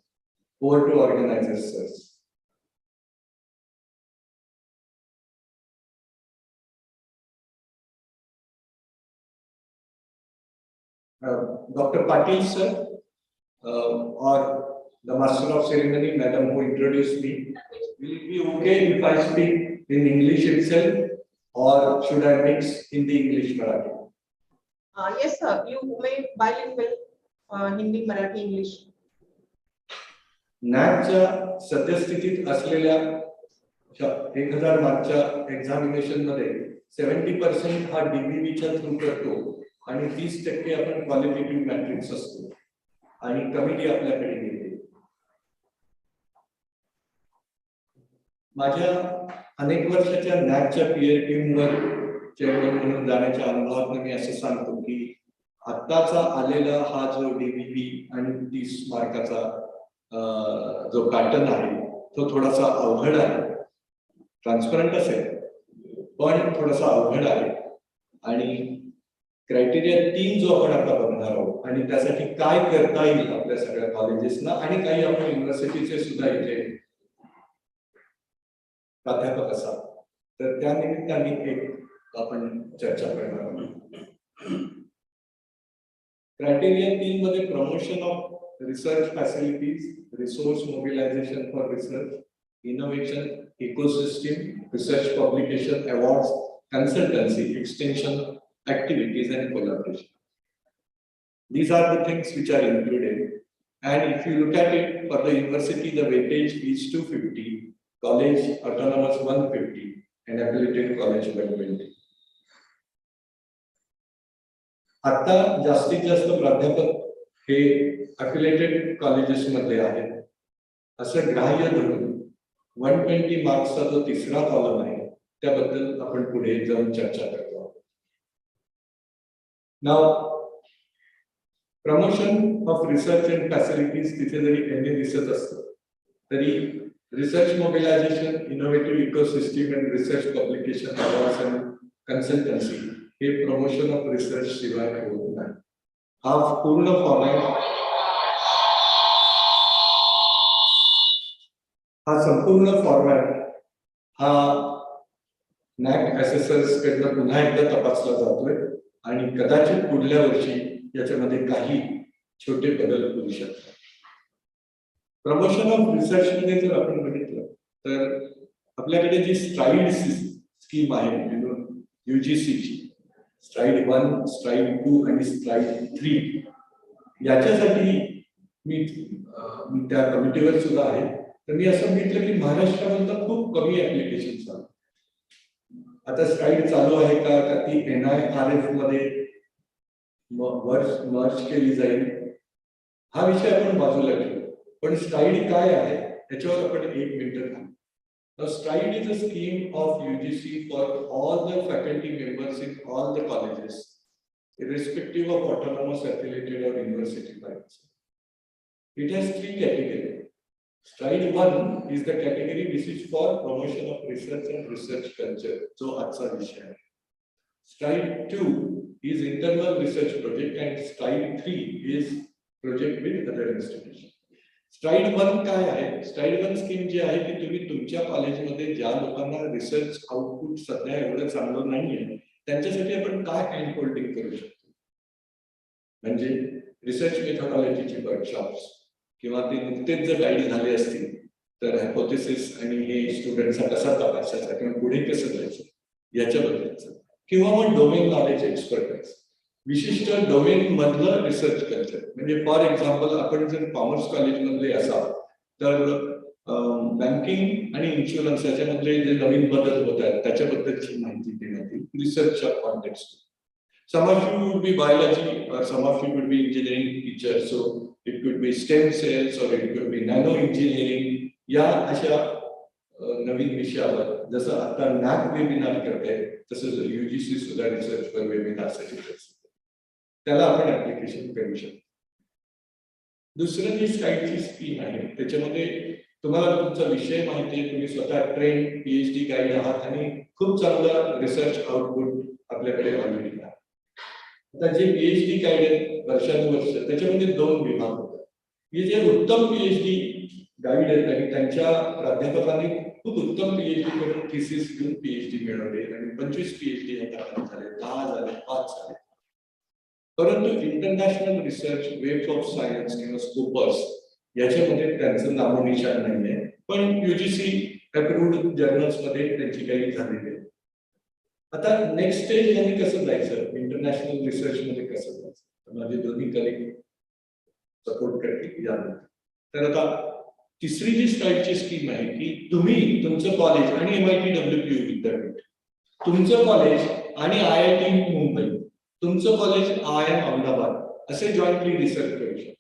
Over to organizers, sirs. Dr. Patil sir, or the master of ceremony, madam who introduced me, will it be okay if I speak in English itself, or should I mix Hindi, English, Marathi? Yes, sir. You may bilingual, Hindi, Marathi, English. नॅकच्या सद्यस्थितीत असलेल्या 1000 मार्कच्या examination मध्ये 70% हा डीबीबीच्या through करतो आणि 30% आपण qualitative matrix असतो आणि committee आपल्याकडे येते. माझ्या अनेक वर्षाच्या नॅकच्या पीयर टीमवर चेअरमन म्हणून जाण्याच्या अनुभवातून मी असं सांगतो की आत्ताचा आलेला हा जो डीबीबी आणि 30 मार्काचा जो पॅटर्न आहे तो थोडासा अवघड आहे. ट्रान्सपरंट असेल पण थोडासा अवघड आहे आणि क्रायटेरिया 3 जो आपण आता बघणार आहोत आणि त्यासाठी काय करता येईल आपल्या सगळ्या कॉलेजेसना आणि काही आपण युनिव्हर्सिटीचे सुद्धा इथे प्राध्यापक असाल तर त्या निमित्ताने एक आपण चर्चा करणार आहोत. क्रायटेरिया 3 मध्ये promotion of research facilities, resource mobilization for research, innovation, ecosystem, research publication, awards, consultancy, extension activities and collaboration. These are the things which are included. And if you look at it, for the university, the weightage is 250, college autonomous 150, and affiliated college 120. आता जास्तीत जास्त प्राध्यापक हे affiliated colleges मध्ये आहेत असं ग्राह्य धरून 120 मार्क्सचा जो तिसरा कॉलम आहे त्याबद्दल आपण पुढे जाऊन चर्चा करतो. नाव promotion of research and facilities तिथे जरी एमए दिसत असतं तरी research mobilisation, innovative ecosystem and research publication, awards and consultancy हे प्रमोशन ऑफ रिसर्च शिवाय होत नाही. हा पूर्ण फॉर्मॅट, हा संपूर्ण फॉर्मॅट हा नॅक असेसर्स कडनं पुन्हा एकदा तपासला जातोय आणि कदाचित पुढल्या वर्षी याच्यामध्ये काही छोटे बदल होऊ शकतात. प्रमोशन ऑफ रिसर्च मध्ये जर आपण बघितलं तर आपल्याकडे जी स्ट्राईड स्कीम आहे, UGCची स्ट्राईड 1, स्ट्राईड 2 आणि स्ट्राईड 3 याच्यासाठी मी त्या कमिटीवर सुद्धा आहे. तर मी असं म्हटलं की महाराष्ट्रामधलं खूप कमी ऍप्लिकेशन आहेत. आता स्ट्राईड चालू आहे का ती NIRF मध्ये मर्ज केली जाईल हा विषय आपण बाजूला ठेवू. पण स्ट्राईड काय आहे त्याच्यावर आपण 1 मिनिट थांबू. STRIDE is a scheme of UGC for all the faculty members in all the colleges, irrespective of autonomous, affiliated, or university types. It has 3 categories. STRIDE 1 is the category which is for promotion of research and research culture. So, acha विषय आहे. STRIDE 2 is internal research project and STRIDE 3 is project with other institutions. Stride 1 काय आहे? Stride 1 scheme जी आहे की तुम्ही तुमच्या कॉलेजमध्ये ज्या लोकांना रिसर्च आउटपुट सध्या एवढं चांगलं नाहीये त्यांच्यासाठी आपण काय हँड होल्डिंग करू शकतो. म्हणजे रिसर्च मेथोडॉलॉजीची वर्कशॉप्स किंवा ते नुकतेच जर गाईड झाले असतील तर हायपोथेसिस आणि हे स्टुडंटचा कसा तपासायचा किंवा पुढे कसं जायचं याच्याबद्दलचं किंवा मग डोमेन नॉलेज एक्सपर्टाइज विशिष्ट डोमेन मधलं रिसर्च कल्चर. म्हणजे फॉर एक्झाम्पल आपण जर कॉमर्स कॉलेजमधले असाल तर बँकिंग आणि इन्शुरन्स याच्यामधले जे नवीन बदल होत आहेत त्याच्याबद्दलची माहिती देण्यात येईल रिसर्चच्या context. Some of you would be biology or some of you would be engineering teachers, so it could be STEM cells or it could be nano engineering. या अशा नवीन विषयावर जसं आता NAC वेबिनार करते तसंच UGC सुद्धा रिसर्च वर वेबिनारसाठी त्याला आपण ऍप्लिकेशन करू शकतो. दुसरं जी स्ट्राईडची स्कीम आहे त्याच्यामध्ये तुम्हाला तुमचा विषय माहिती आहे, तुम्ही स्वतः ट्रेन PhD गाईड आहात आणि खूप चांगला रिसर्च आउटपुट आपल्याकडे ऑलरेडी आहे. आता जे PhD गाईड आहेत वर्षानुवर्ष त्याच्यामध्ये 2 विभाग होतात. हे जे उत्तम PhD गाईड आहेत आणि त्यांच्या प्राध्यापकांनी खूप उत्तम PhD करून थिसिस घेऊन PhD मिळवले आणि 25 PhD आता झाले, 10 झाले, 5 झाले. परंतु international research webs of science किंवा स्कोपर्स याच्यामध्ये त्यांचं नामोनिशाण नाहीये. पण UGC अप्रूव्ड जर्नल्स मध्ये त्यांची काही झालेली आहे. आता नेक्स्ट स्टेज यांनी कसं जायचं इंटरनॅशनल रिसर्च मध्ये कसं जायचं माझे दोन्ही कलिग सपोर्ट करतील यामध्ये. तर आता तिसरी जी स्ट्राईडची स्कीम आहे की तुम्ही तुमचं कॉलेज आणि MIT विद्यापीठ तुमचं कॉलेज आणि IIT मुंबई तुमचं कॉलेज IIM अहमदाबाद असे जॉईंटली रिसर्च करू शकतो.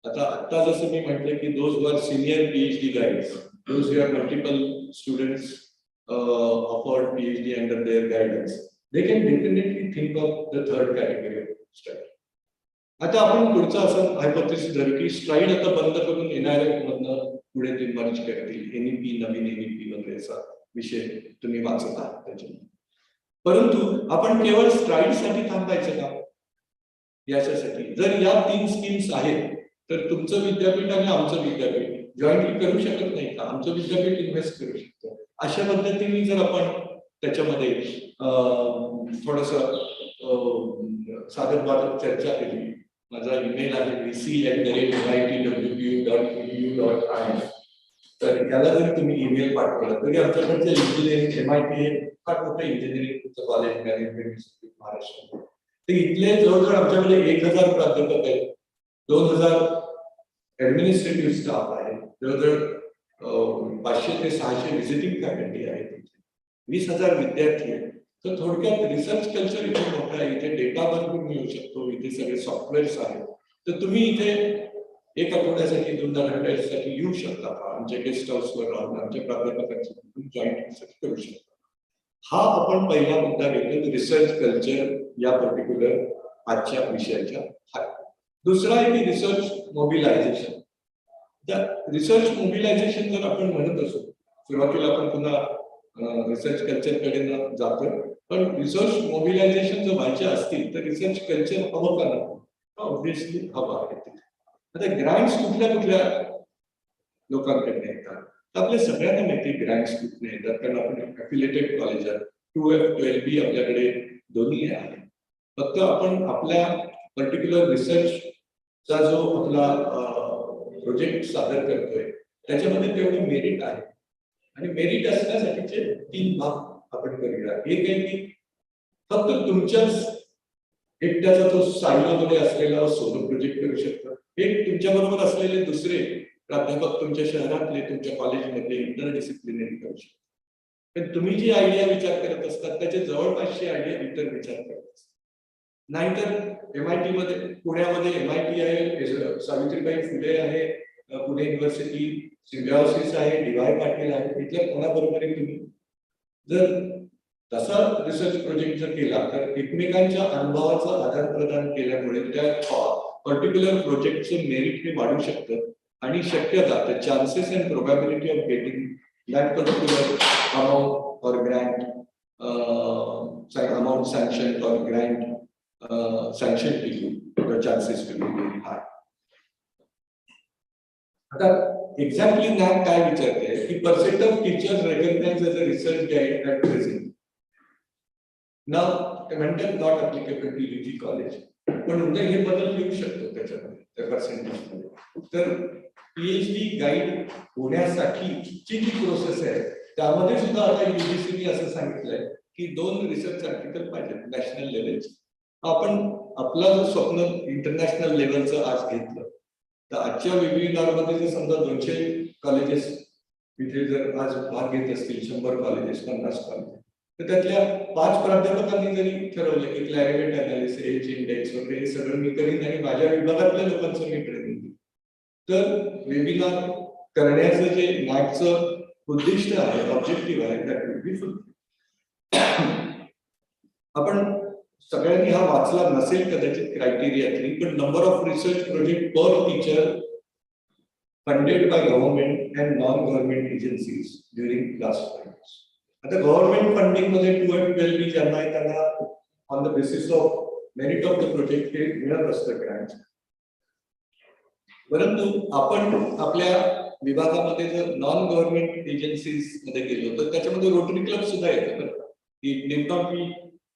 आता जसं मी म्हटलं की those were senior PhD guides those who have multiple students offered PhD under their guidance, they can definitely think of the third category of stride. आता आपण पुढचा असं हायपोथेसिस धरू की स्ट्राईड आता बंद करून NIRF मधनं पुढे ते मर्ज करतील. NEP नवीन NEP वगैरे असा विषय तुम्ही वाचत आहात त्याच्यामध्ये. परंतु आपण केवळ स्ट्राईड साठी थांबायचं का? याच्यासाठी जर या 3 स्कीम्स आहेत तर तुमचं विद्यापीठ आणि आमचं विद्यापीठ जॉईंटली करू शकत नाही का? आमचं विद्यापीठ इन्व्हेस्ट करू शकतो. अशा पद्धतीने जर आपण त्याच्यामध्ये थोडस साधक बाधक चर्चा केली. माझा ईमेल आहे vc@mitwpu.edu.in. तर याला जर तुम्ही ईमेल पाठवला तरी आमच्याकडचे इंजिनिअरिंग MIT फार मोठं engineering college management institute Maharashtra तर इथले जवळजवळ आमच्याकडे 1000 प्राध्यापक आहेत, 2000 ऍडमिनिस्ट्रेटिव्ह स्टाफ आहे, जवळजवळ 500 ते 600 व्हिजिटिंग फॅकल्टी आहेत, 20,000 विद्यार्थी आहेत. तर थोडक्यात रिसर्च कल्चर इथे मोठं आहे. इथे डेटा भरपूर मिळू शकतो, इथे सगळे सॉफ्टवेअर्स आहेत. तर तुम्ही इथे 1 आठवड्यासाठी 2 आठवड्यासाठी येऊ शकता का? आमच्या गेस्ट हाऊसवर राहून आमच्या प्राध्यापकांची जॉईंट रिसर्च करू शकता. हा आपण पहिला मुद्दा घेतला रिसर्च कल्चर या पर्टिक्युलर आजच्या विषयाच्या आहे. दुसरा आहे की रिसर्च मोबिलायझेशन. रिसर्च मोबिलायझेशन जर आपण म्हणत असू सुरुवातीला आपण पुन्हा रिसर्च कल्चर कडे जातो, पण रिसर्च मोबिलायझेशन जर व्हायचे असतील तर रिसर्च कल्चर हवं का नको? ऑब्व्हियसली हवं आहे. आता ग्रँट्स कुठल्या कुठल्या लोकांकडे येतात? आपल्या सगळ्यांना माहिती ग्रँट्स कुठे येतात कारण आपण अफिलिएटेड कॉलेज आहे. 2F 12B आपल्याकडे दोन्ही आहे. फक्त आपण आपल्या पर्टिक्युलर रिसर्चचा जो आपला प्रोजेक्ट सादर करतोय त्याच्यामध्ये तेवढं मेरिट आहे आणि मेरिट असण्यासाठीचे 3 भाग आपण करूया. एक आहे की फक्त तुमच्याच एकट्याचा तो सायलोमध्ये असलेला सोलो प्रोजेक्ट करू शकतो. हे तुमच्या बरोबर असलेले दुसरे प्राध्यापक तुमच्या शहरातले, तुमच्या कॉलेजमधले इंटरडिसिप्लिनरी करू शकतात. पण तुम्ही जी आयडिया विचार करत असतात त्याचे जवळपासची आयडिया इतर विचार करत असतात. नाहीतर MIT मध्ये, पुण्यामध्ये MIT आहे, सावित्रीबाई फुले आहे, पुणे युनिव्हर्सिटी, सिम्बायोसिस आहे, DY पाटील आहे, इथल्या कोणाबरोबरही तुम्ही जर तसा रिसर्च प्रोजेक्ट जर केला तर एकमेकांच्या अनुभवाचं आदान प्रदान केल्यामुळे त्या पर्टिक्युलर प्रोजेक्टचं मेरिट हे वाढू शकतं आणि शक्यता, the chances and probability of getting that particular amount or grant, amount sanctioned or grant sanctioned to you, the chances will be very high. आता एक्झॅक्टली NAAC काय विचारते की percent of teachers recognise as a research guide at present. नाव ते म्हणतात not applicable to UG college, पण उद्या हे बदल येऊ शकतो त्याच्यामध्ये, त्या पर्सेंटेजमध्ये. तर PhD गाईड होण्यासाठीची जी प्रोसेस आहे त्यामध्ये सुद्धा आता UGC ने असं सांगितलंय की 2 रिसर्च आर्टिकल पाहिजेत नॅशनल लेवलचे. आपण आपलं जर स्वप्न इंटरनॅशनल लेवलचं आज घेतलं तर आजच्या वेबिनारमध्ये जर समजा 200 कॉलेजेस तिथे जर आज भाग घेत असतील, 100 कॉलेजेस, 50 कॉलेजेस, तर त्यातल्या 5 प्राध्यापकांनी जरी ठरवलं की क्लायमेट अनालिसिस, एज इंडेक्स वगैरे हे सगळं मी करीन आणि माझ्या विभागातल्या लोकांचं मी ट्रेनिंग देईन, तर वेबिनार करण्याचं जे NAACचं उद्दिष्ट आहे, ऑब्जेक्टिव्ह आहे, दॅट विल बी फुलफिल्ड. आपण सगळ्यांनी हा वाचला नसेल कदाचित क्रायटेरियातली, पण number of research project per teacher funded by government and non government agencies during last 5 years. आता गव्हर्नमेंट फंडिंग मध्ये 2 and 12B ज्यांना आहे त्यांना on the basis of merit of the project हे मिळत असतं ग्रँट. परंतु आपण आपल्या विभागामध्ये जर नॉन गव्हर्नमेंट एजन्सीज मध्ये गेलो तर त्याच्यामध्ये रोटरी क्लब सुद्धा येतं बरं. It need not be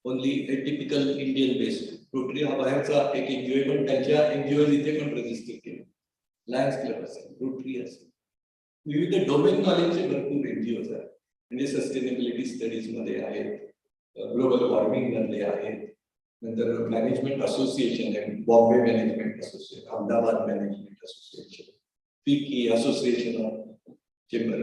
only A typical Indian based. Rotary हा बाहेरचा एक NGO पण त्यांच्या NGO इथे पण रजिस्टर केले. लायन्स क्लब असेल, रोटरी असेल, विविध डोमेन नॉलेजचे भरपूर NGOज आहेत. म्हणजे सस्टेनेबिलिटी स्टडीज मध्ये आहेत, ग्लोबल वॉर्मिंग मधले आहेत, नंतर मॅनेजमेंट असोसिएशन आहे, Bombay management association, Ahmedabad management association, FICCI association of chamber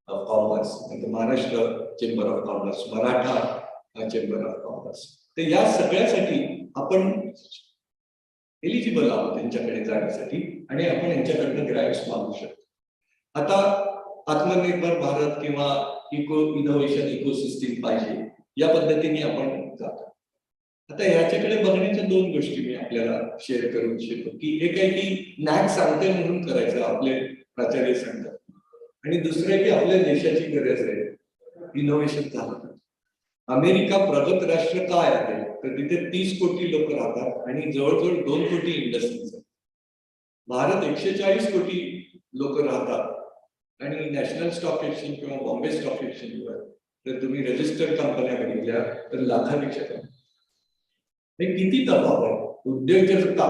of commerce, नंतर Maharashtra chamber of commerce, Maratha chamber of commerce. तर या सगळ्यासाठी आपण एलिजिबल आहोत त्यांच्याकडे जाण्यासाठी आणि आपण यांच्याकडनं ग्रँट्स मागू शकतो. आता आत्मनिर्भर भारत किंवा इनोव्हेशन इकोसिस्टीम पाहिजे या पद्धतीने आपण जातो. आता याच्याकडे बघण्याच्या 2 गोष्टी मी आपल्याला शेअर करू इच्छितो की एक आहे की NAAC सांगते म्हणून करायचं, आपले प्राचार्य सांगतात, आणि दुसरं आहे की आपल्या देशाची गरज आहे इनोव्हेशन झालं. अमेरिका प्रगत राष्ट्र काय आहे तर तिथे 30 कोटी लोक राहतात आणि जवळजवळ 2 कोटी इंडस्ट्रीज आहेत. भारत 140 कोटी लोक राहतात आणि नॅशनल स्टॉक एक्सचेंज किंवा बॉम्बे स्टॉक एक्सचेंजवर जर तुम्ही रजिस्टर्ड कंपन्या बघितल्या तर लाखापेक्षा कमी. हे किती दबाव आहे. उद्योजकता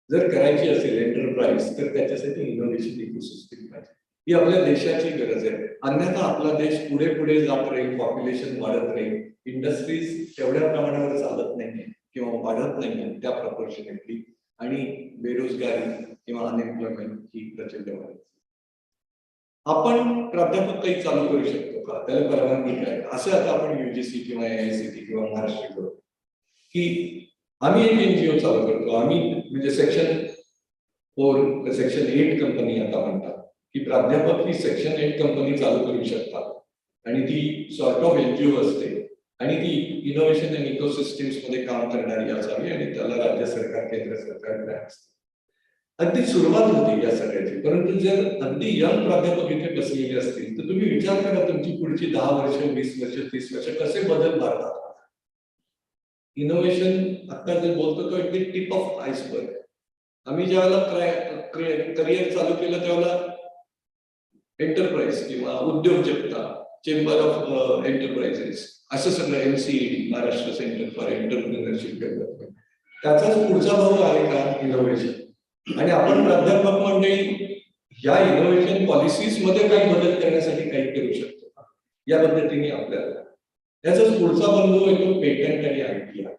जर करायची असेल एंटरप्राइज तर त्याच्यासाठी इनोव्हेशन इकोसिस्टीम पाहिजे. ही आपल्या देशाची गरज आहे. अन्यथा आपला देश पुढे पुढे जात राहील, पॉप्युलेशन वाढत राहील, इंडस्ट्रीज तेवढ्या प्रमाणावर चालत नाही किंवा वाढत नाही त्या प्रपोर्शनेटली, आणि बेरोजगारी किंवा अनएम्प्लॉयमेंट ही प्रचंड वाढत. आपण प्राध्यापक काही चालू करू शकतो का, त्याला परवानगी काय, असं आता आपण UGC किंवा AICT किंवा महाराष्ट्र करू की आम्ही एक NGO चालू करतो. आम्ही म्हणजे सेक्शन 4 सेक्शन 8 कंपनी आता म्हणतात की प्राध्यापक ही सेक्शन 8 कंपनी चालू करू शकतात आणि ती सॉर्ट ऑफ NGO असते आणि ती इनोव्हेशन अँड इकोसिस्टीम्स मध्ये काम करणारी असावी आणि त्याला राज्य सरकार, केंद्र सरकार ग्रँट्स. अगदी सुरुवात होती या सगळ्याची. परंतु जर अगदी यंग प्राध्यापक इथे बसलेले असतील तर तुम्ही विचार करा तुमची पुढची 10 वर्ष, 20 वर्ष, 30 वर्ष कसे बदल भारतात. इनोव्हेशन आता जे बोलतो तो अगदी टिप ऑफ आइसबर्ग. आम्ही ज्यावेळेला करिअर चालू केलं त्यावेळेला एंटरप्राइज किंवा उद्योजकता, चेंबर ऑफ एंटरप्राइजेस, असं सगळं MCED, Maharashtra centre for entrepreneurship development, त्याचाच पुढचा भाग आहे का इनोव्हेशन. आणि आपण प्राध्यापक मंडळी या इनोव्हेशन पॉलिसीज मध्ये काही बदल करण्यासाठी काही करू शकतो का, या पद्धतीने आपल्याला त्याचाच पुढचा बंधू येतो पेटंट आणि IPR.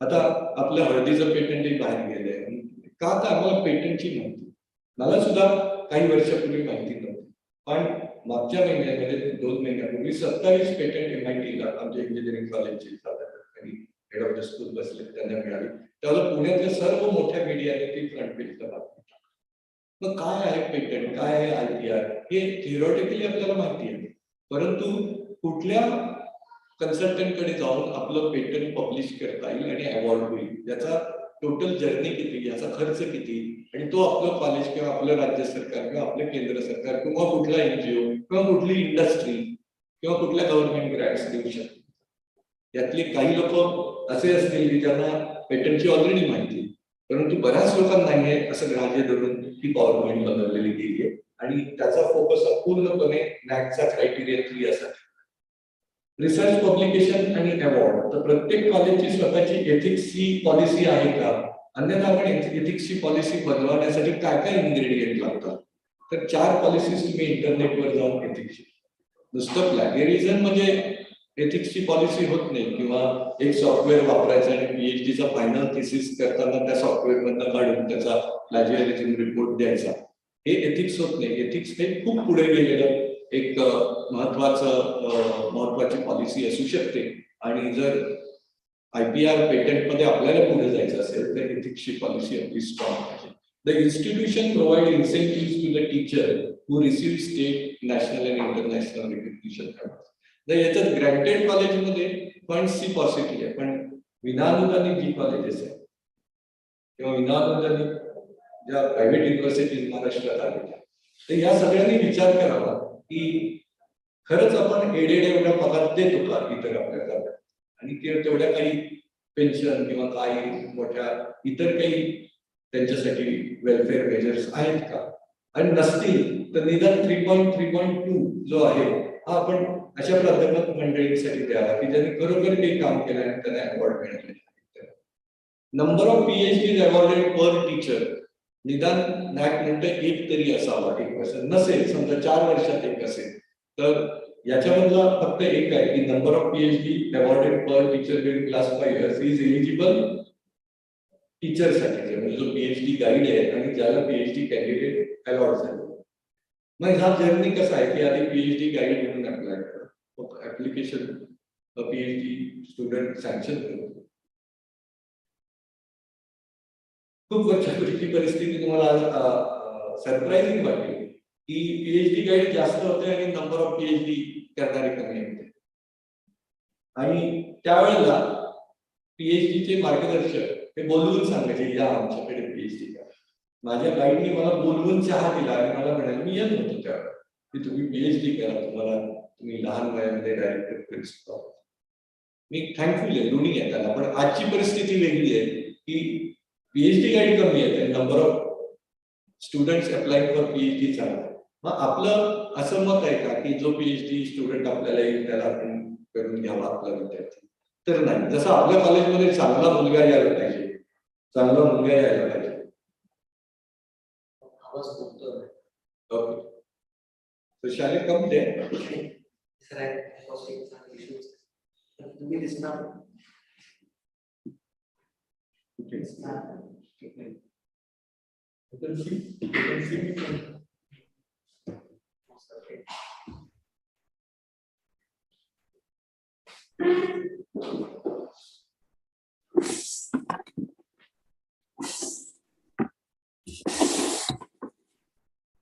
आता आपल्या हळदीचं पेटंटही बाहेर गेलंय. का तर आम्हाला पेटंटची माहिती, मला सुद्धा काही वर्षापूर्वी माहिती नव्हती, पण मागच्या महिन्यामध्ये 2 महिन्यापूर्वी 27 पेटंट MIT ला आमच्या इंजिनिअरिंग कॉलेजचे हेड ऑफ द स्कूल बसले त्यांना मिळाली. त्यावेळेला पुण्यातल्या सर्व मोठ्या मीडियाने ती फ्रंट पेजला बातमी. मग काय आहे पेटंट, काय आहे IPR हे थिअरॉटिकली आपल्याला माहिती आहे, परंतु कुठल्या कन्सल्टंटकडे जाऊन आपलं पेटंट पब्लिश करता येईल आणि अवॉर्ड होईल, याचा टोटल जर्नी किती, याचा खर्च किती, आणि तो आपलं कॉलेज किंवा आपलं राज्य सरकार किंवा आपलं केंद्र सरकार किंवा कुठला NGO किंवा कुठली इंडस्ट्री किंवा कुठल्या गव्हर्नमेंट ग्रँट्स देऊ शकते. यातले काही लोक असे असतील की ज्यांना पेटंटची ऑलरेडी माहिती, परंतु बऱ्याच लोकांना नाहीये असं ग्राह्य धरून ही पॉवरपॉईंट बनवलेली गेली आहे आणि त्याचा फोकस पूर्णपणे नॅकचा क्रायटेरिया 3 असा. रिसर्च पब्लिकेशन आणि अवॉर्ड. तर प्रत्येक कॉलेजची स्वतःची एथिक्सची पॉलिसी आहे का, अन्यथा आपण एथिक्सची पॉलिसी बनवण्यासाठी काय काय इन्ग्रेडियंट लागतात. तर 4 पॉलिसीज तुम्ही इंटरनेटवर जाऊन एथिक्सची, नुसतं प्लॅगरिझम म्हणजे एथिक्सची पॉलिसी होत नाही, किंवा एक सॉफ्टवेअर वापरायचं आणि PhDचा फायनल थिसिस करताना त्या सॉफ्टवेअर मधनं काढून त्याचा प्लॅजिअरिझम रिपोर्ट द्यायचा, हे एथिक्स होत नाही. एथिक्स हे खूप पुढे गेलेलं एक महत्वाची पॉलिसी असू शकते. आणि जर IPR पेटंट मध्ये आपल्याला पुढे जायचं असेल तर एथिक्सची पॉलिसी आपली स्ट्रॉंग पाहिजे. The institution provide incentive to the teacher who receive state, national and international recognition. तर याच्यात ग्रँटेड कॉलेजमध्ये फंड्सची पॉसिबिलिटी आहे, पण विनाअनुदानित जी कॉलेजेस आहेत किंवा विनाअनुदानित ज्या प्रायव्हेट युनिव्हर्सिटीज महाराष्ट्रात आल्या, तर या सगळ्यांनी विचार करावा की खरंच आपण एवढ्या पगार देतो का इतर आपल्याला, आणि तेवढ्या काही पेन्शन किंवा काही मोठ्या इतर काही त्यांच्यासाठी वेलफेअर मेजर्स आहेत का, आणि नसतील तर निदान 3.2 जो आहे हा आपण अशा प्राध्यापक मंडळींसाठी द्यावा की ज्यांनी खरोखर काही काम केलं आणि त्यांना अवॉर्ड मिळाले. Number of PhDs awarded per teacher, निदान नॅक म्हणतं 1 तरी असावा, 1 वर्ष नसेल, समजा 4 वर्षात 1 असेल, तर याच्यामधला फक्त एक आहे की number of PhD awarded per teacher during last 5 years is eligible टीचरसाठी, म्हणजे जो PhD गाईड आहे आणि ज्याला PhD कॅन्डिडेट अलॉट झाले. मग हा जर्नी कसा आहे की आधी PhD गाईड म्हणून अप्लाय करा, ऍप्लिकेशन PhD स्टुडंट सँक्शन करतो. खूप वर्षापूर्वीची परिस्थिती तुम्हाला सरप्राइझिंग वाटेल की PhD गाईड जास्त होते आणि नंबर ऑफ PhD करणारे कमी होते. आणि त्यावेळेला PhDचे मार्गदर्शक हे बोलवून सांगायचे या आमच्याकडे PhD करा. माझ्या गाईडने मला बोलवून चहा दिला आणि मला म्हणाले, मी येत होतो त्यावेळेला की तुम्ही PhD करा, तुम्ही लहान वयामध्ये डायरेक्टर प्रिन्सिपल. मी थँकफुल आहे, ऋणी आहे त्याला. पण आजची परिस्थिती वेगळी आहे की PhD गाईड कमी आहेत आणि number of students applying for PhD चालू. मग आपलं असं मत आहे का की जो PhD स्टुडंट आपल्याला येईल त्याला आपण करून घ्यावा आपला विद्यार्थी? तर नाही. जसं आपल्या कॉलेजमध्ये चांगला मुलगा यायला पाहिजे, चांगला मुलगा यायला पाहिजे. ओके, तो शाळेत कम दे तुम्ही दिसणार.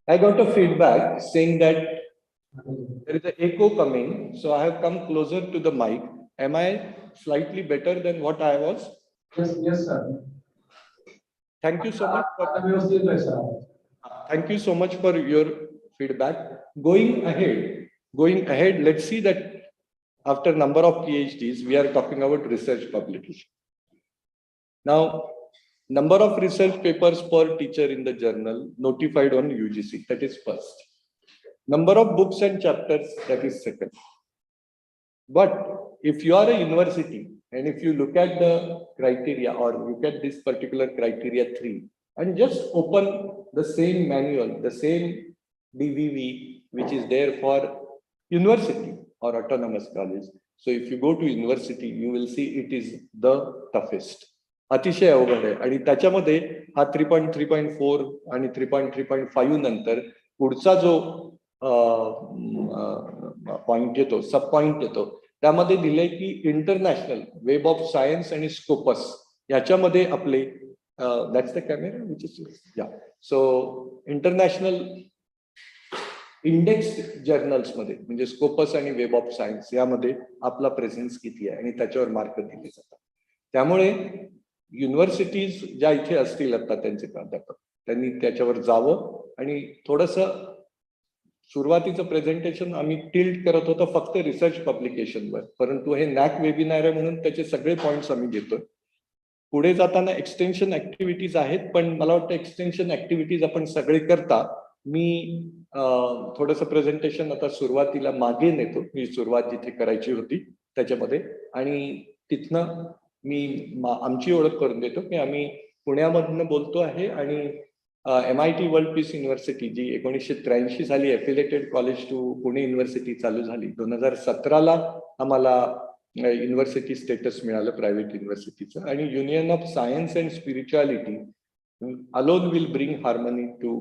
I got a feedback saying that there is an echo coming, so I have come closer to the mic. Am I slightly better than what I was? Yes, sir. Thank you so much thank you so much for your feedback. Going ahead, let's see that after number of PhDs, we are talking about research publication. Now, number of research papers per teacher in the journal notified on UGC, that is first. Number of books and chapters, that is second. But if you are a university and if you look at the criteria or look at this particular criteria 3 and just open the same manual, the same DVV which is there for university or autonomous college, So if you go to university, you will see it is the toughest. अतिशय अवघड आहे आणि त्याच्यामध्ये हा 3.3.4 आणि 3.3.5 नंतर पुढचा जो पॉइंट येतो, सब पॉइंट येतो, त्यामध्ये दिले की इंटरनॅशनल वेब ऑफ सायन्स आणि स्कोपस याच्यामध्ये आपले that's the camera which is या सो इंटरनॅशनल इंडेक्स जर्नल्स मध्ये म्हणजे स्कोपस आणि वेब ऑफ सायन्स यामध्ये आपला प्रेझेन्स किती आहे आणि त्याच्यावर मार्क दिले जातात. त्यामुळे युनिव्हर्सिटीज ज्या इथे असतील आता त्यांचे प्राध्यापक त्यांनी त्याच्यावर जावं आणि थोडंसं सुरुवातीचं प्रेझेंटेशन आम्ही टिल्ट करत होतो फक्त रिसर्च पब्लिकेशनवर, परंतु हे नॅक वेबिनार आहे म्हणून त्याचे सगळे पॉइंट्स आम्ही घेतोय. पुढे जाताना एक्सटेन्शन ऍक्टिव्हिटीज आहेत, पण मला वाटतं एक्सटेन्शन ऍक्टिव्हिटीज आपण सगळे करता मी थोडंसं प्रेझेंटेशन आता सुरुवातीला मागे नेतो, मी सुरुवात जिथे करायची होती त्याच्यामध्ये, आणि तिथनं मी आमची ओळख करून देतो की आम्ही पुण्यामधनं बोलतो आहे आणि MIT वर्ल्ड पीस युनिव्हर्सिटी जी 1983 साली affiliated college to Pune university चालू झाली, 2017ला आम्हाला युनिव्हर्सिटी स्टेटस मिळालं प्रायव्हेट युनिव्हर्सिटीचं, आणि union of science and spirituality alone will bring harmony to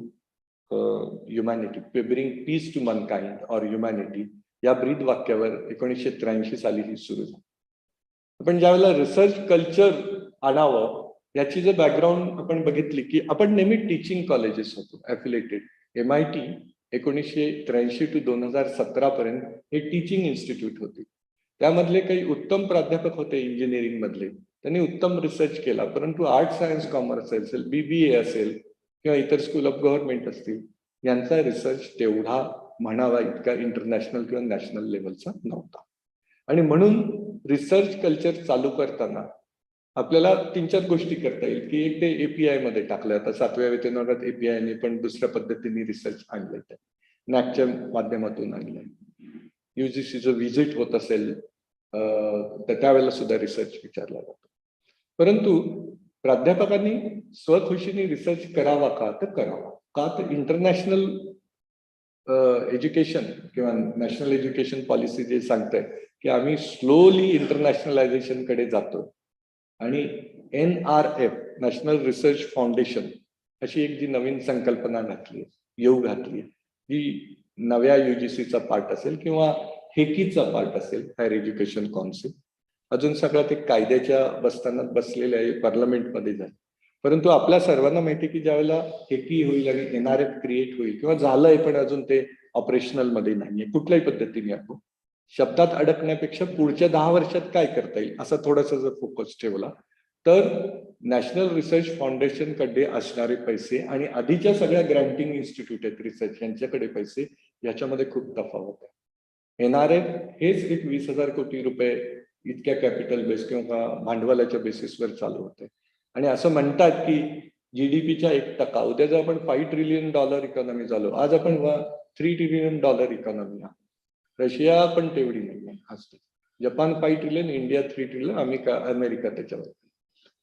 humanity, bring peace to mankind or humanity या ब्रीद वाक्यावर 1983 साली ही सुरू झाली. पण ज्यावेळेला रिसर्च कल्चर आणावं याची जर बॅकग्राऊंड आपण बघितली की आपण नेहमी टीचिंग कॉलेजेस होतो ॲफिलेटेड. MIT 1983 to 2017 पर्यंत हे टीचिंग इन्स्टिट्यूट होते. त्यामधले काही उत्तम प्राध्यापक होते इंजिनिअरिंग मधले, त्यांनी उत्तम रिसर्च केला, परंतु आर्ट सायन्स कॉमर्स असेल, BBA असेल किंवा इतर स्कूल ऑफ गव्हर्नमेंट असतील, यांचा रिसर्च तेवढा म्हणावा इतका इंटरनॅशनल किंवा नॅशनल लेवलचा नव्हता. आणि म्हणून रिसर्च कल्चर चालू करताना आपल्याला 3-4 गोष्टी करता येईल की एक ते API मध्ये टाकलं, आता 7व्या वेतनवर्गात API ने पण दुसऱ्या पद्धतीने रिसर्च आणलंय, ते नॅकच्या माध्यमातून आणलंय. UGCचं व्हिजिट होत असेल तर त्यावेळेला सुद्धा रिसर्च विचारला जातो. परंतु प्राध्यापकांनी स्वखुशीने रिसर्च करावा का, तर करावा का, तर इंटरनॅशनल एज्युकेशन किंवा नॅशनल एज्युकेशन पॉलिसी जे सांगतंय की आम्ही स्लोली इंटरनॅशनलायझेशन कडे जातो, आणि NRF नॅशनल रिसर्च फाउंडेशन अशी एक जी नवीन संकल्पना घातली घातली जी नव्या UGCचा पार्ट असेल किंवा हेकीचा पार्ट असेल, हायर एज्युकेशन काउन्सिल, अजून सगळं ते कायद्याच्या बसतानात बसलेले आहे, पार्लमेंटमध्ये जाईल. परंतु आपल्या सर्वांना माहिती की ज्यावेळेला हेकी होईल आणि NRF क्रिएट होईल किंवा झालंय पण अजून ते ऑपरेशनल मध्ये नाहीये कुठल्याही पद्धतीने, आपण शब्दात अडकण्यापेक्षा पुढच्या 10 वर्षात काय करता येईल असा थोडासा जर फोकस ठेवला तर नॅशनल रिसर्च फाउंडेशन कडे असणारे पैसे आणि आधीच्या सगळ्या ग्रँटिंग इन्स्टिट्यूट आहेत रिसर्च यांच्याकडे पैसे, याच्यामध्ये खूप तफावत आहे. NRF हेच एक 20,000 कोटी रुपये इतक्या कॅपिटल बेस किंवा भांडवलाच्या बेसिसवर चालू होते, आणि असं म्हणतात की GDPच्या 1%, उद्या जर आपण $5 ट्रिलियन इकॉनॉमी झालो, आज आपण $3 ट्रिलियन इकॉनॉमी आहोत. रशिया पण तेवढी नाही असते, Japan 5 trillion, India 3 trillion, America त्याच्यावर.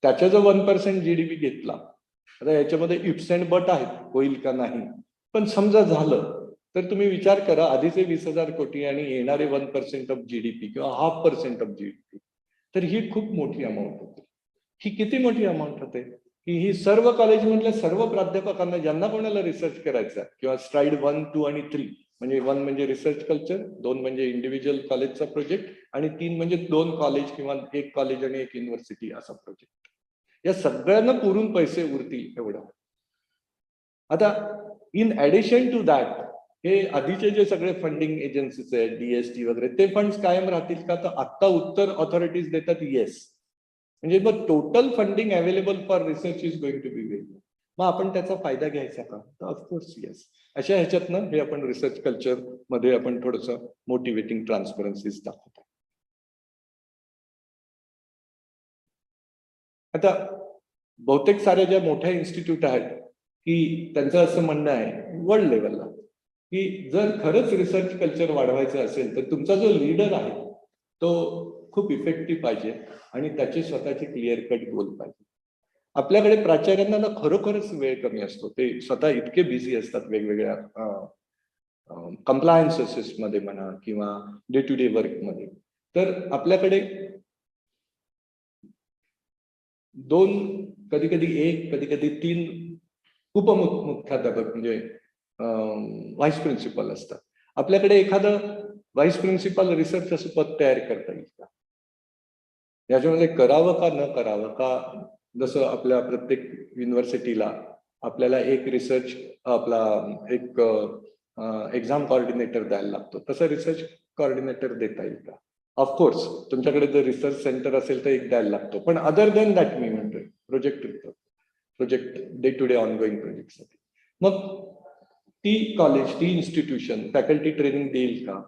त्याच्या जो 1% GDP घेतला, आता याच्यामध्ये इफ्स अँड बट आहेत, होईल का नाही, पण समजा झालं तर तुम्ही विचार करा, आधीचे 20,000 कोटी आणि येणारे 1% ऑफ GDP किंवा 0.5% ऑफ GDP, तर ही खूप मोठी अमाऊंट होते. ही किती मोठी अमाऊंट होते की ही सर्व कॉलेजमधल्या सर्व प्राध्यापकांना ज्यांना कोणाला रिसर्च करायचा किंवा स्ट्राईड 1, 2 आणि 3 म्हणजे 1 म्हणजे रिसर्च कल्चर, 2 म्हणजे इंडिव्हिज्युअल कॉलेजचा प्रोजेक्ट, आणि 3 म्हणजे 2 कॉलेज किंवा 1 कॉलेज आणि 1 युनिव्हर्सिटी असा प्रोजेक्ट, या सगळ्यांना पुरून पैसे उरतील एवढं. आता इन ऍडिशन टू दॅट हे आधीचे जे सगळे फंडिंग एजन्सीज आहेत, DST वगैरे, ते फंड्स कायम राहतील का, तर आता उत्तर ऑथॉरिटीज देतात येस, म्हणजे मग total funding available for research is going to be very. मग आपण त्याचा फायदा घ्यायचा का, तर ऑफकोर्स येस. अशा ह्याच्यातनं हे आपण रिसर्च कल्चर मध्ये आपण थोडंसं मोटिवेटिंग ट्रान्सपरन्सीज दाखवतो. आता बहुतेक साऱ्या ज्या मोठ्या इन्स्टिट्यूट आहेत की त्यांचं असं म्हणणं आहे वर्ल्ड लेवलला की जर खरंच रिसर्च कल्चर वाढवायचं असेल तर तुमचा जो लीडर आहे तो खूप इफेक्टिव्ह पाहिजे आणि त्याचे स्वतःचे क्लिअर कट गोल पाहिजे. आपल्याकडे प्राचार्यांना ना खरोखरच वेळ कमी असतो, ते स्वतः इतके बिझी असतात वेगवेगळ्या कंप्लायन्सेस मध्ये म्हणा किंवा डे टू डे वर्क मध्ये, तर आपल्याकडे दोन, कधी कधी एक, कधी कधी 3 उपमुख्याध्यापक म्हणजे व्हाईस प्रिन्सिपल असतात. आपल्याकडे एखादं व्हाईस प्रिन्सिपल रिसर्च असं पद तयार करता येईल का? याच्यामध्ये करावं का न करावं का? जसं आपल्या प्रत्येक युनिव्हर्सिटीला आपल्याला एक रिसर्च आपला एक एक्झाम कोऑर्डिनेटर द्यायला लागतो, तसं रिसर्च कोऑर्डिनेटर देता येईल का? ऑफकोर्स तुमच्याकडे जर रिसर्च सेंटर असेल तर एक द्यायला लागतो, पण अदर दॅन दॅट मी म्हणतोय project day to day ongoing प्रोजेक्टसाठी मग ती कॉलेज, ती इन्स्टिट्यूशन फॅकल्टी ट्रेनिंग देईल का?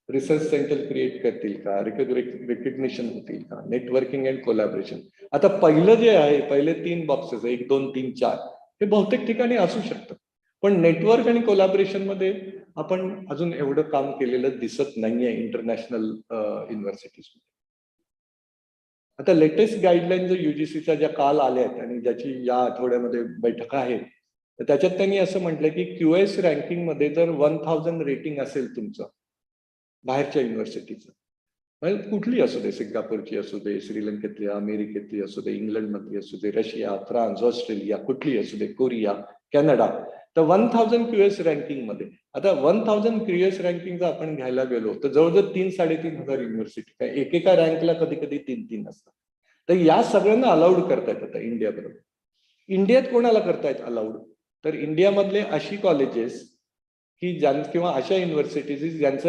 रिसर्च सेंटर क्रिएट करतील का? रिकग्निशन होतील का? Networking and collaboration. आता पहिलं जे आहे, पहिले 3 बॉक्सेस 1, 2, 3, 4 हे बहुतेक ठिकाणी असू शकतं, पण नेटवर्क आणि कोलॅबरेशन मध्ये आपण अजून एवढं काम केलेलं दिसत नाहीये इंटरनॅशनल युनिव्हर्सिटीज. आता लेटेस्ट गाईडलाईन जो युजीसीच्या ज्या काल आल्या आहेत आणि ज्याची या आठवड्यामध्ये बैठक आहे, तर त्याच्यात त्यांनी असं म्हटलंय की क्यूएस रँकिंग मध्ये जर 1000 रेटिंग असेल तुमचं बाहेरच्या युनिव्हर्सिटीचं, म्हणजे कुठली असू दे, सिंगापूरची असू दे, श्रीलंकेतली, अमेरिकेतली असू दे, इंग्लंडमधली असू दे, रशिया, फ्रान्स, ऑस्ट्रेलिया, कुठली असू दे, कोरिया, कॅनडा, तर 1000 क्यूएस रँकिंग मध्ये. आता 1000 क्यूएस रँकिंग जर आपण घ्यायला गेलो तर जवळजवळ 3-3.500 युनिव्हर्सिटी, एकेका रँकला कधी कधी 3-3 असतात. तर या सगळ्यांना अलाउड करतायत आता इंडिया बरोबर. इंडियात कोणाला करतायत अलाउड? तर इंडियामधले अशी कॉलेजेस की किंवा अशा युनिव्हर्सिटीज ज्यांचं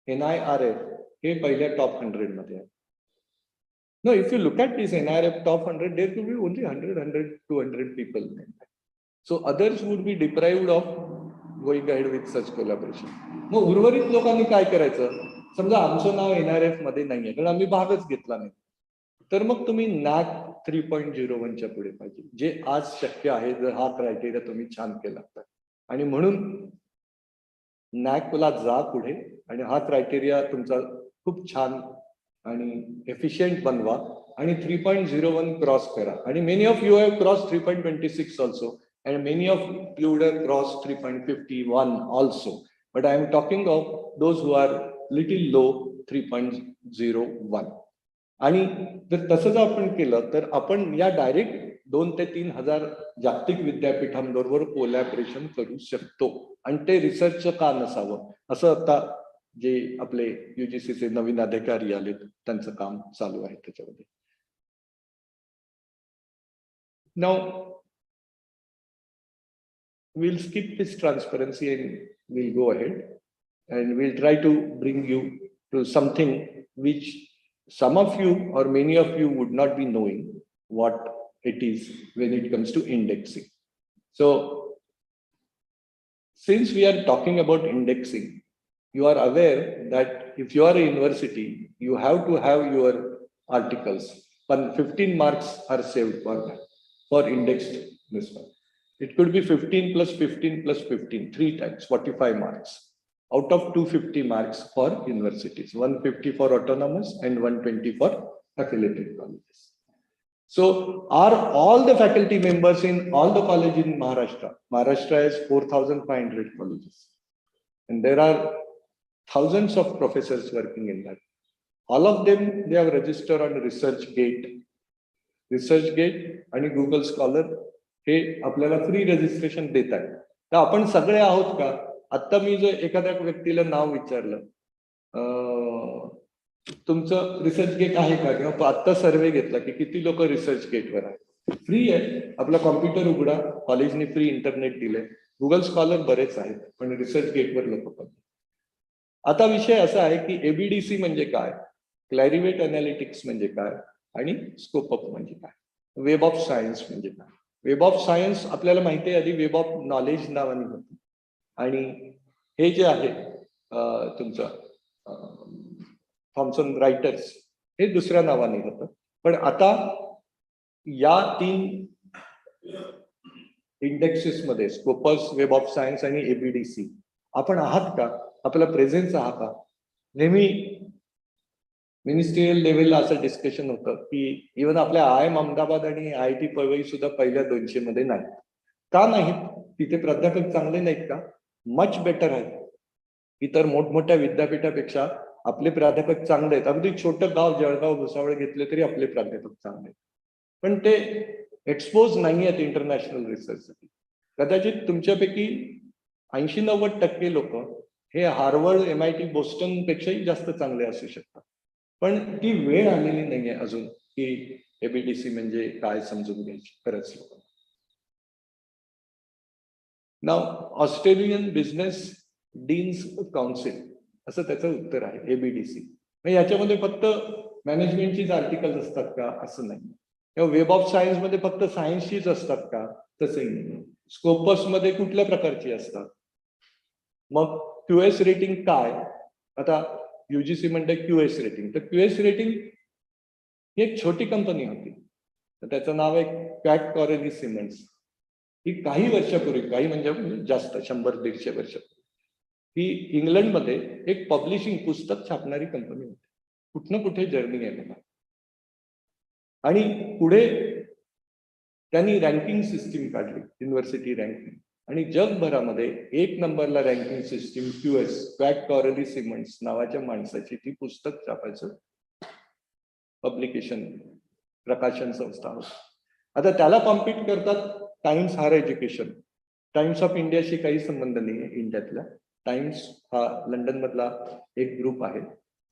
NIRF हे पहिल्या टॉप 100 मध्ये आहे. No, if you look at this NIRF top 100, there could be only 100-200 people. So others would be deprived of going ahead with such collaboration. मग उर्वरित लोकांनी काय करायचं? समजा आमचं नाव NIRF मध्ये नाहीये कारण आम्ही भागच घेतला नाही, तर मग तुम्ही NAC 3.01च्या पुढे पाहिजे, जे आज शक्य आहे जर हा क्रायटेरिया तुम्ही छान केला तर. आणि म्हणून NACला जा पुढे आणि हा क्रायटेरिया तुमचा खूप छान आणि एफिशियंट बनवा आणि 3.01 क्रॉस करा. आणि many of you have cross 3.26 also and many of you would have crossed 3.51 also, but I am talking of those who are little low 3.01. आणि जर तसं जर आपण केलं तर आपण या डायरेक्ट 2 ते 3 हजार जागतिक विद्यापीठांबरोबर कोलॅबरेशन करू शकतो. आणि ते रिसर्चचं का नसावं, असं आता जे आपले युजीसीचे नवीन अधिकारी आलेत त्यांचं काम चालू आहे त्याच्यामध्ये. Now we'll skip this transparency and we'll go ahead and we'll try to bring you to something which some of you or many of you would not be knowing what it is when it comes to indexing. So since we are talking about indexing, you are aware that if you are a university, you have to have your articles. 15 marks are saved for indexed this one. It could be 15 plus 15 plus 15, 3 times, 45 marks out of 250 marks for universities, 150 for autonomous and 120 for affiliated colleges. So are all the faculty members in all the colleges in Maharashtra? Maharashtra has 4,500 colleges and there are thousands of professors working in that. All of them, they have registered on ResearchGate आणि Google Scholar हे आपल्याला free registration देत आहे. तर आपण सगळे आहोत का? आता मी जर एखाद्या व्यक्तीला नाव विचारलं तुमचं रिसर्च गेट आहे का, किंवा आता सर्वे घेतला की किती लोक रिसर्च गेटवर आहे, फ्री आहे. आपला कॉम्प्युटर उघडा, कॉलेजने फ्री इंटरनेट दिलंय, गुगल स्कॉलर बरेच आहेत पण रिसर्च गेटवर लोक पण. आता विषय असा आहे की एबीडीसी म्हणजे काय, क्लॅरिवेट अनालिटिक्स म्हणजे काय आणि स्कोप अप म्हणजे काय, वेब ऑफ सायन्स म्हणजे काय. वेब ऑफ सायन्स आपल्याला माहिती आहे आधी वेब ऑफ नॉलेज नावाने होतं आणि हे जे आहे तुमचं थॉमसन रायटर्स हे दुसऱ्या नावाने होतं. पण आता या 3 इंडेक्सेस मध्ये स्कोपस, वेब ऑफ सायन्स आणि एबीडीसी आपण आहात का, आपला प्रेझेन्स आहात का. नेहमी मिनिस्ट्रियल लेव्हलला असं डिस्कशन होतं की इव्हन आपल्या IIM अहमदाबाद आणि IIT पवई सुद्धा पहिल्या 200 मध्ये नाहीत. का नाहीत? तिथे प्राध्यापक चांगले नाहीत का? मच बेटर आहेत. इतर मोठमोठ्या विद्यापीठापेक्षा आपले प्राध्यापक चांगले आहेत, अगदी छोटं गाव जळगाव भुसावळ घेतले तरी आपले प्राध्यापक चांगले आहेत, पण ते एक्सपोज नाही आहेत इंटरनॅशनल रिसर्चसाठी. कदाचित तुमच्यापैकी 80-90% लोक हे हार्वर्ड, MIT, बोस्टन पेक्षाही जास्त चांगले असू शकतात, पण ती वेळ आलेली नाहीये अजून की ABDC म्हणजे काय समजून घ्यायची खरंच लोक. नाव ऑस्ट्रेलियन बिझनेस डीन्स काउन्सिल असं त्याचं उत्तर आहे ABDC. याच्यामध्ये फक्त मॅनेजमेंटचीच आर्टिकल्स असतात का असं नाही, किंवा वेब ऑफ सायन्स मध्ये फक्त सायन्सचीच असतात का तसंही नाही. स्कोपस मध्ये कुठल्या प्रकारची असतात. मग QS रेटिंग काय, आता UGC म्हणते QS रेटिंग, तर QS रेटिंग ही एक छोटी कंपनी होती, तर त्याचं नाव आहे क्वॅट कॉरेली सिमेंट्स. ही काही वर्षापूर्वी, काही म्हणजे जास्त 100-150 वर्षापूर्वी ही इंग्लंडमध्ये एक पब्लिशिंग पुस्तक छापणारी कंपनी होती. कुठनं कुठे जर्नी आहे बघा. आणि पुढे त्यांनी रँकिंग सिस्टीम काढली, युनिव्हर्सिटी रँकिंग, आणि जगभरामध्ये 1 नंबरला रँकिंग सिस्टीम QS क्वॅट कॉरेली सिमेंट्स नावाच्या माणसाची ती पुस्तक छापायचं पब्लिकेशन, प्रकाशन संस्था होती. आता त्याला कॉम्पिट करतात Times higher education. Times of इंडियाशी काही संबंध नाही आहे इंडियातल्या. टाइम्स हा लंडन मधला एक ग्रुप आहे.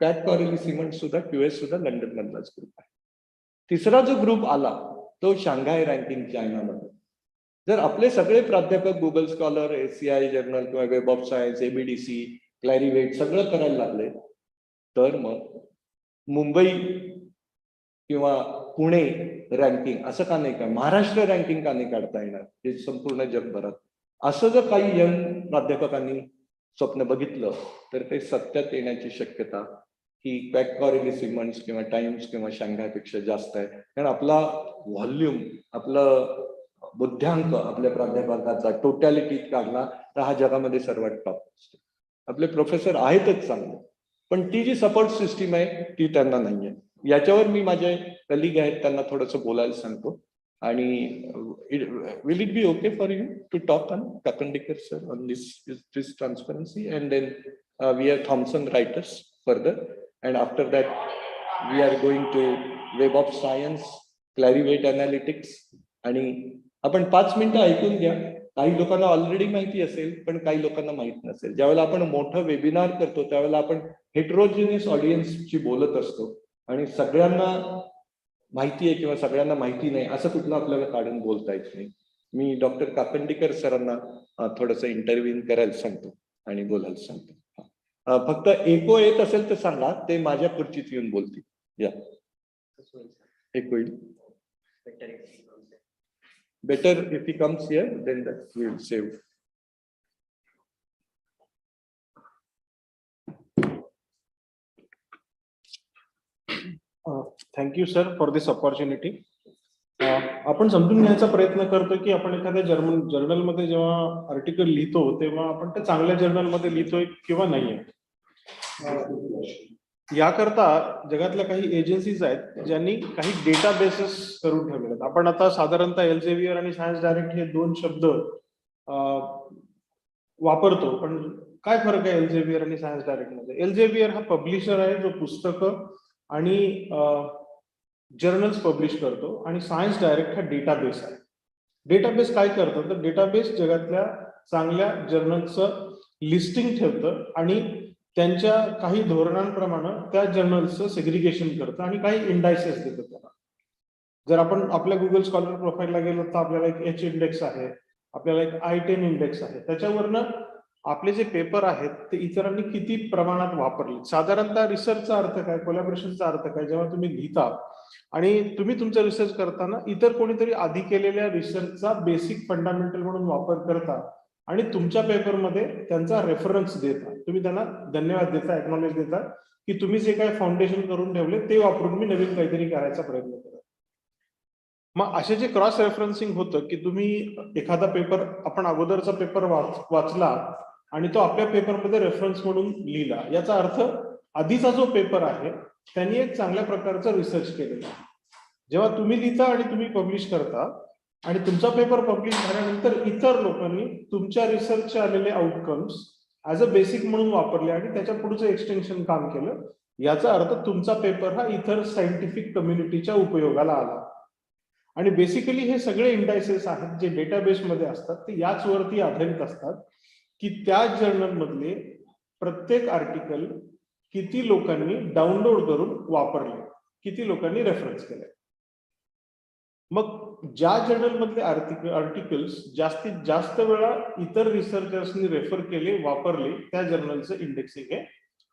क्वॅट कॉरेली सिमेंट सुद्धा QS सुद्धा लंडन मधलाच ग्रुप आहे. तिसरा जो ग्रुप आला तो शांघाय रँकिंग चायनामध्ये. जर आपले सगळे प्राध्यापक गुगल स्कॉलर, ACI जर्नल किंवा वेब ऑफ सायन्स, ABDC, क्लॅरिवेट सगळं करायला लागले, तर मग मुंबई किंवा पुणे रँकिंग असं का नाही का, महाराष्ट्र रँकिंग का नाही काढता येणार हे संपूर्ण जगभरात, असं जर काही यंग प्राध्यापकांनी स्वप्न बघितलं तर ते सत्यात येण्याची शक्यता ही क्वॅट कॉरेली सिमेंट्स किंवा टाइम्स किंवा शांघायपेक्षा जास्त आहे. कारण आपला व्हॉल्यूम, आपलं बुद्ध्यांक आपल्या प्राध्यापकाचा टोटॅलिटी काढला तर हा जगामध्ये सर्वात टॉप असतो. आपले प्रोफेसर आहेतच चांगले, पण ती जी सपोर्ट सिस्टीम आहे ती त्यांना नाहीये. याच्यावर मी माझे कलिग आहेत त्यांना थोडंसं बोलायला सांगतो. आणि will it be okay for you to talk on Kakandikar sir on this transparency, and then we have Thomson writers further, and after that we are going to Web of Science, Clarivate Analytics, आणि आपण 5 मिनिटं ऐकून घ्या. काही लोकांना already माहिती असेल पण काही लोकांना माहित नसेल. ज्यावेळेला आपण मोठं वेबिनार करतो त्यावेळेला आपण हेट्रोजिनियस ऑडियन्सची बोलत असतो आणि सगळ्यांना माहिती आहे किंवा सगळ्यांना माहिती नाही असं कुठलं आपल्याला काढून बोलता येत नाही. मी डॉक्टर काकंडीकर सरांना थोडंसं इंटरव्ह्यू करायला सांगतो आणि बोलायला सांगतो. फक्त एको येत असेल तर सांगा, ते माझ्या खुर्चीत येऊन बोलतील. या एक होईल. Better if he comes here then that we will save. Thank you sir for this opportunity. आपण समजून घ्यायचा प्रयत्न करतो की आपण एखाद्या जर्नलमध्ये जेव्हा आर्टिकल लिहितो तेव्हा आपण ते चांगल्या जर्नलमध्ये लिहितोय किंवा नाहीये. याकरता जगातल्या काही एजन्सीज आहेत ज्यांनी काही डेटाबेसेस करून ठेवले आहेत. आपण आता साधारणतः एल्सेवियर आणि सायन्स डायरेक्ट हे 2 शब्द वापरतो, पण काय फरक आहे एल्सेवियर आणि सायन्स डायरेक्ट मध्ये? एल्सेवियर हा पब्लिशर आहे जो पुस्तकं आणि जर्नल्स पब्लिश करतो, आणि सायन्स डायरेक्ट हा डेटाबेस आहे. डेटाबेस काय करतं तर डेटाबेस जगातल्या चांगल्या जर्नल्सचं लिस्टिंग ठेवतं आणि त्यांच्या काही धोरणांप्रमाणे त्या जर्नल्सचं सेग्रिगेशन करतं आणि काही इंडायसेस देतं त्याला. जर आपण आपल्या गुगल स्कॉलर प्रोफाईलला गेलो तर आपल्याला एक H इंडेक्स आहे, आपल्याला एक I10 इंडेक्स आहे. त्याच्यावरनं आपले जे पेपर आहेत ते इतरांनी किती प्रमाणात वापरले. साधारणतः रिसर्चचा अर्थ काय, कोलॅबोरेशनचा अर्थ काय, जेव्हा तुम्ही लिहिता आणि तुम्ही तुमचा रिसर्च करताना इतर कोणीतरी आधी केलेल्या रिसर्चचा बेसिक फंडामेंटल म्हणून वापर करता आणि तुमच्या पेपरमध्ये त्यांचा रेफरन्स देता. तुम्ही त्यांना धन्यवाद देता, एक्नॉलेज देता की तुम्ही जे काही फाउंडेशन करून ठेवले ते वापरून मी नवीन काहीतरी करायचा प्रयत्न करतो. मग असे जे क्रॉस रेफरन्सिंग होतं की तुम्ही एखादा पेपर, आपण अगोदरचा पेपर वाचला आणि तो आपल्या पेपरमध्ये रेफरन्स म्हणून लिहिला, याचा अर्थ आधीचा जो पेपर आहे त्यांनी एक चांगल्या प्रकारचा रिसर्च केलेला आहे. जेव्हा तुम्ही लिहिता आणि तुम्ही पब्लिश करता आणि तुमचा पेपर पब्लिश झाल्यानंतर इतर लोकांनी तुमच्या रिसर्चचे आलेले आउटकम्स ॲज अ बेसिक म्हणून वापरले आणि त्याच्या पुढचं एक्सटेन्शन काम केलं. याचा अर्थ तुमचा पेपर हा इतर सायंटिफिक कम्युनिटीच्या उपयोगाला आला. आणि बेसिकली हे सगळे इंडायसेस आहेत जे डेटाबेसमध्ये असतात ते याच वरती आधारित असतात की त्या जर्नल मधले प्रत्येक आर्टिकल किती लोकांनी डाउनलोड करून वापरले, किती लोकांनी रेफरन्स केले. मग ज्या जर्नल मधले आर्टिकल्स जास्तीत जास्त वेळा इतर रिसर्चर्सनी रेफर केले, वापरले, त्या जर्नलचं इंडेक्सिंग हे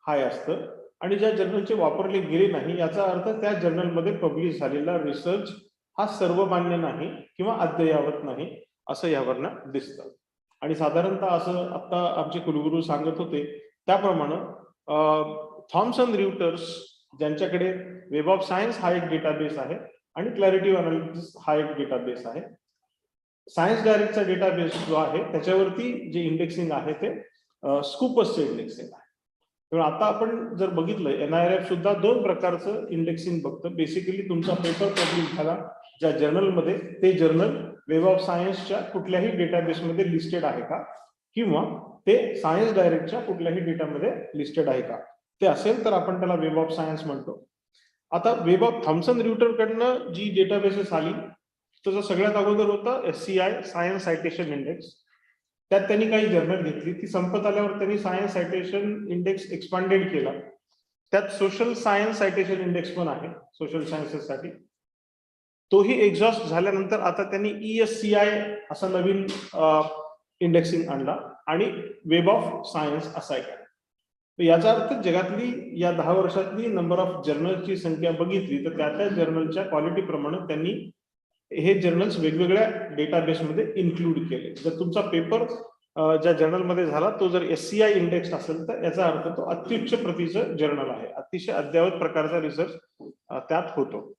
हाय असतं. आणि ज्या जर्नलचे वापरले गेले नाही याचा अर्थ त्या जर्नलमध्ये पब्लिश झालेला रिसर्च हा सर्वमान्य नाही किंवा अद्ययावत नाही असं यावरनं दिसतं. आणि साधारणतः असं आता आमचे कुलगुरू सांगत होते त्याप्रमाणे थॉमसन रिव्हर्टर्स ज्यांच्याकडे वेब ऑफ सायन्स हा एक डेटाबेस आहे आणि क्लॅरिटी अनालिसिस हा एक डेटाबेस आहे. सायन्स डायरेक्टचा डेटाबेस जो आहे त्याच्यावरती जे इंडेक्सिंग आहे ते स्कूपसचं इंडेक्सिंग आहे. तेव्हा आता आपण जर बघितलं NIRF सुद्धा 2 प्रकारचं इंडेक्सिंग बघतं. बेसिकली तुमचा पेपर पब्लिश झाला ज्या जर्नलमध्ये ते जर्नल वेब ऑफ सायन्सच्या कुठल्याही डेटाबेसमध्ये लिस्टेड आहे का किंवा ते सायन्स डायरेक्टच्या कुठल्याही डेटामध्ये लिस्टेड आहे का. ते असेल तर आपण त्याला वेब ऑफ सायन्स म्हणतो. आता वेब ऑफ थॉमसन रिव्हर्टर कडनं जी डेटाबेसेस आली त्याचा सगळ्यात अगोदर होता SCI सायन्स सायटेशन इंडेक्स. त्यात त्यांनी काही जर्नल घेतली, ती संपत आल्यावर त्यांनी सायन्स सायटेशन इंडेक्स एक्सपांडेड केला. त्यात सोशल सायन्स सायटेशन इंडेक्स पण आहे सोशल सायन्सेससाठी. तोही एक्झॉस्ट झाल्यानंतर आता त्यांनी ESCI असा नवीन इंडेक्सिंग आणला आणि वेब ऑफ सायन्स असा एक आहे. याचा अर्थ जगातली या 10 वर्षातली नंबर ऑफ जर्नलची संख्या बघितली तर त्या जर्नलच्या क्वालिटी प्रमाणे त्यांनी हे जर्नल्स वेगवेगळ्या डेटाबेसमध्ये इन्क्लूड केले. जर तुमचा पेपर ज्या जर्नलमध्ये झाला तो जर SCI इंडेक्स असेल तर याचा अर्थ तो अत्युच्च प्रतीचं जर्नल आहे, अतिशय अद्ययावत प्रकारचा रिसर्च त्यात होतो.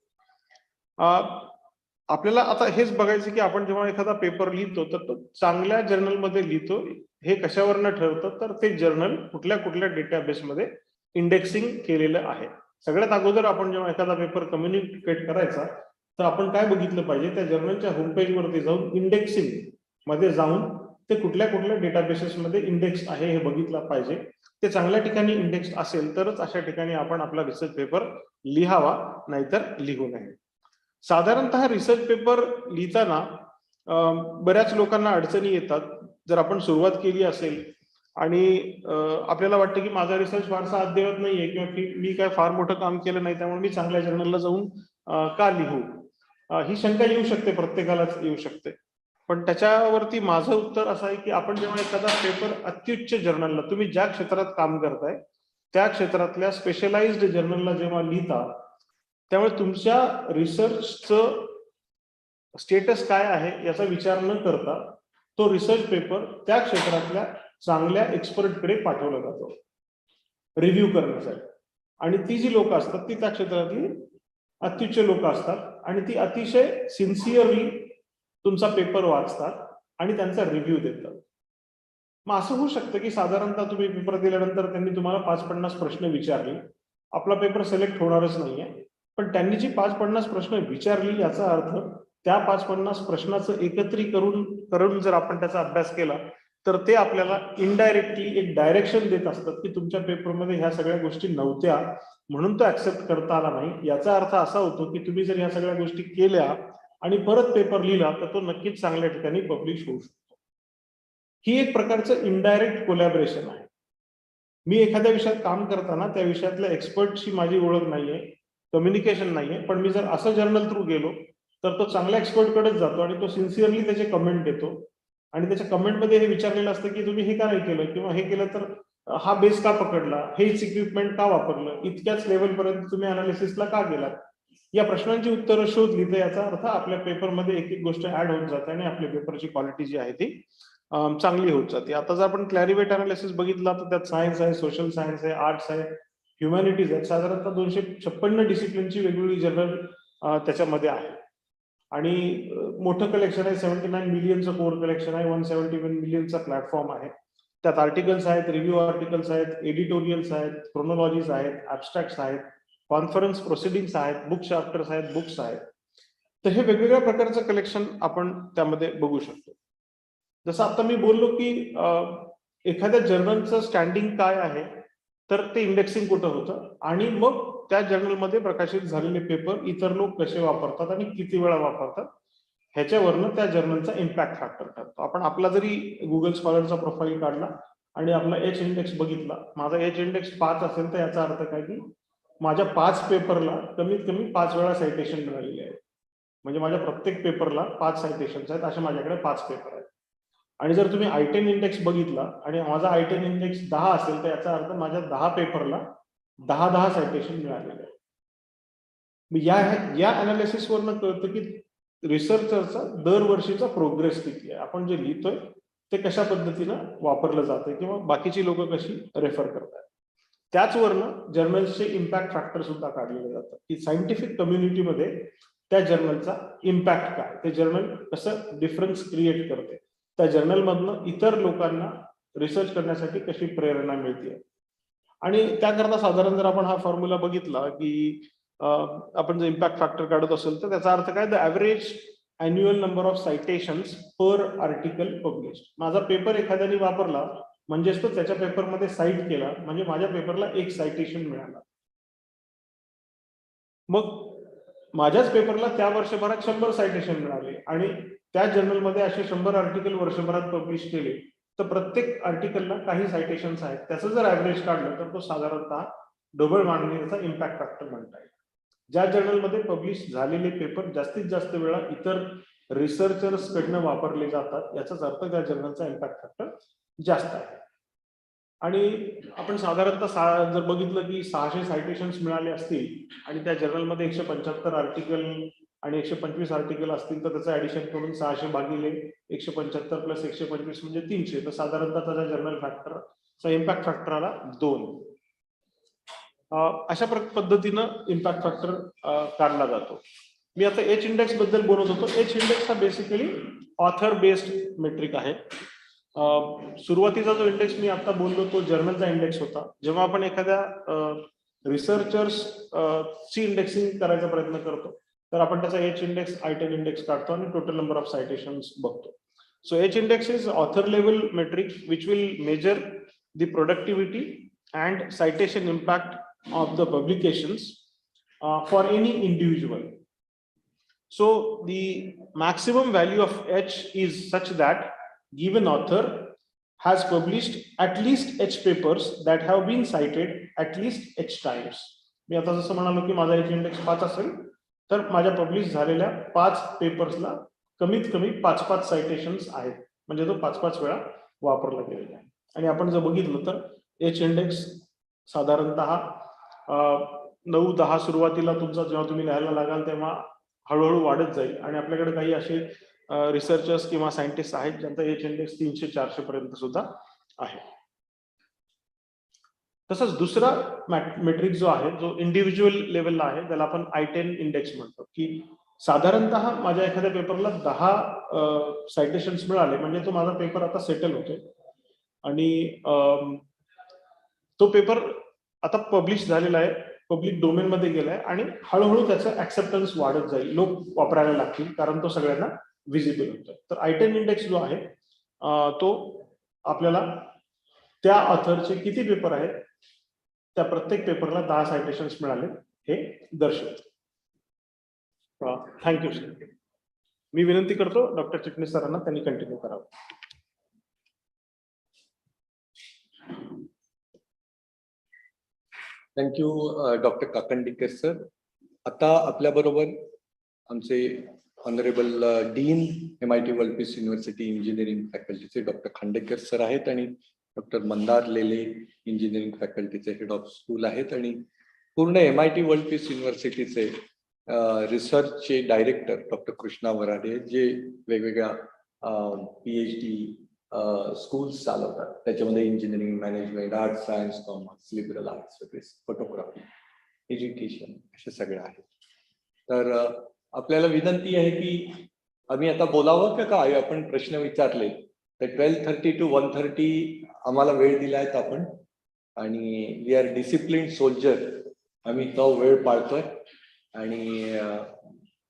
आपल्याला आता हेच बघायचं की आपण जेव्हा एखादा पेपर लिहितो तर तो चांगल्या जर्नलमध्ये लिहितो हे कशावरनं ठरतं तर ते जर्नल कुठल्या कुठल्या डेटाबेसमध्ये इंडेक्सिंग केलेलं आहे. सगळ्यात अगोदर आपण जेव्हा एखादा पेपर कम्युनिकेट करायचा तर आपण काय बघितलं पाहिजे त्या जर्नलच्या होमपेज वरती जाऊन इंडेक्सिंग मध्ये जाऊन ते कुठल्या कुठल्या डेटाबेसेसमध्ये इंडेक्स आहे हे बघितलं पाहिजे. ते चांगल्या ठिकाणी इंडेक्स असेल तरच अशा ठिकाणी आपण आपला रिसर्च पेपर लिहावा, नाहीतर लिहू नये. साधारणतः रिसर्च पेपर लिहिताना बऱ्याच लोकांना अडचणी येतात. जर आपण सुरुवात केली असेल आणि आपल्याला वाटतं की माझा रिसर्च फारसा अद्ययावत नाहीये किंवा मी काय फार मोठं काम केलं नाही त्यामुळे मी चांगल्या जर्नलला जाऊन का लिहू, ही शंका येऊ शकते, प्रत्येकालाच येऊ शकते. पण त्याच्यावरती माझं उत्तर असं आहे की आपण जेव्हा एखादा पेपर अत्युच्च जर्नलला, तुम्ही ज्या क्षेत्रात काम करताय त्या क्षेत्रातल्या स्पेशलाइज्ड जर्नलला जेव्हा लिहिता त्यामुळे तुमच्या रिसर्चचं स्टेटस काय आहे याचा विचार न करता तो रिसर्च पेपर त्या क्षेत्रातल्या चांगल्या एक्सपर्टकडे पाठवला जातो रिव्ह्यू करण्यासाठी. आणि ती जी लोक असतात ती त्या क्षेत्रातली अत्युच्च लोक असतात आणि ती अतिशय सिन्सिअरली तुमचा पेपर वाचतात आणि त्यांचा रिव्ह्यू देतात. मग असं होऊ शकतं की साधारणतः तुम्ही पेपर दिल्यानंतर त्यांनी तुम्हाला 5-50 प्रश्न विचारले, आपला पेपर सिलेक्ट होणारच नाहीये. पण त्यांनी जी 5-50 प्रश्न विचारली याचा अर्थ त्या 5-50 प्रश्नाचं एकत्रीकरण करून जर आपण त्याचा अभ्यास केला तर ते आपल्याला इनडायरेक्टली एक डायरेक्शन देत असतात की तुमच्या पेपरमध्ये ह्या सगळ्या गोष्टी नव्हत्या म्हणून तो ऍक्सेप्ट करता आला नाही. याचा अर्थ असा होतो की तुम्ही जर ह्या सगळ्या गोष्टी केल्या आणि परत पेपर लिहिला तर तो नक्कीच चांगल्या ठिकाणी पब्लिश होऊ शकतो. ही एक प्रकारचं इनडायरेक्ट कोलॅबरेशन आहे. मी एखाद्या विषयात काम करताना त्या विषयातल्या एक्सपर्टशी माझी ओळख नाहीये, कम्युनिकेशन नाहीये, पण मी जर असं जर्नल थ्रू गेलो तर तो चांगल्या एक्सपर्टकडेच जातो आणि तो सिन्सिअरली त्याचे कमेंट देतो आणि त्याच्या कमेंटमध्ये हे विचारलेलं असतं की तुम्ही हे का नाही केलं किंवा हे केलं तर हा बेस का पकडला, हेच इक्विपमेंट का वापरलं, इतक्याच लेवलपर्यंत तुम्ही अनालिसिसला का गेलात, या प्रश्नांची उत्तरं शोधली तर याचा अर्थ आपल्या पेपरमध्ये एक एक गोष्ट ऍड होत जाते आणि आपल्या पेपरची क्वालिटी जी आहे ती चांगली होत जाते. आता जर आपण क्लॅरिवेट अनालिसिस बघितला तर त्यात सायन्स आहे, सोशल सायन्स आहे, आर्ट्स आहे, ह्युमॅनिटीज आहेत. साधारणतः 256 डिसिप्लिनची वेगवेगळी जर्नल त्याच्यामध्ये आहे आणि मोठं कलेक्शन आहे. 79 मिलियनचं कोर कलेक्शन आहे, 171 मिलियनचा प्लॅटफॉर्म आहे. त्यात आर्टिकल्स आहेत, रिव्ह्यू आर्टिकल्स आहेत, एडिटोरियल्स आहेत, क्रोनॉलॉजीज आहेत, ऍबस्ट्रॅक्ट्स आहेत, कॉन्फरन्स प्रोसिडिंग्स आहेत, बुक चॅप्टर्स आहेत, बुक्स आहेत. तर हे वेगवेगळ्या प्रकारचं कलेक्शन आपण त्यामध्ये बघू शकतो. जसं आता मी बोललो की एखाद्या जर्नलचं स्टँडिंग काय आहे, तर ते इंडेक्सिंग कुठं होतं, आणि मग त्या जर्नलमध्ये प्रकाशित झालेले पेपर इतर लोक कसे वापरतात आणि किती वेळा वापरतात ह्याच्यावरनं त्या जर्नलचा इम्पॅक्ट फॅक्टर ठरतो. आपण आपला जरी गुगल स्कॉलरचा प्रोफाईल काढला आणि आपला एच इंडेक्स बघितला, माझा एच इंडेक्स 5 असेल तर याचा अर्थ काय की माझ्या 5 पेपरला कमीत कमी 5 वेळा सायटेशन मिळालेले आहे. म्हणजे माझ्या प्रत्येक पेपरला 5 सायटेशन्स आहेत, असे माझ्याकडे 5 पेपर आहेत. आणि जर तुम्ही I10 इंडेक्स बघितला आणि माझा I10 इंडेक्स 10 असेल तर याचा अर्थ माझ्या 10 पेपरला 10 सायटेशन मिळालेले आहे. या अनालिसिस वरनं कळतं की रिसर्चरचा दरवर्षीचा प्रोग्रेस किती आहे, आपण जे लिहितोय ते कशा पद्धतीनं वापरलं जातं किंवा बाकीची लोक कशी रेफर करतात. त्याचवरनं जर्नल्सचे इम्पॅक्ट फॅक्टर सुद्धा काढलेले जातात की सायंटिफिक कम्युनिटीमध्ये त्या जर्नलचा इम्पॅक्ट काय, ते जर्नल कसं डिफरन्स क्रिएट करते, त्या जर्नलमधनं इतर लोकांना रिसर्च करण्यासाठी कशी प्रेरणा मिळते. आणि त्याकरता साधारण जर आपण हा फॉर्म्युला बघितला की आपण जर इम्पॅक्ट फॅक्टर काढत असेल तर त्याचा अर्थ काय, the average annual number of citations पर आर्टिकल पब्लिश. माझा पेपर एखाद्याने वापरला म्हणजेच तो त्याच्या पेपरमध्ये साईट केला म्हणजे माझ्या पेपरला 1 सायटेशन मिळाला. मग माझ्याच पेपरला त्या वर्षभरात 100 सायटेशन मिळाले आणि त्या जर्नलमध्ये असे 100 आर्टिकल वर्षभरात पब्लिश केले तर प्रत्येक आर्टिकलला काही सायटेशन्स आहेत, त्याचं जर ॲव्हरेज काढलं तर तो साधारणतः ढोबळ मागणीचा इम्पॅक्ट फॅक्टर म्हणता येईल. ज्या जर्नलमध्ये पब्लिश झालेले पेपर जास्तीत जास्त वेळा इतर रिसर्चर्स कडनं वापरले जातात याचाच अर्थ त्या जर्नलचा इम्पॅक्ट फॅक्टर जास्त आहे. आणि आपण साधारणतः जर बघितलं की 600 सायटेशन्स मिळाले असतील आणि त्या जर्नलमध्ये 175 आर्टिकल आणि 125 आर्टिकल असतील तर त्याचं ऍडिशन करून 600 भागिले 175 प्लस 125 म्हणजे 300, तर साधारणतः त्याचा जर्नल फॅक्टरचा इम्पॅक्ट फॅक्टर आला 2. अशा पद्धतीनं इम्पॅक्ट फॅक्टर काढला जातो. मी आता एच इंडेक्स बद्दल बोलत होतो. एच इंडेक्स हा बेसिकली ऑथर बेस्ड मेट्रिक आहे. सुरुवातीचा जो इंडेक्स मी आता बोललो तो जर्नलचा इंडेक्स होता. जेव्हा आपण एखाद्या रिसर्चर्स ची इंडेक्सिंग करायचा प्रयत्न करतो तर आपण त्याचा एच इंडेक्स I10 इंडेक्स काढतो आणि टोटल नंबर ऑफ सायटेशन्स बघतो. So H index is author level metric which will measure the productivity and citation impact of the publications for any individual. So the maximum value of H is such that given author has published at least H papers that have been cited at least H times. मी आता जसं म्हणालो की माझा H index 5 असेल तर माझ्या publish झालेल्या 5 पेपर्सला कमीत कमी 5-5 सायटेशन्स आहेत, म्हणजे तो 5-5 वेळा वापरला गेलेला आहे. आणि आपण जर बघितलं तर एच इंडेक्स साधारणतः 9-10 सुरुवातीला तुमचा जेव्हा तुम्ही लिहायला लागाल तेव्हा हळूहळू वाढत जाईल आणि आपल्याकडे काही असे रिसर्चर्स किंवा सायंटिस्ट आहेत ज्यांचा एच इंडेक्स 300-400 पर्यंत सुद्धा आहे. तसंच दुसरा मेट्रिक जो आहे जो इंडिव्हिज्युअल लेवलला आहे त्याला आपण I10 इंडेक्स म्हणतो की साधारणतः माझ्या एखाद्या पेपरला 10 सायटेशन्स मिळाले म्हणजे तो माझा पेपर आता सेटल होतोय आणि तो पेपर आता पब्लिश झालेला आहे, पब्लिक डोमेन मध्ये गेलाय आणि हळूहळू त्याचं ऍक्सेप्टन्स वाढत जाईल, लोक वापरायला लागतील कारण तो सगळ्यांना व्हिजिबल होतोय. तर I10 इंडेक्स जो आहे तो आपल्याला त्या ऑथरचे किती पेपर आहेत त्या प्रत्येक पेपरला 10 सायटेशन्स मिळाले हे दर्शवतो. Thank you sir. मी विनंती करतो डॉक्टर चिटणीस सरांना त्यांनी कंटिन्यू करावं. Thank you doctor Kakandikar sir. आता आपल्या बरोबर आमचे honourable dean MIT world peace university engineering फॅकल्टीचे डॉक्टर खांडेकर सर आहेत आणि डॉक्टर मंदार लेले इंजिनिअरिंग फॅकल्टीचे हेड ऑफ स्कूल आहेत आणि पूर्ण MIT वर्ल्ड पीस युनिव्हर्सिटीचे रिसर्चचे डायरेक्टर डॉक्टर कृष्णा वराडे जे वेगवेगळ्या PhD स्कूल्स चालवतात, त्याच्यामध्ये engineering, management, arts, science, commerce, liberal arts वगैरे, फोटोग्राफी, एज्युकेशन असे सगळे आहेत. तर आपल्याला विनंती आहे की आम्ही आता बोलावं का काय, आपण प्रश्न विचारले तर 12:30 to 1:30 आम्हाला वेळ दिलाय आपण आणि वी आर डिसिप्लिन सोल्जर, आम्ही तो वेळ पाळतोय आणि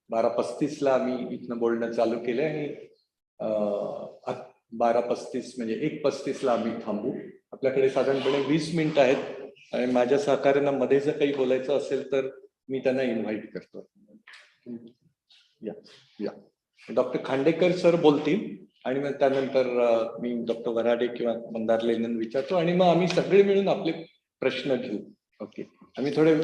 12:35 आम्ही इथनं बोलणं चालू केलंय आणि 12:35 म्हणजे 1:35 आम्ही थांबू. आपल्याकडे साधारणपणे 20 मिनिटं आहेत आणि माझ्या सहकाऱ्यांना मध्ये जर काही बोलायचं असेल तर मी त्यांना इन्व्हाइट करतो. या डॉक्टर खांडेकर सर बोलतील आणि मग त्यानंतर मी डॉक्टर वराडे किंवा मंदार लेनन विचारतो आणि मग आम्ही सगळे मिळून आपले प्रश्न घेऊ. ओके, आम्ही थोडे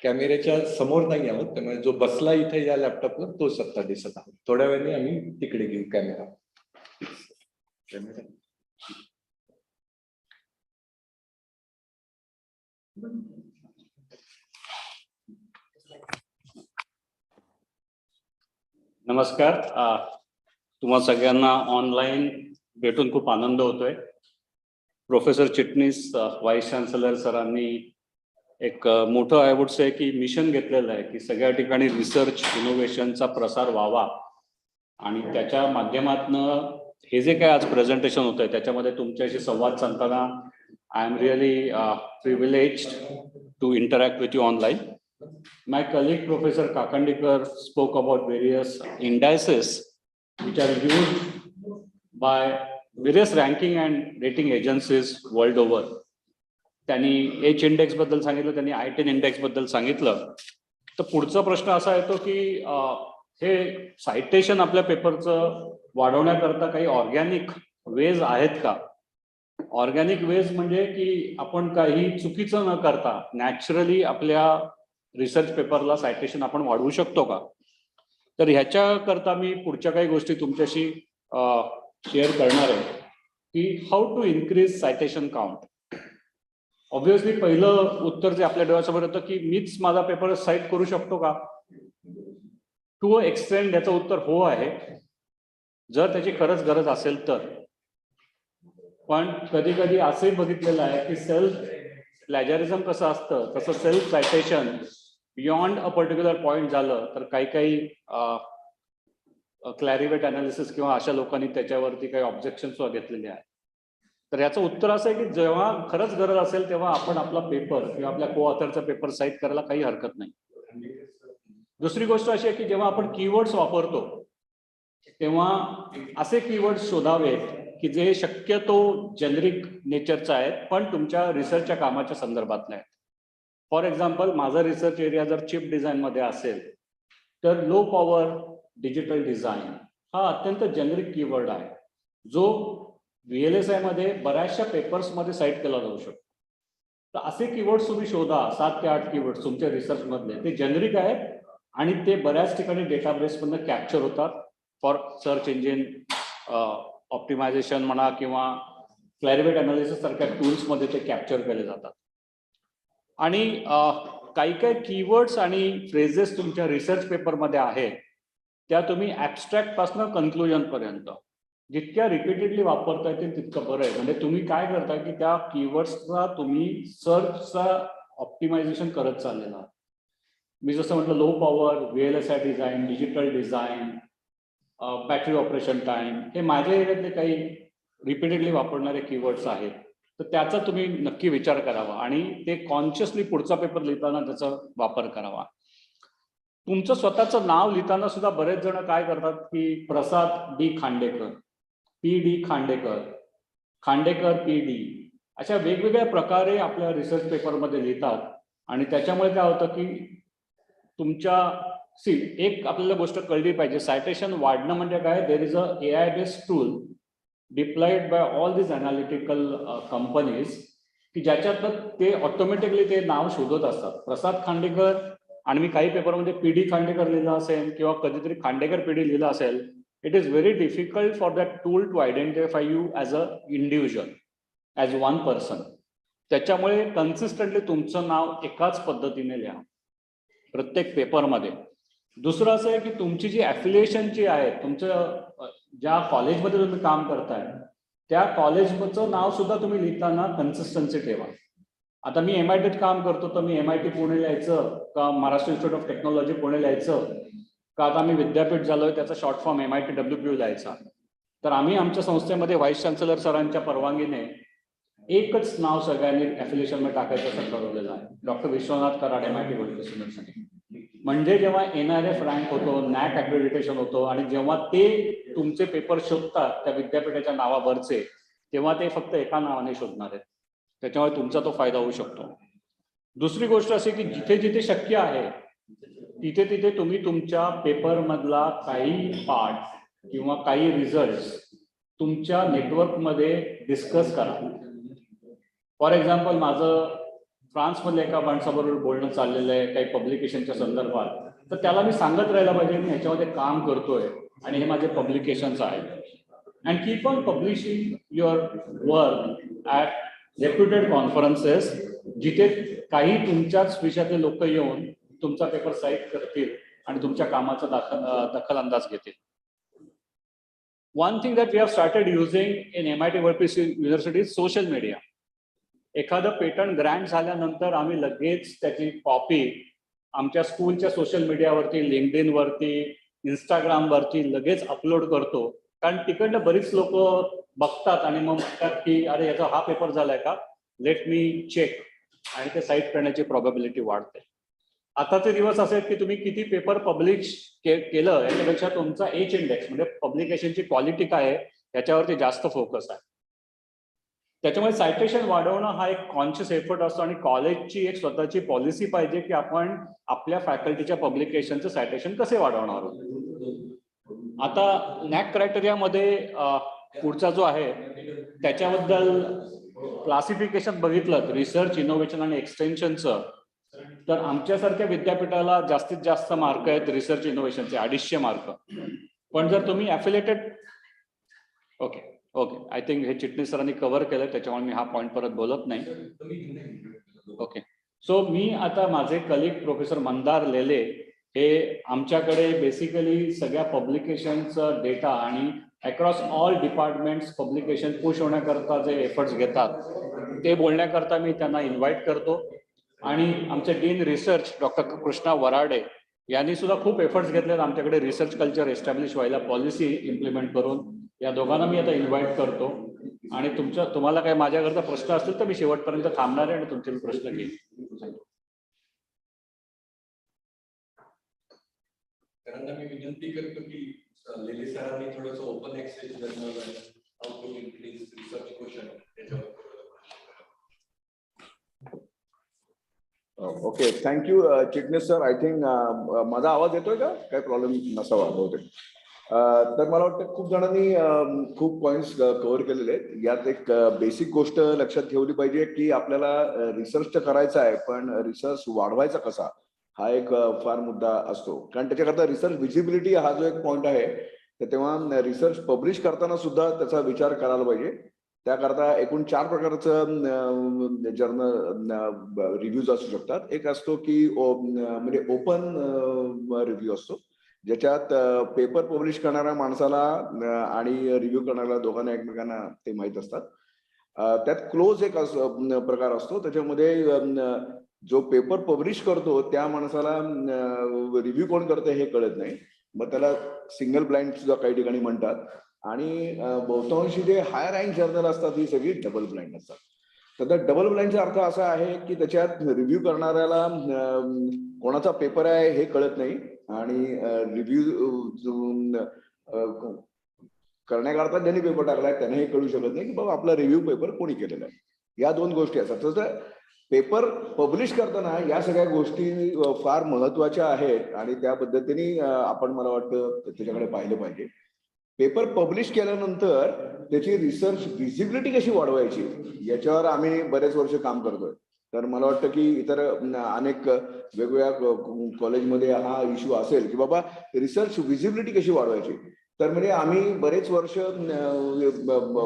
कॅमेऱ्याच्या समोर नाही आहोत, त्यामुळे जो बसला इथे या लॅपटॉपवर तोच आता दिसत आहोत. थोड्या वेळाने आम्ही तिकडे घेऊ कॅमेरा. नमस्कार. तुम्हा सगळ्यांना ऑनलाईन भेटून खूप आनंद होतोय. प्रोफेसर चिटणीस, व्हाईस चान्सलर सरांनी एक मोठं आय वुड से की मिशन घेतलेलं आहे की सगळ्या ठिकाणी रिसर्च इनोव्हेशनचा प्रसार व्हावा आणि त्याच्या माध्यमातनं हे जे काय आज प्रेझेंटेशन होत आहे त्याच्यामध्ये तुमच्याशी संवाद साधताना I am really privileged to interact with you online. My colleague Professor Kakandikar spoke about various indices which are used by various ranking and rating agencies world over. त्यांनी H index बद्दल सांगितलं, त्यांनी I10 index बद्दल सांगितलं. तर पुढचा प्रश्न असा येतो की हे सायटेशन आपल्या पेपरचं वाढवण्याकरता काही ऑर्गॅनिक वेज आहेत का? ऑर्गॅनिक वेज म्हणजे की आपण काही चुकीचं न करता नॅचरली आपल्या रिसर्च पेपरला सायटेशन आपण वाढवू शकतो का? तर ह्याच्याकरता मी पुढच्या काही गोष्टी तुमच्याशी शेअर करणार आहे की how to increase citation count. Obviously पहिलं उत्तर जे आपल्या डोळ्यासमोर येतं की मीच माझा पेपर साईट करू शकतो का? टू अ एक्सटेंड याचं उत्तर हो आहे, जर त्याची खरंच गरज असेल तर. पण कधी कधी असंही बघितलेलं आहे की सेल्फ प्लॅजरिझम कसं असतं तसं self citation beyond a particular point झालं तर काही क्लॅरिवेट अनालिसिस किंवा अशा लोकांनी त्याच्यावरती काही ऑब्जेक्शन सुद्धा घेतलेले आहेत. तर याचं उत्तर असं आहे की जेव्हा खरंच गरज असेल तेव्हा आपण आपला पेपर किंवा आपल्या को ऑथरचा पेपर साईट करायला काही हरकत नाही. दुसरी गोष्ट अशी आहे की जेव्हा आपण कीवर्ड्स वापरतो तेव्हा असे कीवर्ड्स शोधावेत की जे शक्यतो जेनरिक नेचरचं आहेत पण तुमच्या रिसर्चच्या कामाच्या संदर्भातले आहेत. फॉर एक्झाम्पल, माझा रिसर्च एरिया जर चिप डिझाईन मध्ये असेल तर लो पॉवर डिजिटल डिझाईन हा अत्यंत जेनरिक कीवर्ड आहे जो VLSI मध्ये बऱ्याचशा पेपर्समध्ये साईट केला जाऊ शकतो. तर असे कीवर्ड्स तुम्ही शोधा, 7 ते 8 कीवर्ड्स तुमच्या रिसर्च मधले, ते जेनरिक आहेत आणि ते बऱ्याच ठिकाणी डेटाबेस मधून कॅप्चर होतात फॉर सर्च इंजिन ऑप्टिमायझेशन म्हणा किंवा क्लॅरिवेट अनालिसिस सारख्या टूल्समध्ये ते कॅप्चर केले जातात. आणि काही कीवर्ड्स आणि फ्रेजेस तुमच्या रिसर्च पेपरमध्ये आहेत त्या तुम्ही ॲब्स्ट्रॅक्ट पासून कन्क्लुजन पर्यंत जितक्या रिपीटेडली वापरता येतील तितकं बरं आहे. म्हणजे तुम्ही काय करता की त्या कीवर्ड्सचा तुम्ही सर्चचा ऑप्टिमायझेशन करत चाललेला. मी जसं म्हटलं low power, VLSI design, digital design, battery operation time, हे माझ्या एरियातले काही रिपीटेडली वापरणारे कीवर्ड्स आहेत. तर त्याचा तुम्ही नक्की विचार करावा आणि ते कॉन्शियसली पुढचा पेपर लिहिताना त्याचा वापर करावा. तुमचं स्वतःचं नाव लिहिताना सुद्धा बरेच जण काय करतात की Prasad D Khandekar, PD Khandekar, Khandekar PD अशा वेगवेगळ्या प्रकारे आपल्या रिसर्च पेपरमध्ये लिहितात आणि त्याच्यामुळे काय होतं की तुमच्या एक आपल्याला गोष्ट कळली पाहिजे, सायटेशन वाढणं म्हणजे काय, there is a AI based tool deployed by all this analytical companies की ज्याच्यात ते ऑटोमॅटिकली ते नाव शोधत असतात. प्रसाद खांडेकर आणि मी काही पेपरमध्ये PD खांडेकर लिहिलं असेल किंवा कधीतरी खांडेकर PD लिहिलं असेल, it is very difficult for that tool to identify you as a individual, as one person. त्याच्यामुळे कन्सिस्टंटली तुमचं नाव एकाच पद्धतीने लिहा प्रत्येक पेपरमध्ये. दुसरं असं आहे की तुमची जी ॲफिलिएशनची आहे, तुमचं ज्या कॉलेजमध्ये तुम्ही काम करताय त्या कॉलेजचं नाव सुद्धा तुम्ही लिहिताना कन्सिस्टन्सी ठेवा. आता मी MITत काम करतो तर मी MIT पुणे लिहायचं का Maharashtra institute of technology Pune लिहायचं का आता मी विद्यापीठ झालोय त्याचा शॉर्ट फॉर्म MIT WPU लिहायचा. तर आम्ही आमच्या संस्थेमध्ये व्हाईस चान्सलर सरांच्या परवानगीने एकच नाव सगळ्यांनी ॲफिलिएशन मध्ये टाकायचं असं ठरवलेलं आहे, doctor Vishwanath Karad MIT world university. म्हणजे जेव्हा NRF रँक होतो, नॅक अक्रेडिटेशन होतो आणि जेव्हा ते तुमचे पेपर शोधतात त्या विद्यापीठाच्या नावावरचे, तेव्हा ते फक्त एका नावाने शोधणार आहेत. त्याच्यामुळे तुमचा तो फायदा होऊ शकतो. दुसरी गोष्ट अशी की जिथे जिथे शक्य आहे तिथे तिथे तुम्ही तुमच्या पेपर मधला काही पार्ट किंवा काही रिझल्ट तुमच्या नेटवर्कमध्ये डिस्कस करा. फॉर एक्झाम्पल, माझं फ्रान्समधल्या एका माणसाबरोबर बोलणं चाललेलं आहे काही पब्लिकेशनच्या संदर्भात, तर त्याला मी सांगत राहायला पाहिजे मी ह्याच्यामध्ये काम करतोय आणि हे माझे पब्लिकेशन्स आहेत. And keep on publishing your work at reputed conferences, जिथे काही तुमच्याच विषयातले लोक येऊन तुमचा पेपर साईट करतील आणि तुमच्या कामाचा दखल अंदाज घेतील. One thing that we have started using in MIT World Peace University is social media. एखादं पेटंट ग्रँट झाल्यानंतर आम्ही लगेच त्याची कॉपी आमच्या स्कूलच्या सोशल मीडियावरती, लिंक्डइन वरती, इंस्टाग्राम वरती लगेच अपलोड करतो. कारण तिकडनं बरीच लोक बघतात आणि मग म्हणतात की अरे याचा हा पेपर झालाय का, लेट मी चेक, आणि ते साईट करण्याची प्रोबॅबिलिटी वाढते. आताचे दिवस असे आहेत की तुम्ही किती पेपर पब्लिश केलं याच्यापेक्षा तुमचा एच इंडेक्स म्हणजे पब्लिकेशनची क्वालिटी काय आहे याच्यावरती जास्त फोकस आहे. त्याच्यामुळे सायटेशन वाढवणं हा एक कॉन्शियस एफर्ट असतो आणि कॉलेजची एक स्वतःची पॉलिसी पाहिजे की आपण आपल्या फॅकल्टीच्या पब्लिकेशनचं सायटेशन कसे वाढवणार आहोत. आता नॅक क्रायटेरियामध्ये पुढचा जो आहे त्याच्याबद्दल क्लासिफिकेशन बघितलं रिसर्च, इनोव्हेशन आणि एक्सटेन्शनचं, तर आमच्यासारख्या विद्यापीठाला जास्तीत जास्त मार्क आहेत रिसर्च इनोव्हेशनचे 250 मार्क. पण जर तुम्ही ॲफिलिएटेड ओके आय थिंक हे चिटणीस सरांनी कव्हर केलं त्याच्यामुळे मी हा पॉईंट परत बोलत नाही. ओके, सो मी आता माझे कलिग प्रोफेसर मंदार लेले हे आमच्याकडे बेसिकली सगळ्या पब्लिकेशनचं डेटा आणि across all departments publication push होण्याकरता जे एफर्ट्स घेतात ते बोलण्याकरता मी त्यांना इन्व्हाइट करतो. आणि आमचे dean research doctor Krishna Varade यांनी सुद्धा खूप एफर्ट्स घेतलेत आमच्याकडे रिसर्च कल्चर एस्टॅब्लिश व्हायला, पॉलिसी इम्प्लिमेंट करून. या दोघांना मी आता इन्व्हाइट करतो आणि तुम्हाला काही माझ्याकरता प्रश्न असतील तर मी शेवटपर्यंत थांबणार आहे आणि तुमचे प्रश्न घेईन. त्यांना मी विनंती करतो की लेले सरांनी थोडंसं ओपन ऍक्सेस रिसर्च क्वेश्चन त्याच्यावर. Okay, thank you Chitnis sir. I think माझा आवाज येतोय का, काय प्रॉब्लेम नसावा बहुतेक. तर मला वाटतं खूप जणांनी खूप पॉइंट्स कव्हर केलेले आहेत. यात एक बेसिक गोष्ट लक्षात ठेवली पाहिजे की आपल्याला रिसर्च तर करायचा आहे, पण रिसर्च वाढवायचा कसा हा एक फार मुद्दा असतो. कारण त्याच्याकरता रिसर्च विजिबिलिटी हा जो एक पॉइंट आहे, तर तेव्हा रिसर्च पब्लिश करताना सुद्धा त्याचा विचार करायला पाहिजे. त्याकरता एकूण 4 प्रकारचं जर्नल रिव्ह्यूज असू शकतात. एक असतो की म्हणजे ओपन रिव्ह्यू असतो, ज्याच्यात पेपर पब्लिश करणाऱ्या माणसाला आणि रिव्ह्यू करणाऱ्या दोघांना एकमेकांना ते माहीत असतात. त्यात क्लोज एक प्रकार असतो, त्याच्यामध्ये जो पेपर पब्लिश करतो त्या माणसाला रिव्ह्यू कोण करतं हे कळत नाही, मग त्याला सिंगल ब्लाइंड सुद्धा काही ठिकाणी म्हणतात. आणि बहुतांशी जे हाय रँक जर्नल असतात ही सगळी डबल ब्लाइंड असतात. तर त्या डबल ब्लाइंडचा अर्थ असा आहे की त्याच्यात रिव्ह्यू करणाऱ्याला कोणाचा पेपर आहे हे कळत नाही आणि रिव्ह्यू करण्याकरता ज्यांनी पेपर टाकलाय त्यांना हे कळू शकत नाही की बाबा आपला रिव्ह्यू पेपर कोणी केलेला आहे. या 2 गोष्टी असतात. तसं पेपर पब्लिश करताना या सगळ्या गोष्टी फार महत्वाच्या आहेत आणि त्या पद्धतीने आपण मला वाटतं त्याच्याकडे पाहिलं पाहिजे. पेपर पब्लिश केल्यानंतर त्याची रिसर्च विजिबिलिटी कशी वाढवायची याच्यावर आम्ही बरेच वर्ष काम करतोय. तर मला वाटतं की इतर अनेक वेगवेगळ्या कॉलेजमध्ये हा इश्यू असेल की बाबा रिसर्च विजिबिलिटी कशी वाढवायची. तर म्हणजे आम्ही बरेच वर्ष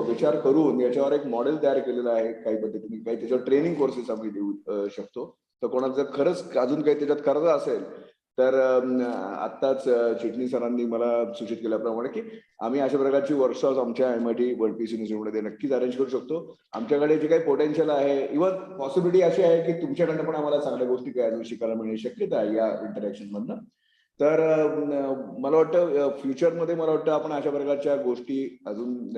विचार करून याच्यावर एक मॉडेल तयार केलेलं आहे. काही पद्धतीने काही त्याच्यावर ट्रेनिंग कोर्सेस आम्ही देऊ शकतो. तर कोणाचं जर खरंच अजून काही त्याच्यात करायचं असेल तर आत्ताच चिटणी सरांनी मला सूचित केल्याप्रमाणे की आम्ही अशा प्रकारची वर्कशॉप्स आमच्या MIT वर्ल्ड पीस युनिव्हर्सिटीमध्ये नक्कीच अरेंज करू शकतो. आमच्याकडे जे काही पोटेन्शियल आहे, इव्हन पॉसिबिलिटी अशी आहे की तुमच्याकडनं पण आम्हाला चांगल्या गोष्टी काय शिकायला मिळण्याची शक्यता आहे या इंटरॅक्शन मधनं. तर मला वाटतं फ्युचरमध्ये मला वाटतं आपण अशा प्रकारच्या गोष्टी अजून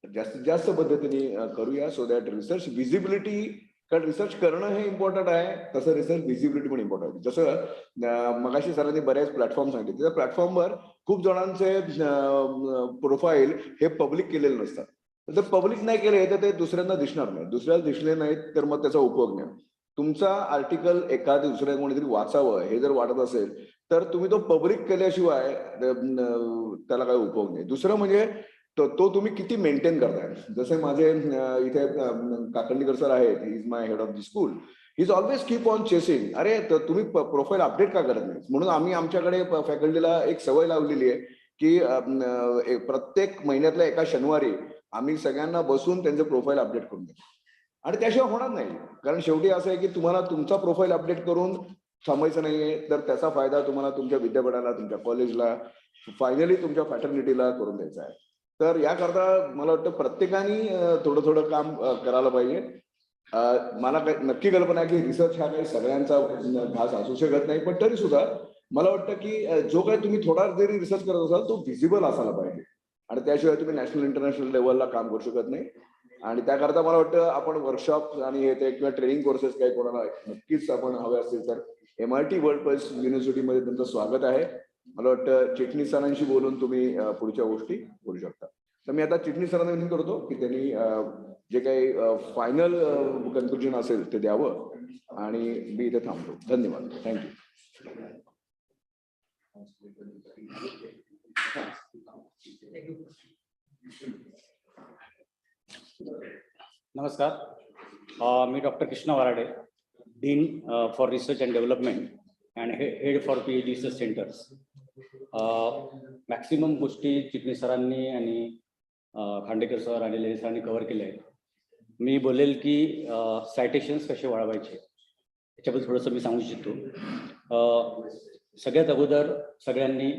जास्तीत जास्त पद्धतीने करूया, सो दॅट रिसर्च विजिबिलिटी कारण रिसर्च करणं हे इम्पॉर्टंट आहे, तसं रिसर्च व्हिजिबिलिटी पण इम्पॉर्टंट आहे. जसं मगाशी सरांनी बऱ्याच प्लॅटफॉर्म सांगितले, त्या प्लॅटफॉर्मवर खूप जणांचे प्रोफाईल हे पब्लिक केलेले नसतात. तर पब्लिक नाही केले तर ते दुसऱ्यांना दिसणार नाही, दुसऱ्याला दिसले नाहीत तर मग त्याचा उपयोग नाही. तुमचा आर्टिकल एखाद्या दुसऱ्या कोणीतरी वाचावं हे जर वाटत असेल तर तुम्ही तो पब्लिक केल्याशिवाय त्याला काही उपयोग नाही. दुसरं म्हणजे तो तुम्ही किती मेंटेन करताय. जसे माझे इथे काकंडीकर सर आहेत, he is my head of the school, he is always keep on chasing. अरे तुम्ही प्रोफाईल अपडेट का करत नाही. म्हणून आम्ही आमच्याकडे फॅकल्टीला एक सवय लावलेली आहे की प्रत्येक महिन्यातल्या एका शनिवारी आम्ही सगळ्यांना बसून त्यांचे प्रोफाईल अपडेट करून देतो. आणि त्याशिवाय होणार नाही, कारण शेवटी असं आहे की तुम्हाला तुमचा प्रोफाईल अपडेट करून थांबायचं नाहीये, तर त्याचा फायदा तुम्हाला तुमच्या विद्यापीठाला, तुमच्या कॉलेजला, फायनली तुमच्या फॅटर्निटीला करून द्यायचा आहे. तर याकरता मला वाटतं प्रत्येकाने थोडं थोडं काम करायला पाहिजे. मला नक्की कल्पना आहे की रिसर्च हा काही सगळ्यांचा खास असू शकत नाही, पण तरी सुद्धा मला वाटतं की जो काही तुम्ही थोडा जरी रिसर्च करत असाल तो व्हिजिबल असायला पाहिजे. आणि त्याशिवाय तुम्ही नॅशनल इंटरनॅशनल लेवलला काम करू शकत नाही. आणि त्याकरता मला वाटतं आपण वर्कशॉप आणि हे ते किंवा ट्रेनिंग कोर्सेस काही कोणाला नक्कीच आपण हवे असतील तर MIT वर्ल्ड प्लस युनिव्हर्सिटीमध्ये तुमचं स्वागत आहे. मला वाटतं चिटणीस सरांशी बोलून तुम्ही पुढच्या गोष्टी करू शकता. तर मी आता चिटणीस सरांना विनंती करतो की त्यांनी जे काही फायनल कन्क्लुजन असेल ते द्यावं आणि मी इथे थांबतो. धन्यवाद. थँक्यू. नमस्कार, मी doctor Krishna Varade, dean for research and development and head for PhD research centres. Maximum गोष्टी चिटणीस सरांनी आणि खांडेकर सर आणि लेले सरांनी कव्हर केल्या आहेत. मी बोलेल की सायटेशन्स कसे वाढवायचे याच्याबद्दल थोडंसं मी सांगू इच्छितो. सगळ्यात अगोदर सगळ्यांनी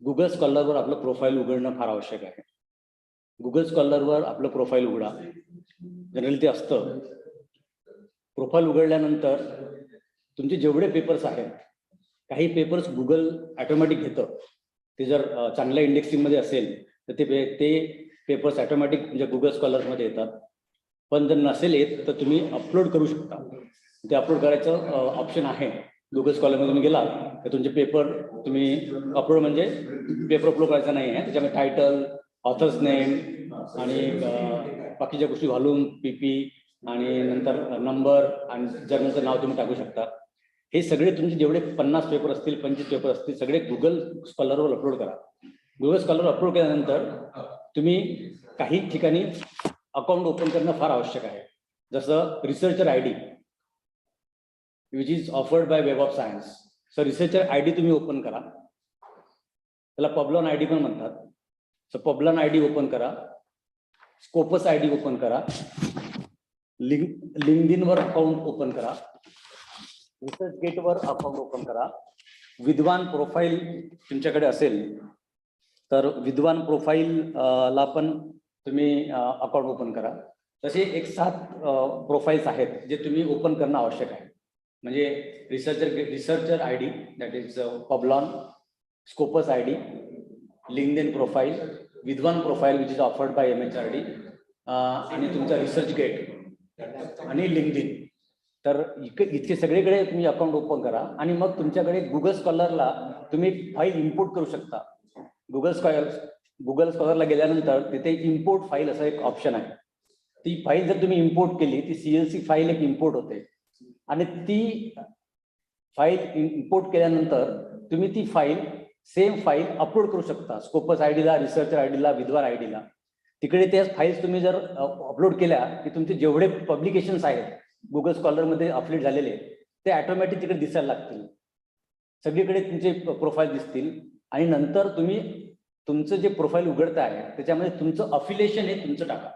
गुगल स्कॉलरवर आपलं प्रोफाईल उघडणं फार आवश्यक आहे. गुगल स्कॉलरवर आपलं प्रोफाईल उघडा. जनरली ते असतं. प्रोफाईल उघडल्यानंतर तुमचे जेवढे पेपर्स आहेत, काही पेपर्स गुगल ऑटोमॅटिक घेतं. ते जर चांगल्या इंडेक्सिंगमध्ये असेल तर ते पेपर्स ऑटोमॅटिक म्हणजे गुगल स्कॉलरमध्ये येतात. पण जर नसेल येत तर तुम्ही अपलोड करू शकता. ते अपलोड करायचं ऑप्शन आहे. गुगल स्कॉलरमध्ये तुम्ही गेला तर तुमचे पेपर तुम्ही अपलोड म्हणजे पेपर अपलोड करायचा नाही आहे. त्याच्यामध्ये टायटल, ऑथर्स नेम आणि बाकीच्या गोष्टी घालून PP आणि नंतर नंबर आणि जर्नलचं नाव तुम्ही टाकू शकता. हे सगळे तुमचे जेवढे 50 पेपर असतील, 25 पेपर असतील, सगळे गुगल स्कॉलरवर अपलोड करा. गुगल स्कॉलरवर अपलोड केल्यानंतर तुम्ही काही ठिकाणी अकाउंट ओपन करणं फार आवश्यक आहे. जसं researcher ID which is offered bye web of science. So researcher ID तुम्ही ओपन करा. त्याला पबलॉन ID पण म्हणतात. सो पबलॉन ID ओपन करा. स्कोपस ID ओपन करा. लिंक्डइनवर अकाउंट ओपन करा. रिसर्च गेटवर अकाउंट ओपन करा. विद्वान प्रोफाईल तुमच्याकडे असेल तर विद्वान प्रोफाईल ला पण तुम्ही अकाउंट ओपन करा. तसे 1-7 प्रोफाईल्स आहेत जे तुम्ही ओपन करणं आवश्यक आहे. म्हणजे researcher ID that is Publons, Scopus ID, LinkedIn profile, Vidwan profile which is offered by MHRD आणि तुमचा रिसर्च गेट आणि लिंक्डइन. तर इतके सगळीकडे तुम्ही अकाउंट ओपन करा आणि मग तुमच्याकडे गुगल स्कॉलरला तुम्ही फाईल इम्पोर्ट करू शकता. गुगल स्कॉलरला गेल्यानंतर तिथे इम्पोर्ट फाईल असं एक ऑप्शन आहे. ती फाईल जर तुम्ही इम्पोर्ट केली ती CLC फाईल एक इम्पोर्ट होते आणि ती फाईल इम्पोर्ट केल्यानंतर तुम्ही ती फाईल सेम फाईल अपलोड करू शकता. स्कोपस IDला, रिसर्चर IDला, विद्वान IDला. तिकडे त्या फाईल्स तुम्ही जर अपलोड केल्या की तुमचे जेवढे पब्लिकेशन्स आहेत गुगल स्कॉलरमध्ये अपलोड झालेले ते ऑटोमॅटिक तिकडे दिसायला लागतील. सगळीकडे तुमचे प्रोफाईल दिसतील आणि नंतर तुम्ही तुमचं जे प्रोफाईल उघडता आहे त्याच्यामध्ये तुमचं अफिलिएशन हे तुमचं टाका.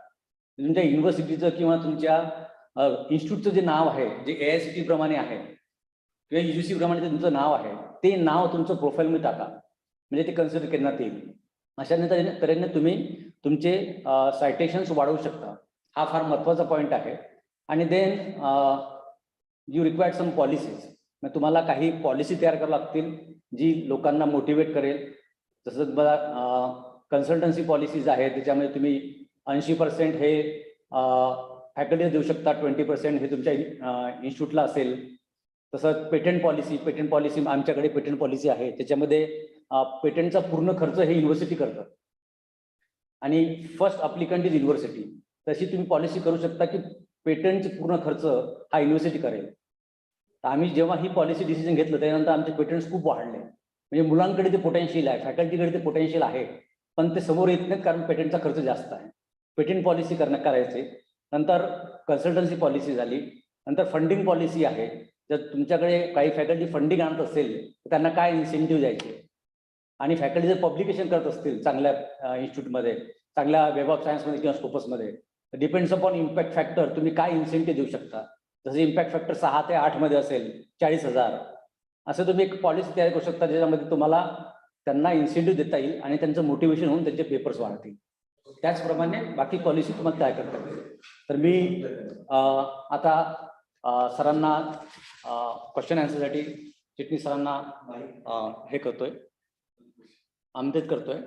तुमच्या युनिव्हर्सिटीचं किंवा तुमच्या इन्स्टिट्यूटचं जे नाव आहे, जे AICTE प्रमाणे आहे किंवा UGC प्रमाणे जे तुमचं नाव आहे ते नाव तुमचं प्रोफाईलमध्ये टाका. म्हणजे ते कन्सिडर करण्यात येईल. अशा तऱ्हेने तुम्ही तुमचे सायटेशन्स वाढवू शकता. हा फार महत्त्वाचा पॉईंट आहे. आणि then you required some policies. मग तुम्हाला काही पॉलिसी तयार करावं लागतील जी लोकांना मोटिवेट करेल. जसं तुम्हाला कन्सल्टन्सी पॉलिसीज आहेत त्याच्यामध्ये तुम्ही 80% हे फॅकल्टीला देऊ शकता 20%, हे तुमच्या इन्स्टिट्यूटला असेल. तसंच पेटंट पॉलिसी आमच्याकडे पेटंट पॉलिसी आहे, त्याच्यामध्ये पेटंटचा पूर्ण खर्च हे युनिव्हर्सिटी करतं आणि फर्स्ट अप्लिकंट इज युनिव्हर्सिटी. तशी तुम्ही पॉलिसी करू शकता की पेटंटचे पूर्ण खर्च हा युनिव्हर्सिटी करेल. तर आम्ही जेव्हा ही पॉलिसी डिसिजन घेतलं त्यानंतर आमचे पेटंट्स खूप वाढले. म्हणजे मुलांकडे ते पोटेन्शियल आहे, फॅकल्टीकडे ते पोटेन्शियल आहे, पण ते समोर येत नाहीत कारण पेटंटचा खर्च जास्त आहे. पेटंट पॉलिसी करायचे. नंतर कन्सल्टन्सी पॉलिसी झाली. नंतर फंडिंग पॉलिसी आहे. जर तुमच्याकडे काही फॅकल्टी फंडिंग आणत असेल तर त्यांना काय इन्सेंटिव्ह द्यायचे, आणि फॅकल्टी जर पब्लिकेशन करत असतील चांगल्या इन्स्टिट्यूटमध्ये, चांगल्या वेब ऑफ सायन्समध्ये किंवा स्कोपसमध्ये, डिपेंड्स अपॉन इम्पॅक्ट फॅक्टर तुम्ही काय इन्सेंटिव्ह देऊ शकता. जसं इम्पॅक्ट फॅक्टर 6 ते 8 मध्ये असेल 40,000, असं तुम्ही एक पॉलिसी तयार करू शकता ज्याच्यामध्ये तुम्हाला त्यांना इन्सेंटिव्ह देता येईल आणि त्यांचं मोटिवेशन होऊन त्यांचे पेपर्स वाढतील. त्याचप्रमाणे बाकी पॉलिसी तुम्हाला तयार करता येईल. तर मी आता सरांना क्वेश्चन आन्सरसाठी चिटणीस सरांना हे करतोय, आमंत्रित करतोय.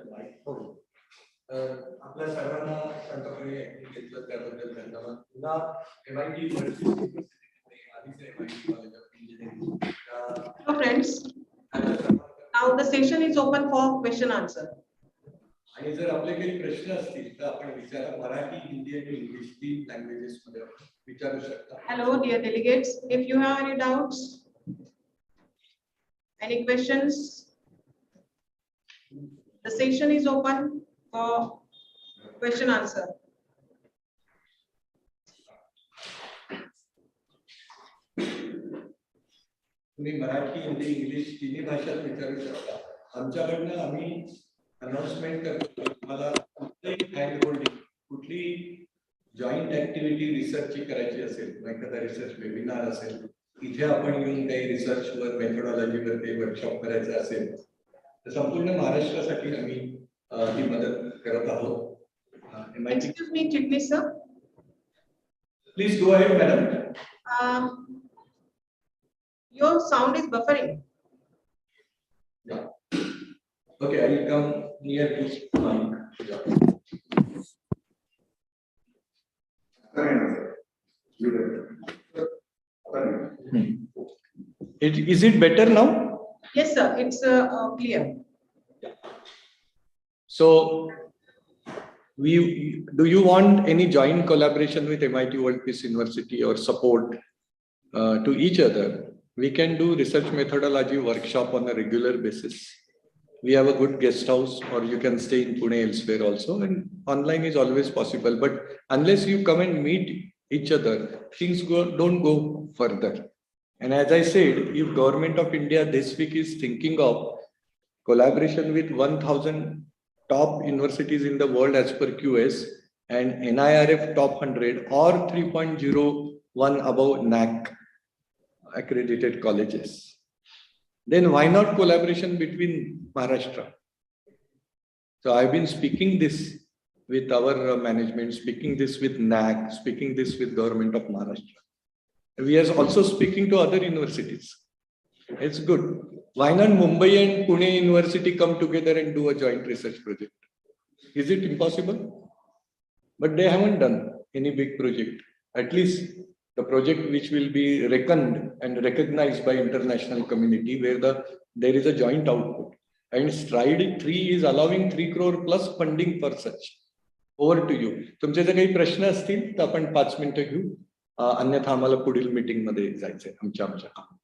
आपल्या सर्वांना घेतलं त्याबद्दल धन्यवाद. पुन्हा MIT Hello friends, now the session is open for question answer. आणि जर आपले काही प्रश्न असतील तर आपण विचारा. मराठी, हिंदी आणि इंग्लिश 3 लँग्वेजेस मध्ये विचारू शकता. Hello dear delegates, if you have any doubts, any questions, the session is open for question answer. तुम्ही मराठी, हिंदी, इंग्लिश 3 भाषात विचारू शकता. आमच्याकडनं आम्ही अनाउन्समेंट करतो तुम्हाला कुठलीही हँड होल्डिंग, कुठली जॉईंट ऍक्टिव्हिटी रिसर्चची करायची असेल, एखादा रिसर्च वेबिनार असेल, इथे आपण येऊन काही रिसर्चवर मेथोडॉलॉजीवर काही वर्कशॉप करायचं असेल तर संपूर्ण महाराष्ट्रासाठी आम्ही ही मदत करत आहोत. Excuse me, Chitnis sir. Please go ahead, madam. Your sound is buffering. Yeah. Okay, I will come near this mic. Is it better now? Yes sir, it's clear. So, do you want any joint collaboration with MIT World Peace University or support to each other? We can do research methodology workshop on a regular basis. We have a good guest house, or you can stay in Pune elsewhere also, and online is always possible. But unless you come and meet each other, things don't go further. And as I said, if Government of India this week is thinking of collaboration with 1,000 top universities in the world as per QS and NIRF top 100 or 3.01 above NAC accredited colleges, then why not collaboration between Maharashtra? So I've been speaking this with our management, speaking this with NAC, speaking this with Government of Maharashtra. We are also speaking to other universities. It's good. Why not Mumbai and Pune University come together and do a joint research project? Is it impossible? But they haven't done any big project. At least the project which will be reckoned and recognized by international community, where there is a joint output. And Stride 3 is allowing 3 crore plus funding for such. Over to you. तुमचे जर काही प्रश्न असतील तर आपण 5 मिनिटं घेऊ. अन्यथा आम्हाला पुढील मीटिंग मध्ये जायचंय आमच्या कामात.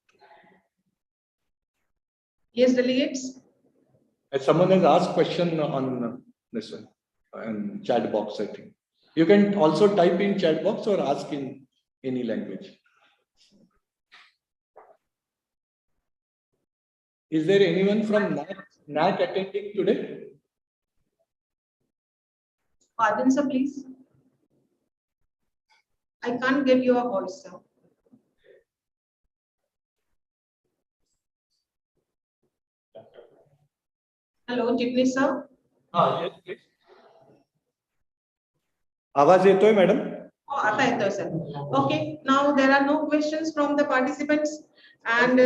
Yes, delegates. Someone has asked question on this one and chat box, I think. You can also type in chat box or ask in any language. Is there anyone from NAC attending today? Pardon sir, please. I can't get your voice, sir. Hello, Chitnis sir. Yes, please. आवाज येतोय madam? Oh, आता येतोय sir. Okay, now there are no questions from the participants, and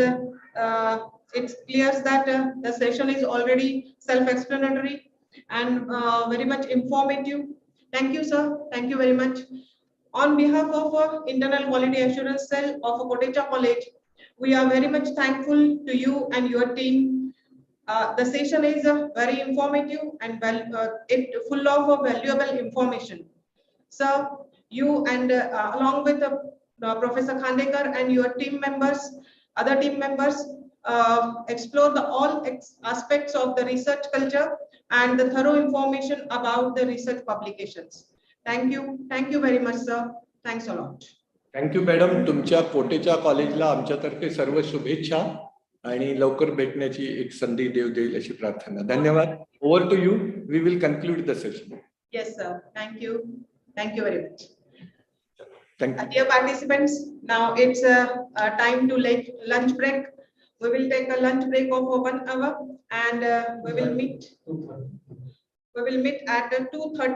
it's clear that the session is already self-explanatory and very much informative. Thank you, sir. Thank you very much. On behalf of Internal Quality Assurance Cell of Kotecha College, we are very much thankful to you and your team. The session is very informative and full of valuable information. So you and along with Professor Khandekar and your team members, other team members, explore the all aspects of the research culture and the thorough information about the research publications. Thank you very much, sir. Thanks a lot. Thank you madam. तुमच्या कोटेच्या कॉलेजला आमच्यातर्फे सर्व शुभेच्छा आणि लवकर भेटण्याची एक संधी देव देईल अशी प्रार्थना. धन्यवाद. Over to you. We will conclude the session. Yes, sir. Thank you. Thank you very much. Thank you. Dear participants, now it's time to lunch break. We will take a lunch break of 1 hour and we will meet at 2:30.